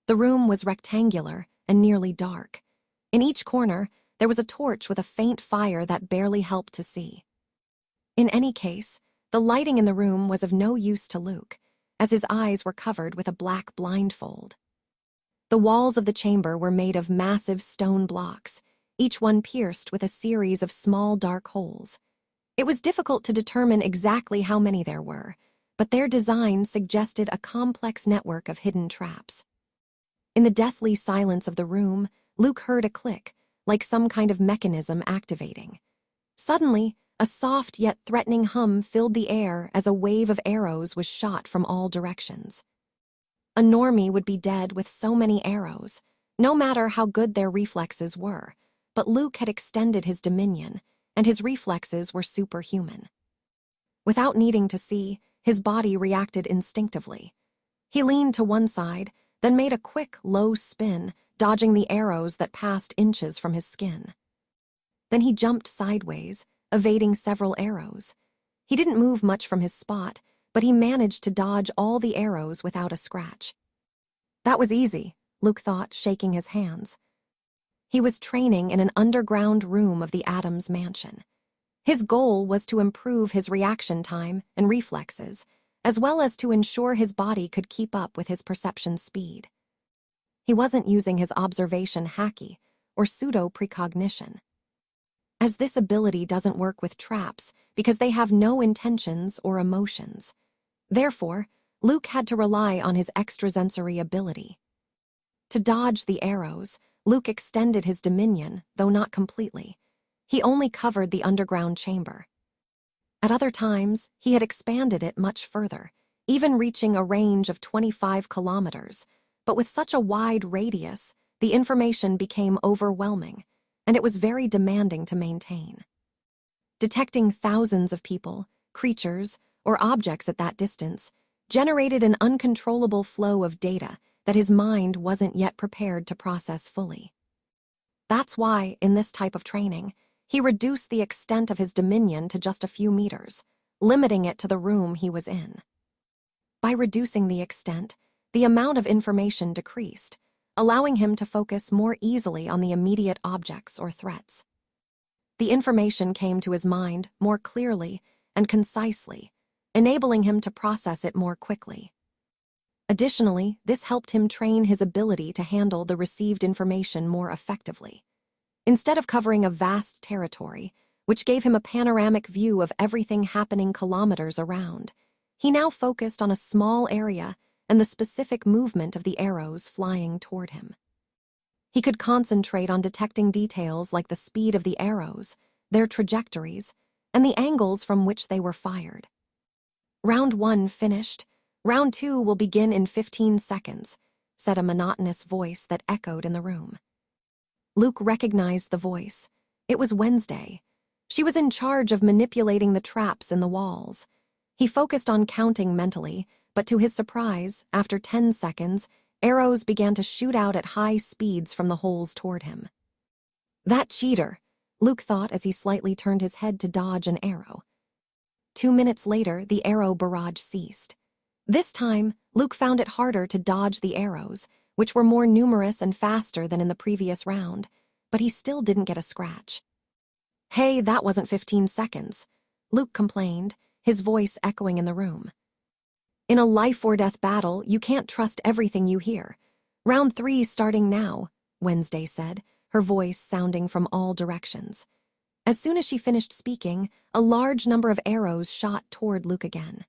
The room was rectangular and nearly dark. In each corner, there was a torch with a faint fire that barely helped to see. In any case, the lighting in the room was of no use to Luke, as his eyes were covered with a black blindfold. The walls of the chamber were made of massive stone blocks, each one pierced with a series of small dark holes. It was difficult to determine exactly how many there were, but their design suggested a complex network of hidden traps. In the deathly silence of the room, Luke heard a click, like some kind of mechanism activating. Suddenly, a soft yet threatening hum filled the air as a wave of arrows was shot from all directions. A normie would be dead with so many arrows, no matter how good their reflexes were, but Luke had extended his dominion, and his reflexes were superhuman. Without needing to see, his body reacted instinctively. He leaned to one side, then made a quick, low spin, dodging the arrows that passed inches from his skin. Then he jumped sideways, evading several arrows. He didn't move much from his spot, but he managed to dodge all the arrows without a scratch. That was easy, Luke thought, shaking his hands. He was training in an underground room of the Adams mansion. His goal was to improve his reaction time and reflexes, as well as to ensure his body could keep up with his perception speed. He wasn't using his observation haki or pseudo-precognition, as this ability doesn't work with traps because they have no intentions or emotions. Therefore, Luke had to rely on his extrasensory ability. To dodge the arrows, Luke extended his dominion, though not completely. He only covered the underground chamber. At other times, he had expanded it much further, even reaching a range of 25 kilometers. But with such a wide radius, the information became overwhelming, and it was very demanding to maintain. Detecting thousands of people, creatures, or objects at that distance generated an uncontrollable flow of data that his mind wasn't yet prepared to process fully. That's why, in this type of training, he reduced the extent of his dominion to just a few meters, limiting it to the room he was in. By reducing the extent, the amount of information decreased, allowing him to focus more easily on the immediate objects or threats. The information came to his mind more clearly and concisely, enabling him to process it more quickly. Additionally, this helped him train his ability to handle the received information more effectively. Instead of covering a vast territory, which gave him a panoramic view of everything happening kilometers around, he now focused on a small area and the specific movement of the arrows flying toward him. He could concentrate on detecting details like the speed of the arrows, their trajectories, and the angles from which they were fired. Round 1 finished. Round 2 will begin in 15 seconds, said a monotonous voice that echoed in the room. Luke recognized the voice. It was Wednesday. She was in charge of manipulating the traps in the walls. He focused on counting mentally, but to his surprise, after 10 seconds, arrows began to shoot out at high speeds from the holes toward him. That cheater, Luke thought as he slightly turned his head to dodge an arrow. 2 minutes later, the arrow barrage ceased. This time, Luke found it harder to dodge the arrows, which were more numerous and faster than in the previous round, but he still didn't get a scratch. Hey, that wasn't 15 seconds, Luke complained, his voice echoing in the room. In a life-or-death battle, you can't trust everything you hear. Round 3 starting now, Wednesday said, her voice sounding from all directions. As soon as she finished speaking, a large number of arrows shot toward Luke again.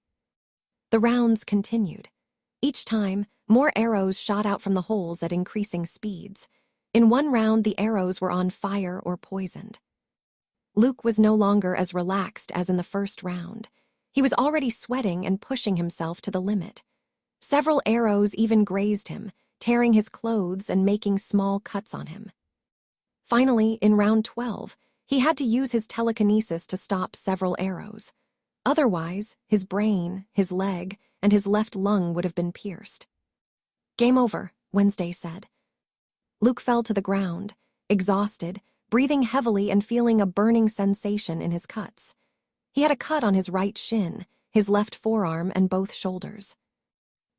The rounds continued. Each time, more arrows shot out from the holes at increasing speeds. In one round, the arrows were on fire or poisoned. Luke was no longer as relaxed as in the first round. He was already sweating and pushing himself to the limit. Several arrows even grazed him, tearing his clothes and making small cuts on him. Finally, in round 12, he had to use his telekinesis to stop several arrows. Otherwise, his brain, his leg, and his left lung would have been pierced. Game over, Wednesday said. Luke fell to the ground, exhausted, breathing heavily and feeling a burning sensation in his cuts. He had a cut on his right shin, his left forearm, and both shoulders.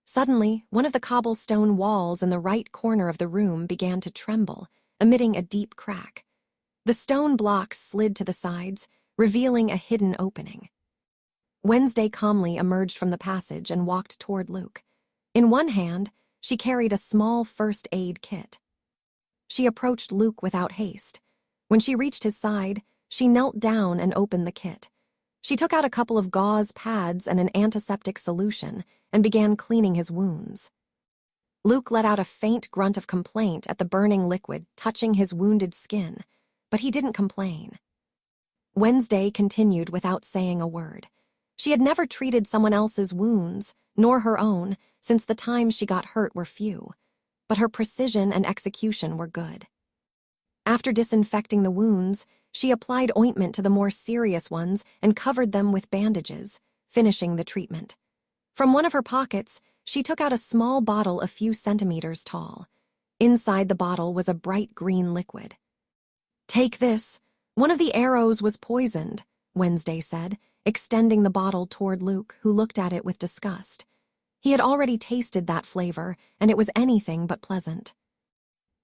Suddenly, one of the cobblestone walls in the right corner of the room began to tremble, emitting a deep crack. The stone blocks slid to the sides, revealing a hidden opening. Wednesday calmly emerged from the passage and walked toward Luke. In one hand, she carried a small first aid kit. She approached Luke without haste. When she reached his side, she knelt down and opened the kit. She took out a couple of gauze pads and an antiseptic solution and began cleaning his wounds. Luke let out a faint grunt of complaint at the burning liquid touching his wounded skin, but he didn't complain. Wednesday continued without saying a word. She had never treated someone else's wounds, nor her own, since the times she got hurt were few, but her precision and execution were good. After disinfecting the wounds, she applied ointment to the more serious ones and covered them with bandages, finishing the treatment. From one of her pockets, she took out a small bottle a few centimeters tall. Inside the bottle was a bright green liquid. Take this. One of the arrows was poisoned, Wednesday said, extending the bottle toward Luke, who looked at it with disgust. He had already tasted that flavor, and it was anything but pleasant.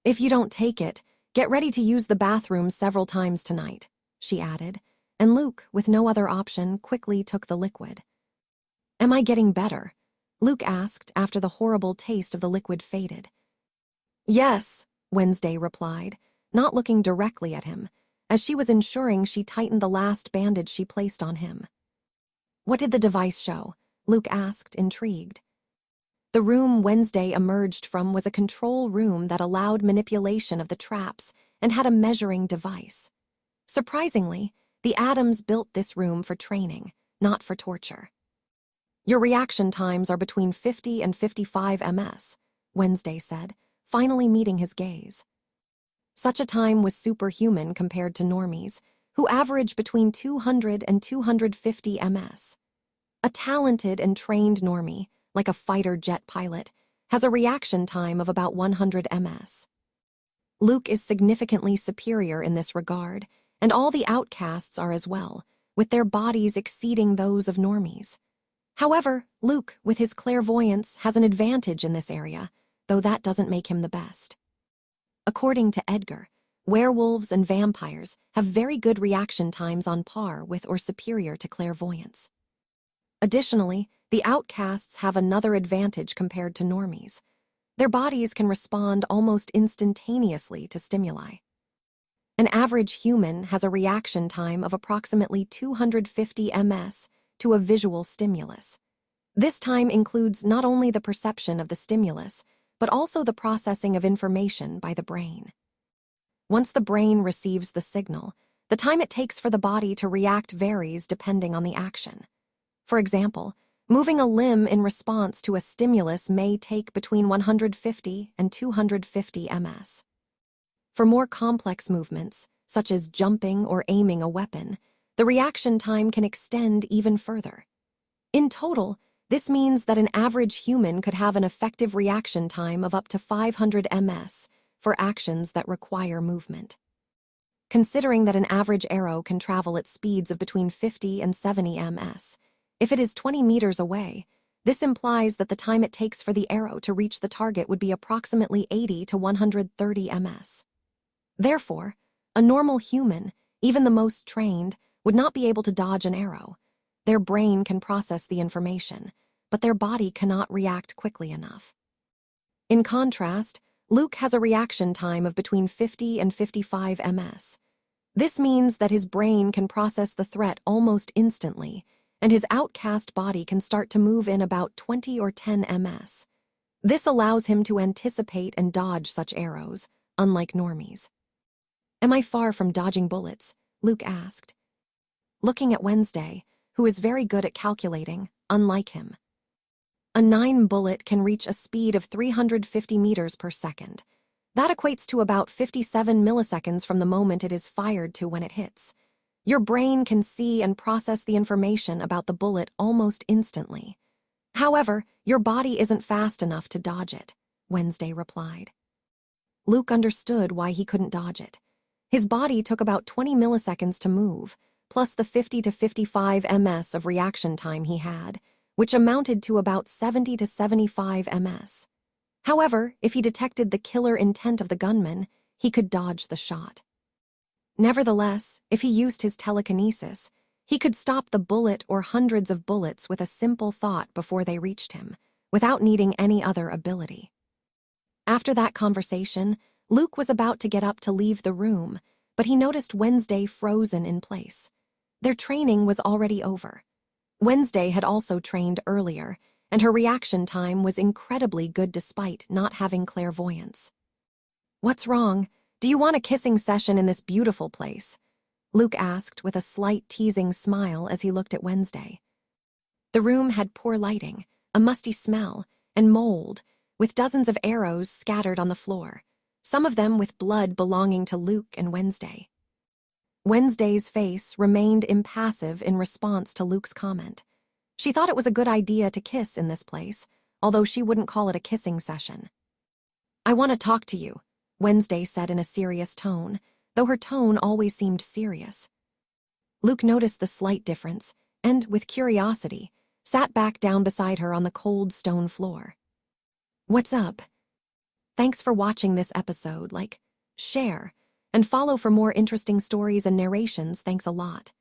"If you don't take it, get ready to use the bathroom several times tonight," she added, and Luke, with no other option, quickly took the liquid. "Am I getting better?" Luke asked after the horrible taste of the liquid faded. "Yes," Wednesday replied, not looking directly at him, as she was ensuring she tightened the last bandage she placed on him. "What did the device show?" Luke asked, intrigued. The room Wednesday emerged from was a control room that allowed manipulation of the traps and had a measuring device. Surprisingly, the Adams built this room for training, not for torture. "Your reaction times are between 50 and 55 ms, Wednesday said, finally meeting his gaze. Such a time was superhuman compared to normies, who average between 200 and 250 ms. A talented and trained normie, like a fighter jet pilot, has a reaction time of about 100 ms. Luke is significantly superior in this regard, and all the outcasts are as well, with their bodies exceeding those of normies. However, Luke, with his clairvoyance, has an advantage in this area, though that doesn't make him the best. According to Edgar, werewolves and vampires have very good reaction times on par with or superior to clairvoyance. Additionally, the outcasts have another advantage compared to normies. Their bodies can respond almost instantaneously to stimuli. An average human has a reaction time of approximately 250 ms to a visual stimulus. This time includes not only the perception of the stimulus, but also the processing of information by the brain. Once the brain receives the signal, the time it takes for the body to react varies depending on the action. For example, moving a limb in response to a stimulus may take between 150 and 250 ms. For more complex movements, such as jumping or aiming a weapon, the reaction time can extend even further. In total, this means that an average human could have an effective reaction time of up to 500 ms for actions that require movement. Considering that an average arrow can travel at speeds of between 50 and 70 ms, if it is 20 meters away, this implies that the time it takes for the arrow to reach the target would be approximately 80 to 130 ms. Therefore, a normal human, even the most trained, would not be able to dodge an arrow. Their brain can process the information, but their body cannot react quickly enough. In contrast, Luke has a reaction time of between 50 and 55 ms. This means that his brain can process the threat almost instantly, and his outcast body can start to move in about 20 or 10 ms. This allows him to anticipate and dodge such arrows, unlike normies. "Am I far from dodging bullets?" Luke asked, looking at Wednesday, who is very good at calculating, unlike him. A 9 bullet can reach a speed of 350 meters per second. That equates to about 57 milliseconds from the moment it is fired to when it hits. Your brain can see and process the information about the bullet almost instantly. However, your body isn't fast enough to dodge it, Wednesday replied. Luke understood why he couldn't dodge it. His body took about 20 milliseconds to move, plus the 50 to 55 ms of reaction time he had, which amounted to about 70 to 75 ms. However, if he detected the killer intent of the gunman, he could dodge the shot. Nevertheless, if he used his telekinesis, he could stop the bullet or hundreds of bullets with a simple thought before they reached him, without needing any other ability. After that conversation, Luke was about to get up to leave the room, but he noticed Wednesday frozen in place. Their training was already over. Wednesday had also trained earlier, and her reaction time was incredibly good despite not having clairvoyance. "What's wrong? Do you want a kissing session in this beautiful place?" Luke asked with a slight teasing smile as he looked at Wednesday. The room had poor lighting, a musty smell, and mold, with dozens of arrows scattered on the floor, some of them with blood belonging to Luke and Wednesday. Wednesday's face remained impassive in response to Luke's comment. She thought it was a good idea to kiss in this place, although she wouldn't call it a kissing session. "I want to talk to you," Wednesday said in a serious tone, though her tone always seemed serious. Luke noticed the slight difference, and, with curiosity, sat back down beside her on the cold stone floor. "What's up? Thanks for watching this episode. Like, share, and follow for more interesting stories and narrations. Thanks a lot."